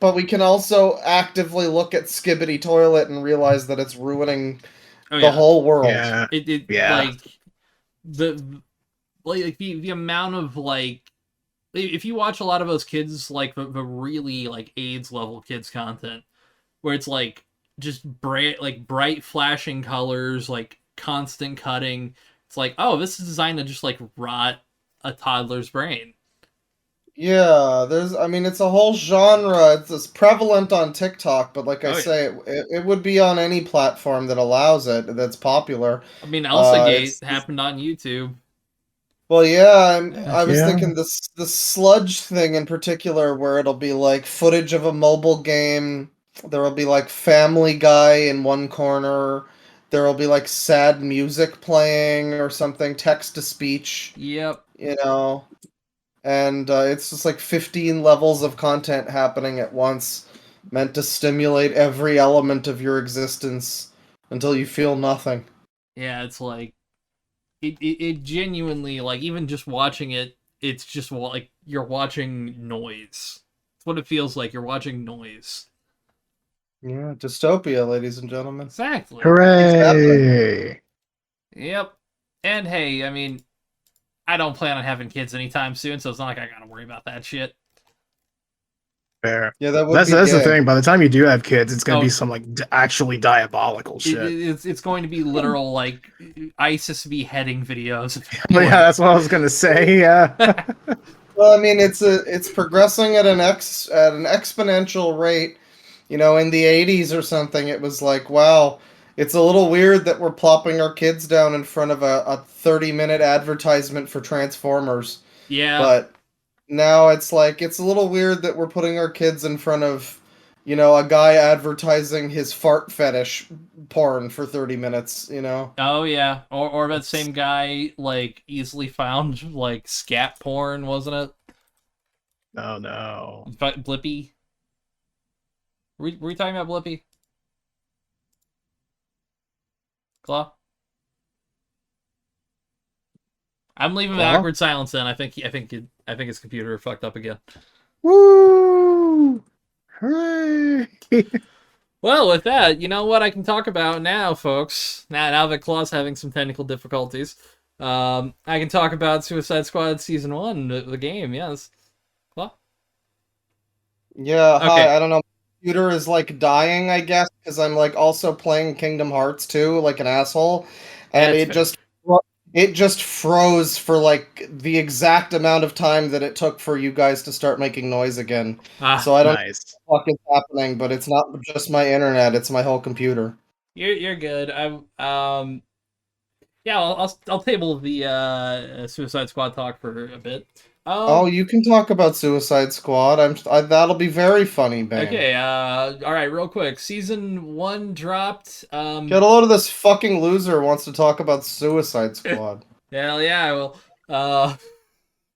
But we can also actively look at Skibbity Toilet and realize that it's ruining Oh the yeah. whole world. Yeah. Yeah. Like the amount of like, if you watch a lot of those kids, like the really like AIDS level kids content, where it's like just bright flashing colors, like constant cutting. It's like, oh, this is designed to just like rot a toddler's brain. Yeah, it's a whole genre. It's prevalent on TikTok, but like I Oh yeah. say, it would be on any platform that allows it, that's popular. I mean, ElsaGate It's happened on YouTube. Well, yeah, I was Yeah. thinking the sludge thing in particular, where it'll be like footage of a mobile game. There will be like Family Guy in one corner. There will be like sad music playing or something, text to speech, Yep. and it's just like 15 levels of content happening at once. meant to stimulate every element of your existence until you feel nothing. Yeah, it's like it genuinely, like, even just watching it, it's just like you're watching noise. It's what it feels like. You're watching noise. Yeah, dystopia, ladies and gentlemen. Exactly. Hooray! Yep. And hey, I mean, I don't plan on having kids anytime soon, so it's not like I gotta worry about that shit. Fair. Yeah, that would That's be that's the gay. thing. By the time you do have kids, it's gonna Oh, be some like actually diabolical shit. it's going to be literal, like, ISIS beheading videos. But yeah, that's what I was gonna say. Yeah. Well, I mean, it's progressing at an exponential rate. You know, in the 80s or something, it was like, wow, it's a little weird that we're plopping our kids down in front of a 30-minute advertisement for Transformers. Yeah. But now it's like, it's a little weird that we're putting our kids in front of, you know, a guy advertising his fart fetish porn for 30 minutes, you know? Oh yeah. Or that same guy, like, easily found, like, scat porn, wasn't it? Oh no. Blippy. Were we talking about Blippy? Claw? I'm leaving the Claw? awkward silence in. I think his computer fucked up again. Woo! Hooray! Well, with that, you know what I can talk about now, folks. Now that Claw's having some technical difficulties, I can talk about Suicide Squad Season 1, the game, yes. Claw? Yeah, Okay. hi, I don't know. My computer is like dying, I guess, because I'm like also playing Kingdom Hearts 2 like an asshole. And That's fair. it just froze for like the exact amount of time that it took for you guys to start making noise again. Ah, So I don't know Nice. what the fuck is happening, but it's not just my internet, it's my whole computer. you're good. Yeah, I'll table the Suicide Squad talk for a bit. Oh, you can talk about Suicide Squad. That'll be very funny, Bane. Okay, all right, real quick. Season 1 dropped. Get a load of this fucking loser wants to talk about Suicide Squad. Hell yeah, I will. God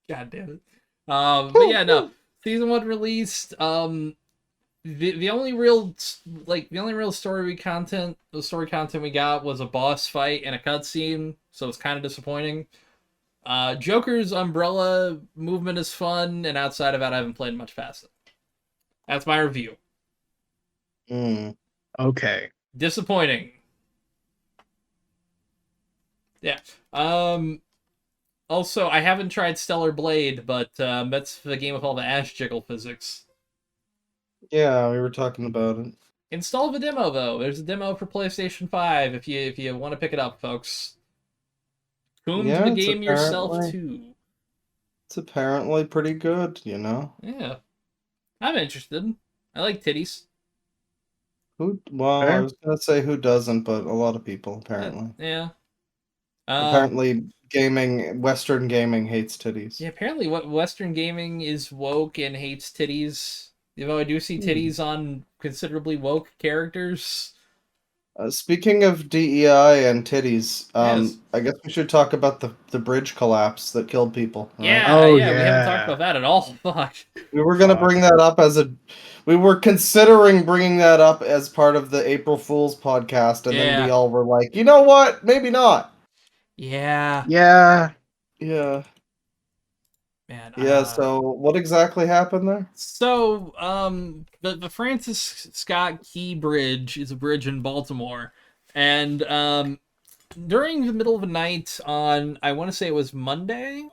damn it. But yeah, no. Season 1 released. The only real story content we got was a boss fight and a cutscene, so it's kind of disappointing. Joker's umbrella movement is fun, and outside of that, I haven't played much past it. That's my review. Okay. Disappointing. Yeah. Also, I haven't tried Stellar Blade, but that's the game with all the ash jiggle physics. Yeah, we were talking about it. Install the demo though. There's a demo for PlayStation 5 if you want to pick it up, folks. Whom Yeah, the it's game yourself apparently- too. It's apparently pretty good, you know. Yeah. I'm interested. I like titties. I Fair. was gonna say who doesn't, but a lot of people apparently. Yeah. Apparently, Western gaming hates titties. Yeah, apparently what Western gaming is woke and hates titties. You know, I do see titties on considerably woke characters. Speaking of DEI and titties, Yes. I guess we should talk about the bridge collapse that killed people. all right? Yeah, Oh, yeah, we haven't talked yeah. about that at all. Fuck. We were gonna bring that up we were considering bringing that up as part of the April Fool's podcast, and then we Yeah. all were like, you know what? Maybe not. Yeah. Yeah. Yeah. Man. Yeah. So what exactly happened there? So, the Francis Scott Key Bridge is a bridge in Baltimore, and during the middle of the night on, I want to say it was Monday.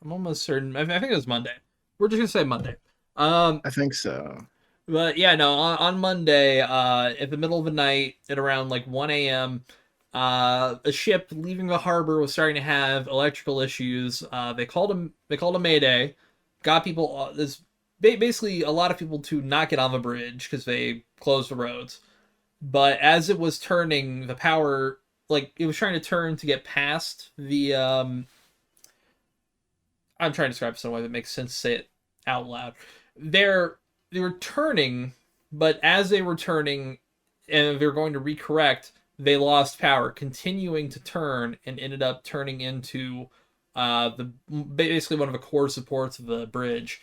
I'm almost certain. I think it was Monday. We're just gonna say Monday. I think so. But yeah, no, on Monday, at the middle of the night, at around like 1 a.m., a ship leaving the harbor was starting to have electrical issues. They called a mayday, got people. There's basically a lot of people to not get on the bridge because they closed the roads. But as it was turning, the power, like, it was trying to turn to get past the. I'm trying to describe it some way that makes sense to say it out loud. They were turning, but as they were turning and they were going to recorrect, they lost power, continuing to turn, and ended up turning into basically one of the core supports of the bridge,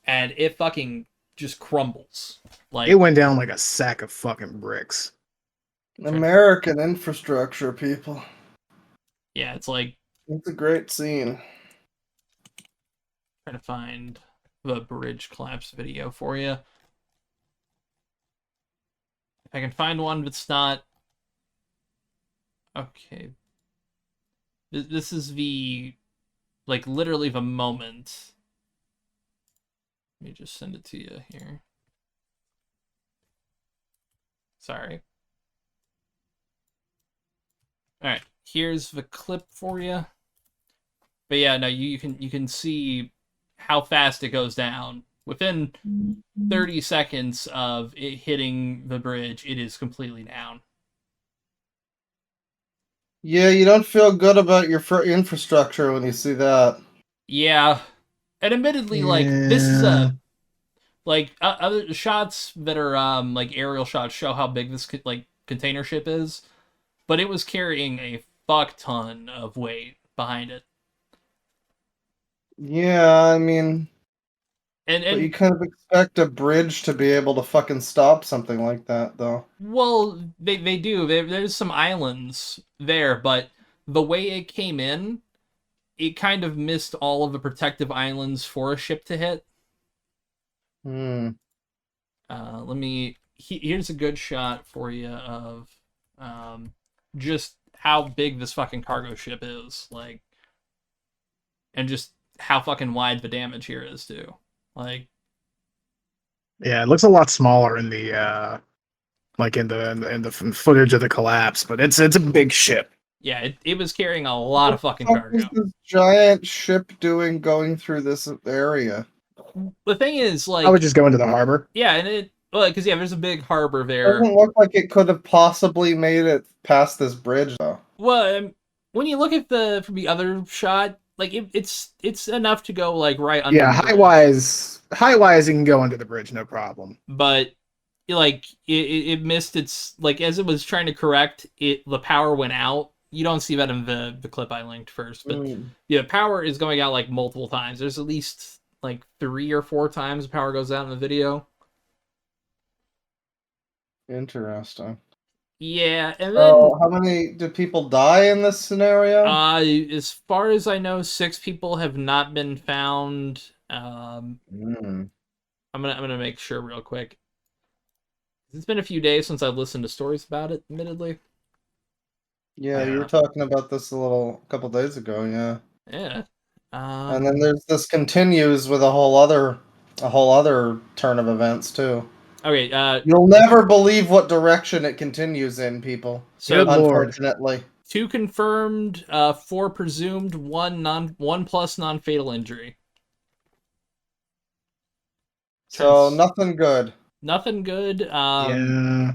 and it fucking just crumbles. Like It went down like a sack of fucking bricks. American infrastructure, people. yeah, it's like It's a great scene. trying to find the bridge collapse video for you. If I can find one that's not okay. This is the like literally the moment. Let me just send it to you here. Sorry. All right, here's the clip for you. But yeah, no, you can see how fast it goes down. Within 30 seconds of it hitting the bridge, it is completely down. Yeah, you don't feel good about your infrastructure when you see that. Yeah, and admittedly, like this is a like other shots that are like aerial shots show how big this like container ship is, but it was carrying a fuck ton of weight behind it. Yeah, I mean, And but you kind of expect a bridge to be able to fucking stop something like that, though. well, they do. There's some islands there, but the way it came in, it kind of missed all of the protective islands for a ship to hit. Hmm. Let me. Here's a good shot for you of just how big this fucking cargo ship is, like, and just how fucking wide the damage here is too. Like, Yeah, it looks a lot smaller in the like in the footage of the collapse, but it's a big ship. yeah, it was carrying a lot of fucking What is cargo. this giant ship doing going through this area? The thing is, I would like, just go into the harbor. yeah, and it, well, because yeah, there's a big harbor there. Doesn't look like it could have possibly made it past this bridge, though. Well, when you look at from the other shot, like it's enough to go like right under. Yeah, the bridge. height wise, you can go under the bridge, no problem. But like it missed its like as it was trying to correct it, the power went out. You don't see that in the clip I linked first, but yeah, power is going out like multiple times. There's at least like 3 or 4 times the power goes out in the video. Interesting. Yeah, and then So, how many did people die in this scenario? as far as I know, 6 people have not been found. Hmm. I'm gonna make sure real quick. It's been a few days since I've listened to stories about it, admittedly. Yeah, you were talking about this a couple days ago, yeah. Yeah. And then this continues with a whole other turn of events too. Okay, You'll never believe what direction it continues in, people. so Good lord. Unfortunately. 2 confirmed, 4 presumed, 1 plus non-fatal injury. So nothing good. Nothing good. Yeah.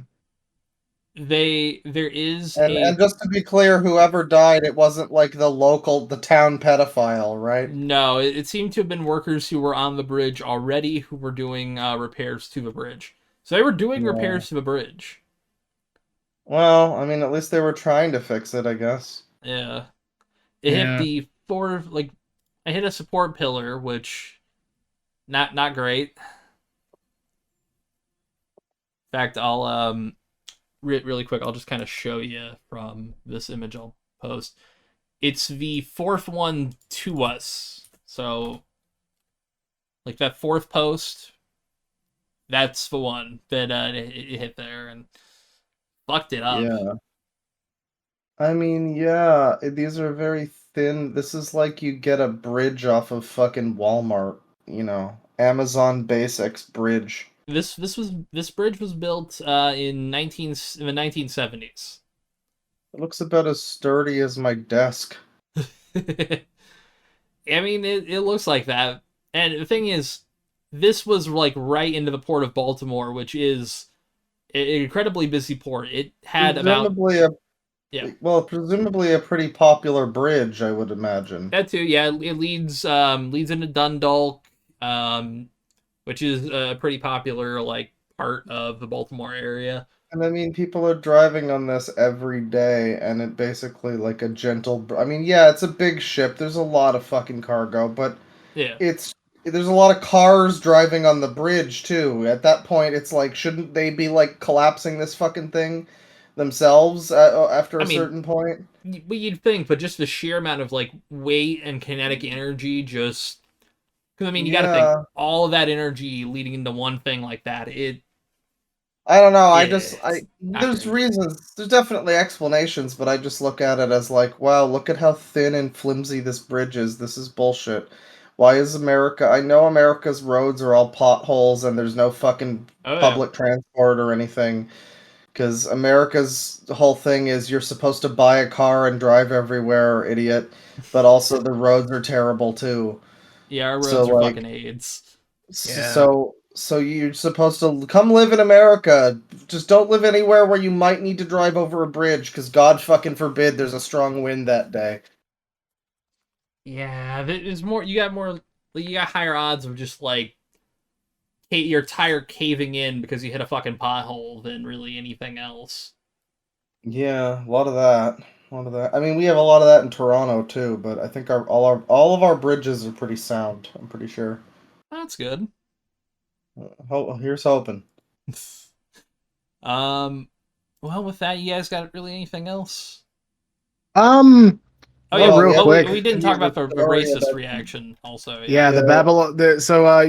There is And just to be clear, whoever died, it wasn't like the town pedophile, right? no. It seemed to have been workers who were on the bridge already who were doing repairs to the bridge. So they were doing Yeah. repairs to the bridge. Well, I mean, at least they were trying to fix it, I guess. Yeah. It hit the 4 like I hit a support pillar, which not great. In fact, I'll really quick, I'll just kind of show you from this image I'll post. It's the 4th one to us. So, like that 4th post, that's the one that it hit there and fucked it up. Yeah. I mean, yeah, these are very thin. This is like you get a bridge off of fucking Walmart, Amazon Basics bridge. This bridge was built in the 1970s. It looks about as sturdy as my desk. I mean, it looks like that. And the thing is, this was like right into the port of Baltimore, which is an incredibly busy port. It had presumably presumably a pretty popular bridge, I would imagine. that too. Yeah, it leads into Dundalk, which is a pretty popular like part of the Baltimore area. And I mean, people are driving on this every day, and it basically I mean, yeah, it's a big ship. There's a lot of fucking cargo, but Yeah, it's there's a lot of cars driving on the bridge too. At that point, it's like, shouldn't they be like collapsing this fucking thing themselves after I a mean, certain point? but you'd think, but just the sheer amount of like weight and kinetic energy, just because I mean, you got to think Yeah. all of that energy leading into one thing like that. I don't know. It's not There's great. reasons. There's definitely explanations, but I just look at it as like, wow, look at how thin and flimsy this bridge is. This is bullshit. Why is America? I know America's roads are all potholes and there's no fucking Oh yeah, public transport or anything. Because America's whole thing is you're supposed to buy a car and drive everywhere, idiot. But also the roads are terrible too. yeah, our So roads are like, fucking AIDS. Yeah. so you're supposed to come live in America. Just don't live anywhere where you might need to drive over a bridge, because God fucking forbid there's a strong wind that day. Yeah, there's more. You got higher odds of just like your tire caving in because you hit a fucking pothole than really anything else. Yeah, a lot of that. A lot of that. I mean, we have a lot of that in Toronto too, but I think all of our bridges are pretty sound. I'm pretty sure. That's good. Here's hoping. um, well, with that, you guys got really anything else? Um, Oh yeah, real oh quick. we didn't talk Continue about the the story racist about reaction. Also, Yeah, yeah. the yeah. Babylon.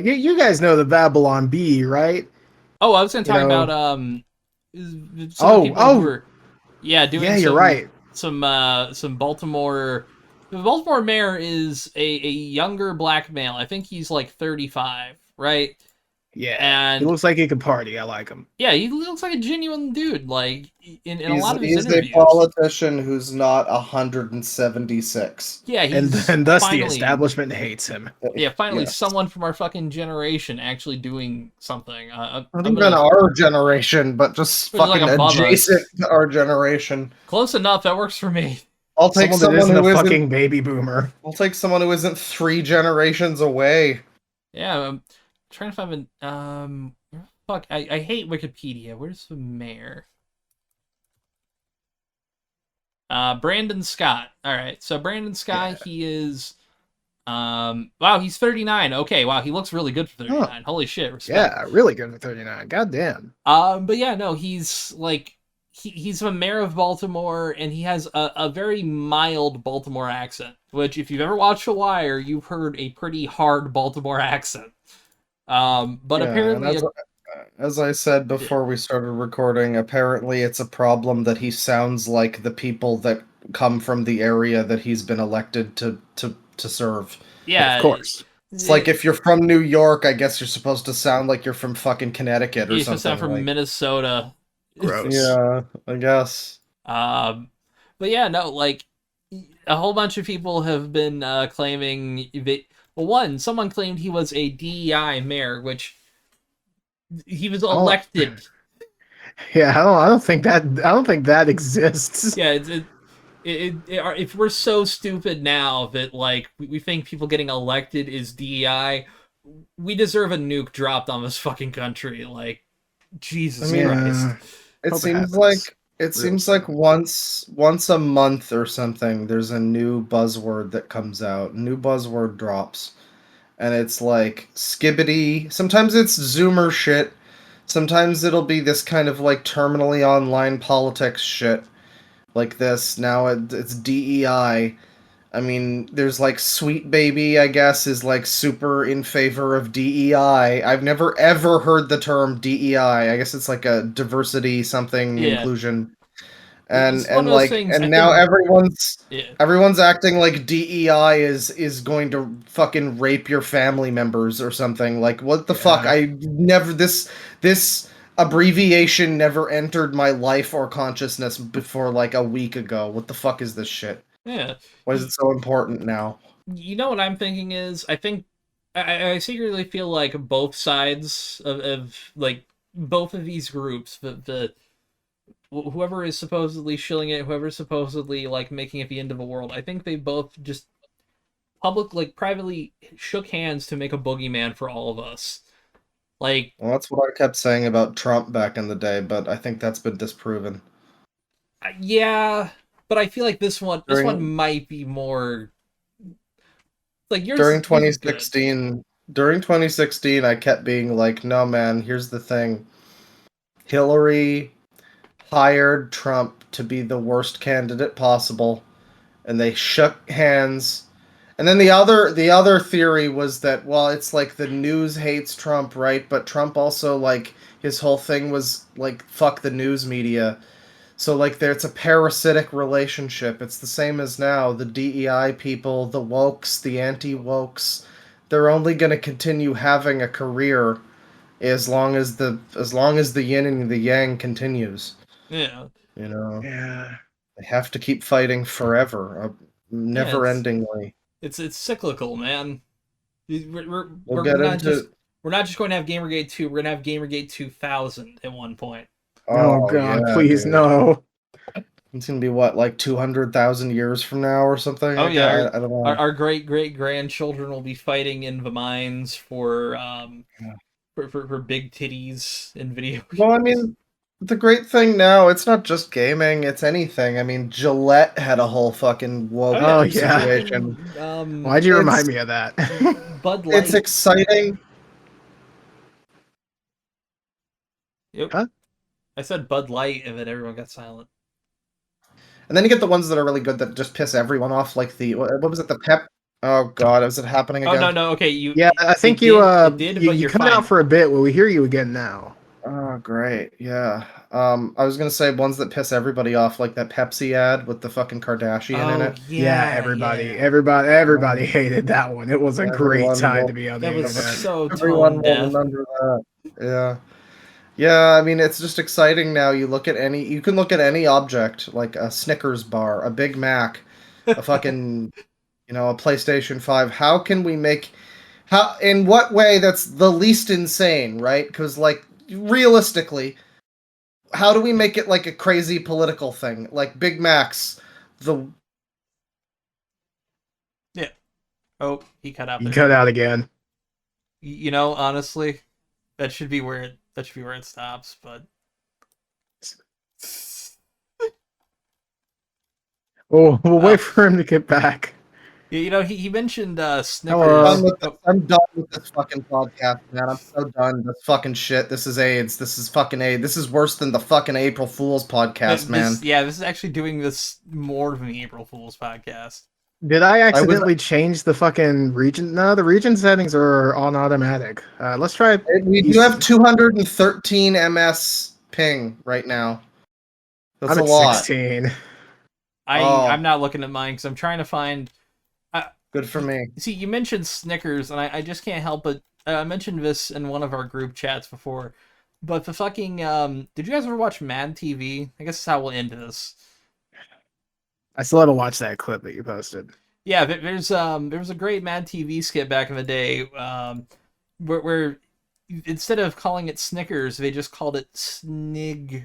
You guys know the Babylon Bee, right? Oh, I was gonna You talk about know. some of the Oh, people who oh, were, yeah, yeah, doing you're right. some Baltimore. The Baltimore mayor is a younger black male. I think he's like 35, right? Yeah, he And looks like he could party. I like him. yeah, he looks like a genuine dude. Like in a lot of his He's a interviews. politician who's not 176. Yeah, And he's and thus the finally, establishment hates him. yeah, finally Yes. someone from our fucking generation actually doing something. Not I'm even gonna, our generation, but just which is like fucking above adjacent us. to our generation. Close enough. That works for me. I'll take Someone that someone isn't a who isn't. fucking baby boomer. I'll take someone who isn't 3 generations away. Yeah, I'm trying to find an fuck. I hate Wikipedia. Where's the mayor? Brandon Scott. All right, so Brandon Yeah. Scott, he is wow, he's 39. Okay, wow, he looks really good for Oh, 39. Holy shit, respect. yeah, really good for 39. God damn. But yeah, no, he's like he's a mayor of Baltimore, and he has a very mild Baltimore accent. Which, if you've ever watched The Wire, you've heard a pretty hard Baltimore accent. But Yeah, and apparently, as I said yeah, before we started recording, apparently it's a problem that he sounds like the people that come from the area that he's been elected to serve. Well, of yeah, course. It's like if you're from New York, I guess you're supposed to sound like you're from fucking Connecticut or he's supposed to sound something. from Like, Minnesota. Gross. yeah, I guess. Um, but yeah, no, like a whole bunch of people have been claiming that. Well, someone claimed he was a DEI mayor, which he was Oh, elected. yeah. I don't think that exists. Yeah, if we're so stupid now that like we think people getting elected is DEI, we deserve a nuke dropped on this fucking country. Like Jesus Christ. Yeah. It Hope it seems happens real like soon. once a month or something, there's a new buzzword that comes out. New buzzword drops. And it's like skibbity. Sometimes it's Zoomer shit. Sometimes it'll be this kind of like terminally online politics shit like this. Now it's DEI. I mean, there's like Sweet Baby, I guess, is like super in favor of DEI. I've never ever heard the term DEI. I guess it's like a diversity something Yeah. inclusion. It's one of those Like things I and now think yeah. everyone's acting like DEI is going to fucking rape your family members or something. Like what the fuck? Yeah. I never this abbreviation never entered my life or consciousness before like a week ago. What the fuck is this shit? Yeah. Why is it so important now? You know what I'm thinking is I think I secretly feel like both sides of like both of these groups, the whoever is supposedly shilling it, whoever's supposedly like making it the end of the world, I think they both just privately shook hands to make a boogeyman for all of us. Like, Well, that's what I kept saying about Trump back in the day, but I think that's been disproven. yeah, but I feel like this one During might be more like yours during is good. 2016 during 2016, I kept being like, no, man, here's the thing. Hillary hired Trump to be the worst candidate possible, and they shook hands. And then the other theory was that, well, it's like the news hates Trump, right? But Trump also, like, his whole thing was like, fuck the news media. So like it's a parasitic relationship. It's the same as now. The DEI people, the wokes, the anti-wokes, they're only going to continue having a career as long as the yin and the yang continues. Yeah. You know, Yeah. they have to keep fighting forever, never-endingly. It's cyclical, man. We'll We're get not into. just going to have Gamergate 2. We're gonna have Gamergate 2000 at one point. Oh Oh God, yeah, please dude. no. It's gonna be what, like 200,000 years from now or something? Oh yeah, I don't know. our great grandchildren will be fighting in the mines for for big titties in video games. Well, I mean, the great thing now, it's not just gaming, it's anything. I mean, Gillette had a whole fucking woke Oh, yeah. situation. Why'd you It's- remind me of that? Bud Light. It's exciting. Yep. Huh? I said Bud Light, and then everyone got silent. And then you get the ones that are really good that just piss everyone off, like what was it, the Pep? Oh God, is it happening Oh again? no, okay, you. Yeah, I think it you did, you, but you you're cut fine. out for a bit. Well, we hear you again now. Oh great, yeah. I was gonna say ones that piss everybody off, like that Pepsi ad with the fucking Kardashian in Oh it. yeah, everybody, yeah. everybody hated that one. It was a great Everyone time will- to be on the That was internet. so Everyone tone will deaf. remember that. Yeah. Yeah, I mean, it's just exciting now. You can look at any object, like a Snickers bar, a Big Mac, a fucking, a PlayStation 5. In what way that's the least insane, right? Because, like, realistically, how do we make it like a crazy political thing? Like Big Macs, the Oh, he cut out You there. cut out again. You know, honestly, that should be where it stops. But Oh, we'll wait for him to get back. you know, he mentioned I'm Snickers. done with this fucking podcast, man. I'm so done. This fucking shit. This is AIDS. This is fucking AIDS. This is worse than the fucking April Fool's podcast, man. This is actually doing this more than the April Fool's podcast. Did I accidentally change the fucking region? No, the region settings are on automatic. Let's try. We do have 213 ms ping right now. That's I'm a at lot. 16. I'm not looking at mine because I'm trying to find. Good for me. See, you mentioned Snickers, and I just can't help but I mentioned this in one of our group chats before. But the fucking did you guys ever watch Mad TV? I guess that's how we'll end this. I still haven't watched that clip that you posted. Yeah, there was a great Mad TV skit back in the day, where instead of calling it Snickers, they just called it Sniggers.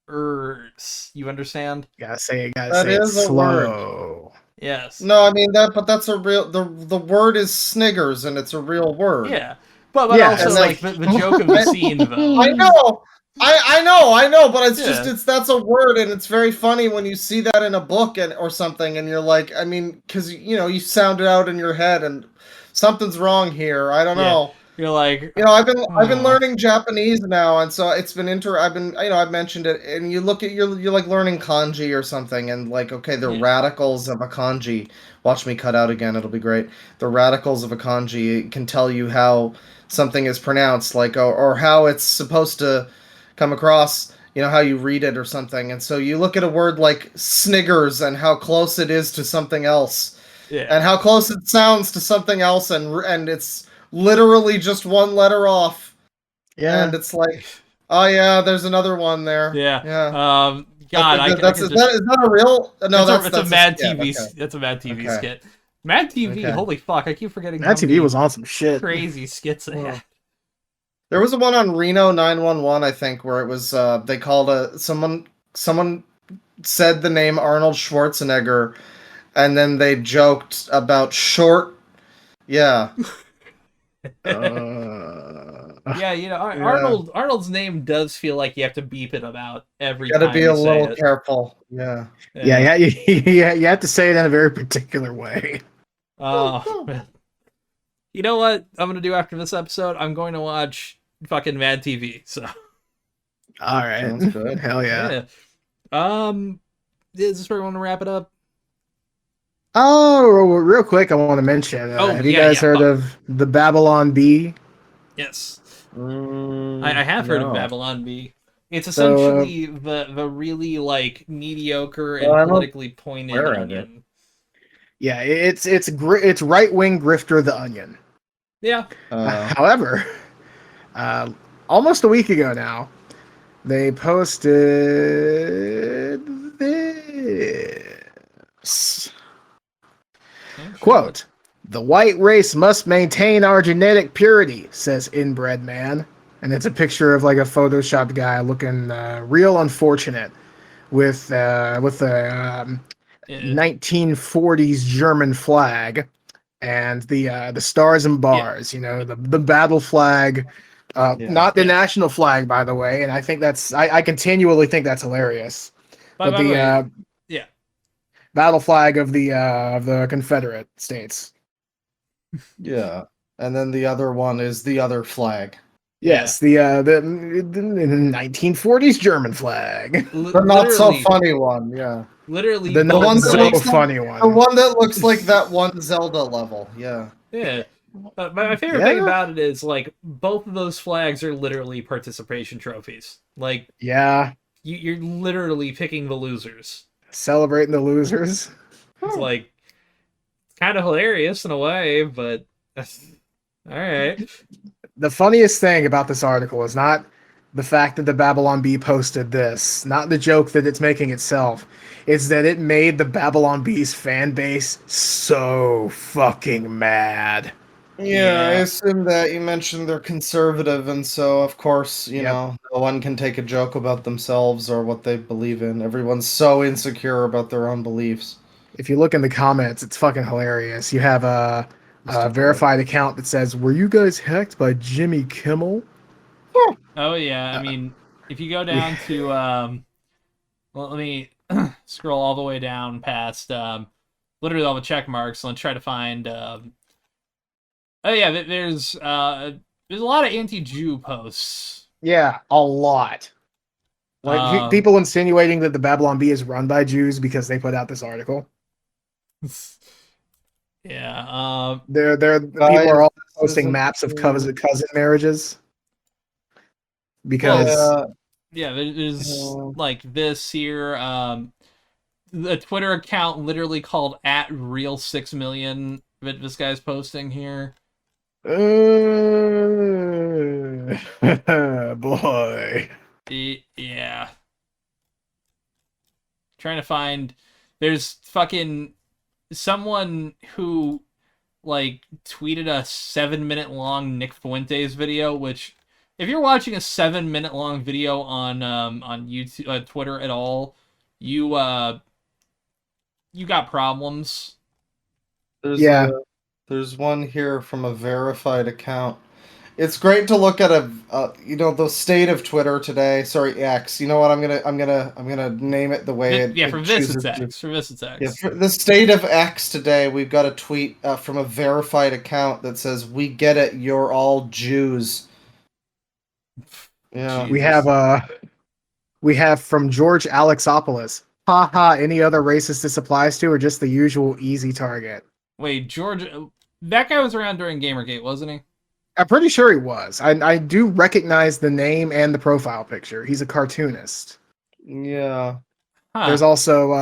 You understand? Gotta say it is a slow. Yes. No, I mean but that's a real the word is Sniggers and it's a real word. Yeah, but Yeah, also and like the joke of the scene though. I know. I know, but it's that's a word, and it's very funny when you see that in a book or something, and you're like, I mean, because you sound it out in your head, and something's wrong here. I don't know. You're like, I've been learning Japanese now, and so it's been I've mentioned it, and you look at you're like learning kanji or something, and like, okay, the radicals of a kanji. Watch me cut out again; it'll be great. The radicals of a kanji can tell you how something is pronounced, like or how it's supposed to come across, how you read it or something. And so you look at a word like Sniggers and how close it is to something else, and how close it sounds to something else, and it's literally just one letter off. Yeah, and it's like, oh yeah, there's another one there. Yeah. God, is that a real? No, that's a Mad skit. TV. Okay. That's a Mad TV skit. Mad TV. Okay. Holy fuck! I keep forgetting. Mad TV was awesome shit. Crazy skits they had. There was a one on Reno 911, I think, where it was they called someone said the name Arnold Schwarzenegger, and then they joked about short. Yeah. Arnold's name does feel like you have to beep it about every time. Gotta be a little it. careful. Yeah. You have to say it in a very particular way. Oh. You know what I'm gonna do after this episode? I'm going to watch fucking Mad TV. So All right. Sounds good. Hell yeah. Is this where we want to wrap it up? Oh, real quick, I want to mention. Have you guys heard of the Babylon Bee? Yes. Mm, I have heard of no. Babylon Bee. It's So, essentially the really like mediocre and Well, I'm politically pointed aware of Onion. Yeah, it's right wing grifter the Onion. Yeah. However, almost a week ago now, they posted this quote: "The white race must maintain our genetic purity," says Inbred Man, and it's a picture of like a photoshopped guy looking real unfortunate with a 1940s German flag and the stars and bars, the battle flag, not the national flag, by the way. And I think I continually think that's hilarious. But the battle flag of the Confederate States. Yeah, and then the other one is the other flag. Yes, the 1940s German flag. The not so funny one, yeah. Literally, the not so funny one. The one that looks like that one Zelda level, yeah. Yeah. My favorite thing about it is like both of those flags are literally participation trophies. Like, yeah, you're literally picking the losers, celebrating the losers. It's like kind of hilarious in a way, but all right. The funniest thing about this article is not the fact that the Babylon Bee posted this, not the joke that it's making itself. It's that it made the Babylon Bee's fan base so fucking mad. Yeah, I assume that you mentioned they're conservative, and so of course, you know, no one can take a joke about themselves or what they believe in. Everyone's so insecure about their own beliefs. If you look in the comments, it's fucking hilarious. You have a verified account that says, "Were you guys hacked by Jimmy Kimmel?" Oh yeah, I mean, if you go down to well, let me scroll all the way down past literally all the check marks. Let's try to find. Oh yeah, there's a lot of anti-Jew posts. Yeah, a lot. Like people insinuating that the Babylon Bee is run by Jews because they put out this article. Yeah. People are all posting maps of cousin marriages. Because there's like this here. The Twitter account literally called @real6million that this guy's posting here. Boy. Yeah. Trying to find. There's fucking someone who like tweeted a 7-minute long Nick Fuentes video, which if you're watching a 7-minute long video on YouTube, Twitter at all, you got problems. There's one here from a verified account. It's great to look at the state of Twitter today. Sorry, X. You know what? I'm gonna name it the way it. Yeah, for this it's X. For this it's X. Yeah, for the state of X today, we've got a tweet from a verified account that says, "We get it. You're all Jews." Yeah. We have from George Alexopoulos. Haha, any other racist this applies to, or just the usual easy target? Wait, George, that guy was around during Gamergate, wasn't he? I'm pretty sure he was. I do recognize the name and the profile picture. He's a cartoonist. Yeah. Huh. There's also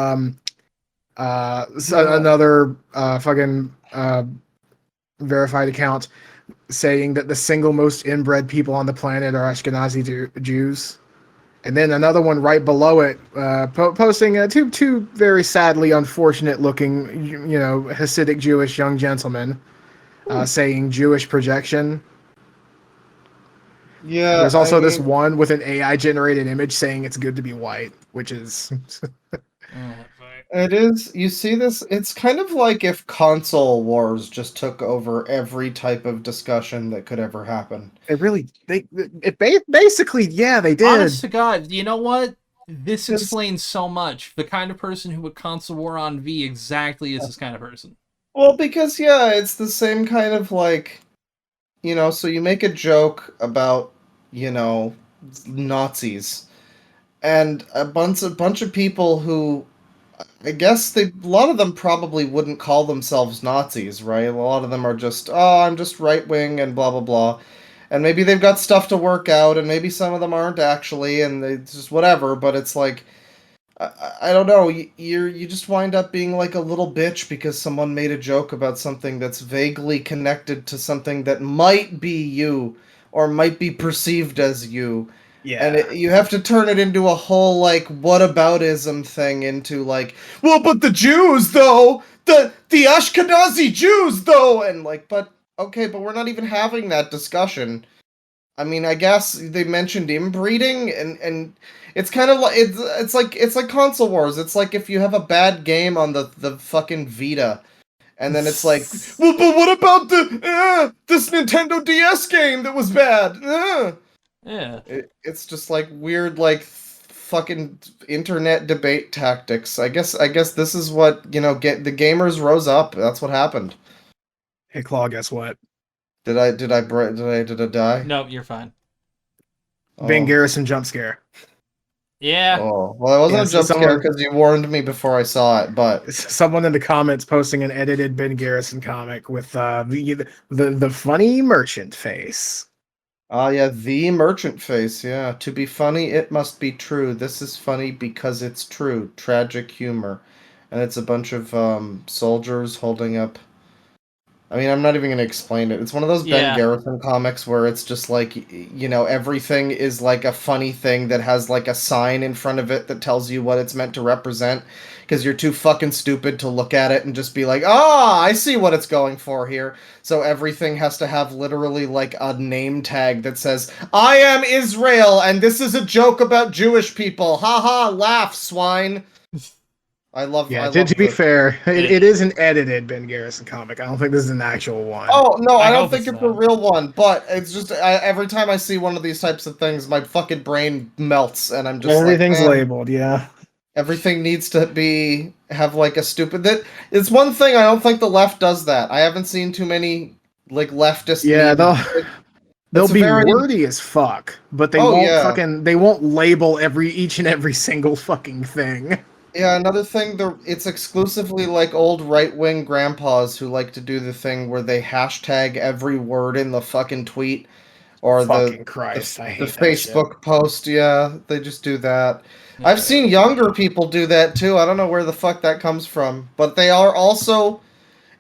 another fucking verified account saying that the single most inbred people on the planet are Ashkenazi Jews. And then another one right below it, posting two very sadly unfortunate looking, Hasidic Jewish young gentlemen, saying Jewish projection. Yeah. There's also this one with an AI generated image saying it's good to be white, which is. It is. You see this? It's kind of like if console wars just took over every type of discussion that could ever happen. Basically, yeah, they did. Honest to God, you know what? This explains so much. The kind of person who would console war on V exactly is this kind of person. Well, because yeah, it's the same kind of like, so you make a joke about, you know, Nazis, and a bunch of people who I guess a lot of them probably wouldn't call themselves Nazis, right? A lot of them are just, oh, I'm just right wing and blah blah blah. And maybe they've got stuff to work out, and maybe some of them aren't actually, and they just whatever. But it's like, I don't know. You just wind up being like a little bitch because someone made a joke about something that's vaguely connected to something that might be you or might be perceived as you, and Yeah. you have to turn it into a whole like whataboutism thing into like, well, but the Jews though, the Ashkenazi Jews though, and like, but okay, but we're not even having that discussion. I mean, I guess they mentioned inbreeding, and it's kind of like it's like console wars. It's like if you have a bad game on the fucking Vita, and then it's like, well, but what about this Nintendo DS game that was bad? Yeah. It's just like weird, like fucking internet debate tactics. I guess this is what get the gamers rose up. That's what happened. Hey, Claw, guess what? Did I die? Nope, you're fine. Ben Oh. Garrison jump scare. Yeah. Oh, well, it wasn't Yeah, a so jump scare because you warned me before I saw it, but someone in the comments posting an edited Ben Garrison comic with the funny merchant face. yeah, the merchant face, yeah. To be funny, it must be true. This is funny because it's true. Tragic humor. And it's a bunch of soldiers holding up. I mean, I'm not even going to explain it. It's one of those Ben Yeah. Garrison comics where it's just like, everything is like a funny thing that has like a sign in front of it that tells you what it's meant to represent because you're too fucking stupid to look at it and just be like, ah, I see what it's going for here. So everything has to have literally like a name tag that says, I am Israel and this is a joke about Jewish people. Ha ha, laugh, swine. I love Yeah, I to love be the fair, it is an edited Ben Garrison comic. I don't think this is an actual one. Oh no, I I don't hope think it's it's a not. real one, but it's just every time I see one of these types of things, my fucking brain melts, and I'm just like, Everything's man, labeled, yeah. everything needs to have like a stupid that. It's one thing I don't think the left does that. I haven't seen too many like leftist Yeah, memes. they'll It's a be very wordy as fuck, but oh yeah. they won't label each and every single fucking thing. Yeah, another thing, it's exclusively like old right-wing grandpas who like to do the thing where they hashtag every word in the fucking tweet or Fucking the, Christ, I the hate that shit. Facebook post. Yeah, they just do that. I've Yeah. seen younger people do that too. I don't know where the fuck that comes from, but they are also.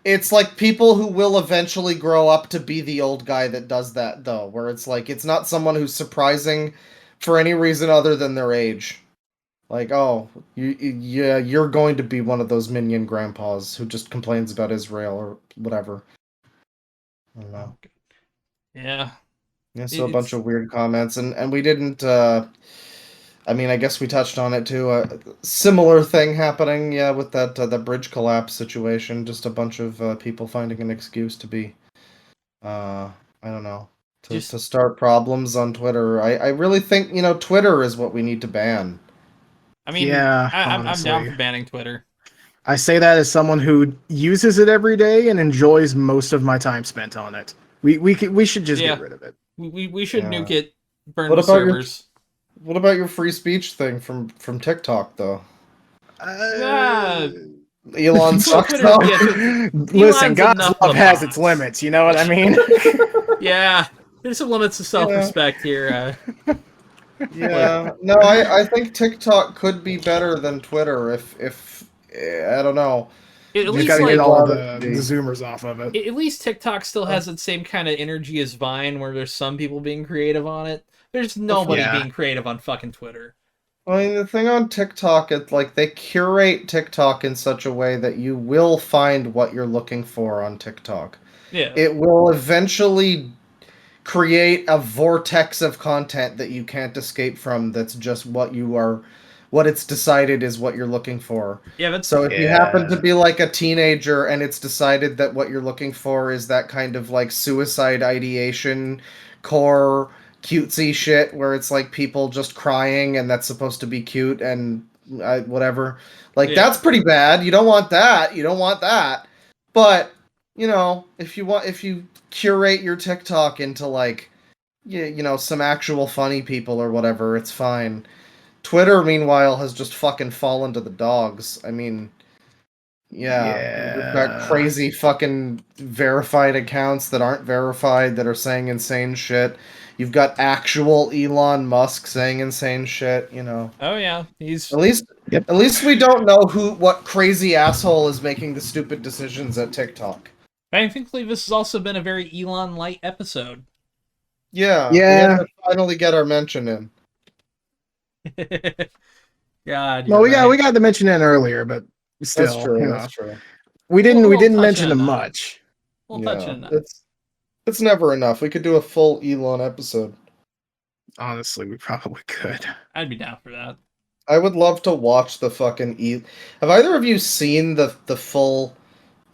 It's like people who will eventually grow up to be the old guy that does that, though, where it's like it's not someone who's surprising for any reason other than their age. Like, oh, yeah, you're going to be one of those minion grandpas who just complains about Israel or whatever. I don't know. Yeah. Yeah, so a bunch It's of weird comments, and we didn't. I mean, I guess we touched on it too. A similar thing happening, yeah, with that the bridge collapse situation. Just a bunch of people finding an excuse to be, I don't know, to just start problems on Twitter. I really think Twitter is what we need to ban. I mean, Yeah, I'm down honestly. for banning Twitter. I say that as someone who uses it every day and enjoys most of my time spent on it. We should just get Yeah. rid of it. We should Yeah. nuke it, burn What the about your servers. What about your free speech thing from TikTok though? Uh, Ah, Elon sucks Twitter, though. yeah, listen, Elon's God's enough of love a has its boss. limits. You know what I mean? Yeah, there's some limits to Yeah. self-respect here. Like, Yeah, no, I think TikTok could be better than Twitter if I don't know, at Just least got to get people like all of allowed it to the be. zoomers off of it. at least TikTok still Uh, has the same kind of energy as Vine, where there's some people being creative on it. There's for nobody Yeah. being creative on fucking Twitter. I mean, the thing on TikTok, it's like they curate TikTok in such a way that you will find what you're looking for on TikTok. Yeah, It will eventually create a vortex of content that you can't escape from that's just what it's decided is what you're looking for. yeah, that's So if you happen to Yeah. be like a teenager and it's decided that what you're looking for is that kind of like suicide ideation core cutesy shit where it's like people just crying and that's supposed to be cute and whatever, like yeah. that's pretty bad. You don't want that. You don't want that. But you know, if you curate your TikTok into like some actual funny people or whatever, it's fine. Twitter, meanwhile, has just fucking fallen to the dogs. I mean, yeah, we've got Yeah. crazy fucking verified accounts that aren't verified that are saying insane shit. You've got actual Elon Musk saying insane shit, you know. Oh yeah, he's At least Yep. at least we don't know what crazy asshole is making the stupid decisions at TikTok. I think this has also been a very Elon light episode. Yeah, we had Yeah. to finally get our mention in. God, Well, you're we right. got to mention it earlier, but That's still, true, you that's know, true. we We'll didn't touch mention on him that. much. We'll touch Yeah, on that. it's never enough. We could do a full Elon episode. Honestly, we probably could. I'd be down for that. I would love to watch the fucking Have either of you seen the full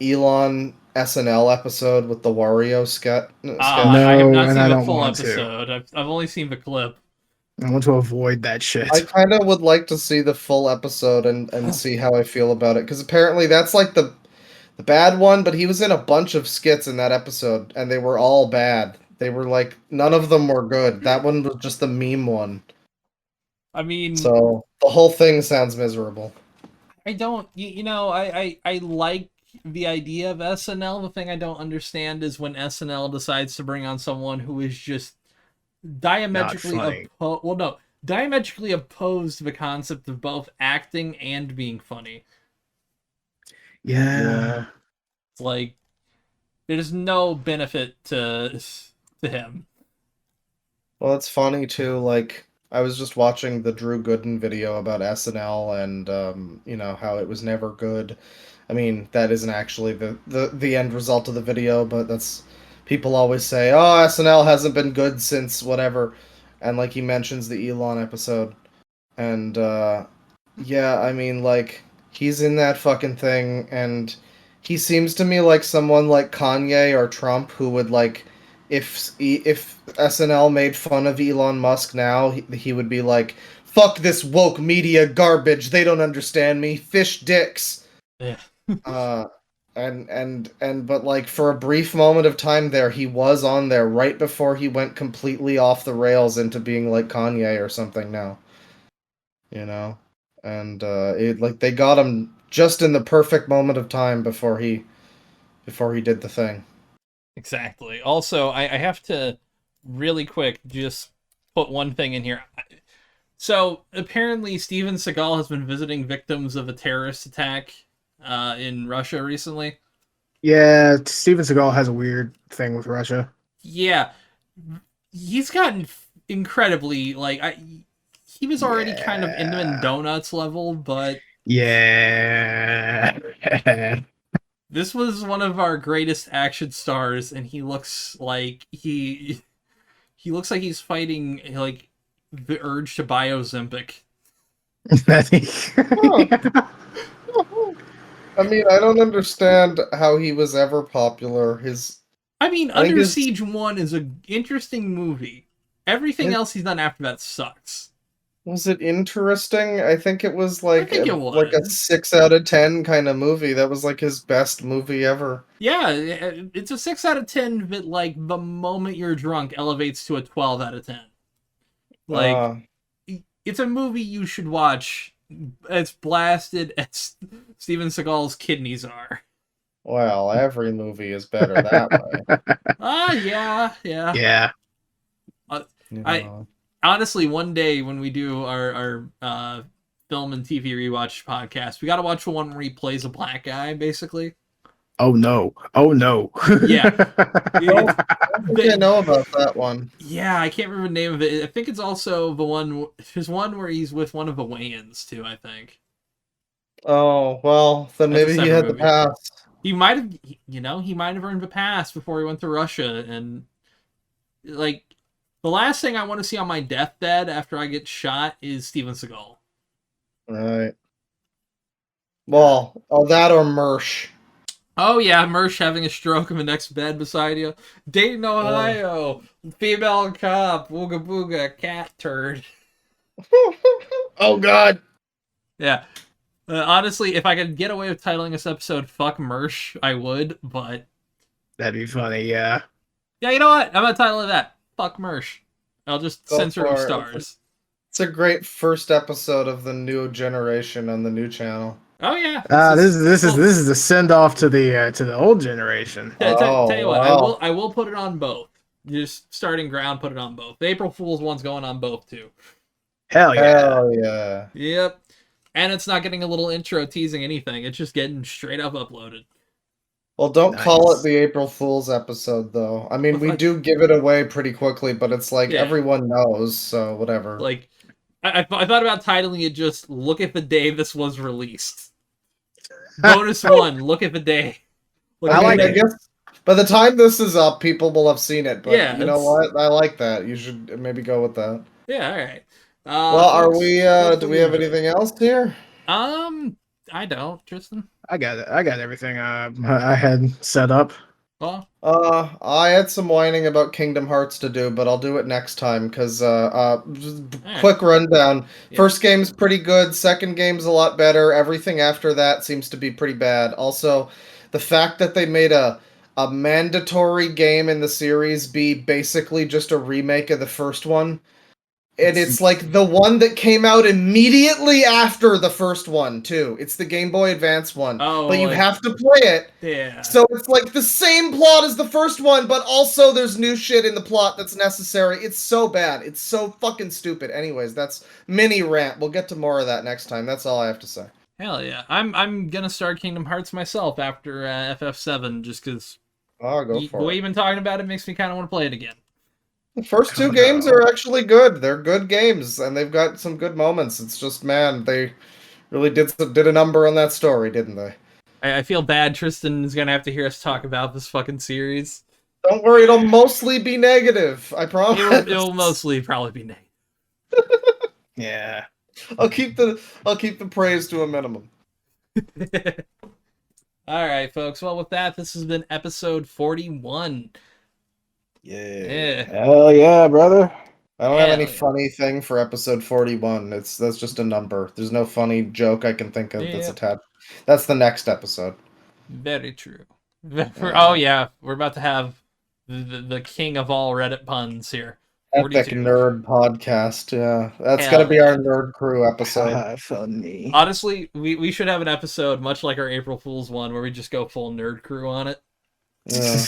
Elon SNL episode with the Wario sketch? I have No, not and seen I the don't full want to. episode. I've only seen the clip. I want to avoid that I shit. kind of would like to see the full episode and see how I feel about it, because apparently that's like the bad one, but he was in a bunch of skits in that episode, and they were all bad. They were like, none of them were good. That one was just the meme one. I mean, So the whole thing sounds miserable. I don't. I like the idea of SNL. The thing I don't understand is when SNL decides to bring on someone who is just Not diametrically funny. opposed. Well, no, diametrically opposed to the concept of both acting and being funny. Yeah. It's like there's no benefit to him. Well, it's funny too. Like I was just watching the Drew Gooden video about SNL and how it was never good. I mean, that isn't actually the end result of the video, but that's people always say, "Oh, SNL hasn't been good since whatever," and like he mentions the Elon episode, and yeah, I mean, like he's in that fucking thing, and he seems to me like someone like Kanye or Trump who would like if SNL made fun of Elon Musk now, he would be like, "Fuck this woke media garbage. They don't understand me. Fish dicks." Yeah. Uh, and but like for a brief moment of time there, he was on there right before he went completely off the rails into being like Kanye or something now. You know? And it like they got him just in the perfect moment of time before he did the thing. Exactly. Also, I have to really quick just put one thing in here. So apparently, Steven Seagal has been visiting victims of a terrorist attack in Russia recently. Yeah, Steven Seagal has a weird thing with Russia. Yeah, he's gotten incredibly he was already kind of into Yeah. donuts level, but Yeah. this was one of our greatest action stars, and he looks like he looks like he's fighting like the urge to buy Ozempic. I mean, I don't understand how he was ever popular. I mean, I think Under his Siege 1 is an interesting movie. Everything it, else he's done after that sucks. was it interesting? I think it was I think it like a was. 6 out of 10 kind of movie. That was like his best movie ever. Yeah, it's a 6 out of 10, but like the moment you're drunk elevates to a 12 out of 10. Like, Uh, it's a movie you should watch as blasted as Steven Seagal's kidneys are. well, every movie is better that way. Yeah. Yeah. You I know. honestly, one day when we do our film and TV rewatch podcast, we got to watch the one where he plays a black guy, basically. Oh no. Oh no. Yeah. I think I know about that one. Yeah, I can't remember the name of it. I think it's also the one. There's one where he's with one of the Wayans too. I think Oh, well, then that's a maybe he separate had the movie. pass. He might have, he might have earned the pass before he went to Russia. And like, the last thing I want to see on my deathbed after I get shot is Steven Seagal. Right. Well, oh, that or Mersh. Oh yeah, Mersh having a stroke in the next bed beside you. Dayton, Ohio. Female cop. Booga booga. Cat turd. Oh god. Yeah. Honestly, if I could get away with titling this episode "Fuck Mersh," I would. But That'd be funny, yeah. yeah, you know what? I'm gonna title it that. Fuck Mersh. I'll just Go censor for the it. stars. It's a great first episode of the new generation on the new channel. Oh yeah. This is the send off to the old generation. Tell you what, wow. I will put it on both. Just starting ground, put it on both. The April Fool's one's going on both too. Hell yeah. Hell yeah. Yep. And it's not getting a little intro teasing anything. It's just getting straight up uploaded. Well, don't call Nice. it the April Fool's episode, though. I mean, we Like- do give it away pretty quickly, but it's like Yeah. everyone knows, so whatever. Like, I thought about titling it just "Look at the day this was released." Bonus one. Look at the day. Look I at the like day. it. guess by the time this is up, people will have seen it. But Yeah, you know it's- what? I like that. You should maybe go with that. Yeah. All right. Well, are folks, we? Do we have anything else here? I don't, Tristan. I got it. I got everything I had set up. Well, I had some whining about Kingdom Hearts to do, but I'll do it next time because just Alright. quick rundown. Yeah. First game's pretty good. Second game's a lot better. Everything after that seems to be pretty bad. Also, the fact that they made a mandatory game in the series be basically just a remake of the first one. And it's like the one that came out immediately after the first one, too. It's the Game Boy Advance one. Oh, but you like- have to play it. yeah. So it's like the same plot as the first one, but also there's new shit in the plot that's necessary. It's so bad. It's so fucking stupid. Anyways, that's mini rant. We'll get to more of that next time. That's all I have to say. Hell yeah. I'm gonna start Kingdom Hearts myself after FF7 just because I'll go the for way it. you've been talking about it makes me kind of want to play it again. The first two games are actually good. They're good games, and they've got some good moments. It's just, man, they really did a number on that story, didn't they? I feel bad Tristan is gonna have to hear us talk about this fucking series. Don't worry, it'll mostly be negative. I promise. It'll mostly probably be negative. Yeah. I'll keep the praise to a minimum. All right, folks. Well, with that, this has been episode 41. Yeah. Hell yeah, brother. I don't have any Hell yeah. funny thing for episode 41. That's just a number. There's no funny joke I can think of that's Yeah. attached. That's the next episode. Very true. Oh yeah, we're about to have the king of all Reddit puns here. Epic 42. nerd podcast. Yeah, that's Hell gonna be yeah. our nerd crew episode. Funny. Honestly, we should have an episode much like our April Fool's one where we just go full nerd crew on it. Yeah,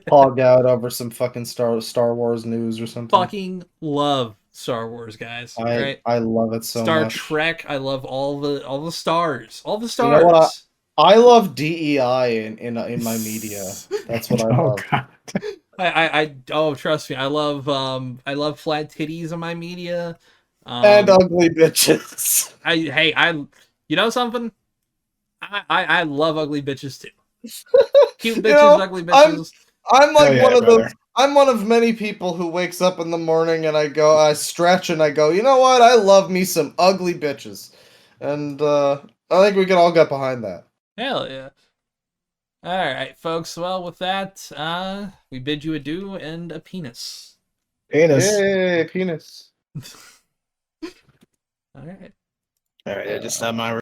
hog out over some fucking Star Wars news or something. Fucking love Star Wars, guys. Right? I love it so Star much. Trek. I love all the stars. All the You stars. know what, I love DEI in my media. That's what I Oh love. god. Oh, trust me, I love flat titties in my media. And ugly bitches. You know something? I love ugly bitches too. Cute bitches, You know, ugly bitches. I'm like Hell yeah, one of brother. those. I'm one of many people who wakes up in the morning and I stretch and I go, you know what? I love me some ugly bitches, and I think we can all get behind that. Hell yeah. All right, folks. Well, with that, we bid you adieu and a penis. Penis. Yay, penis. All right. All right, I just have my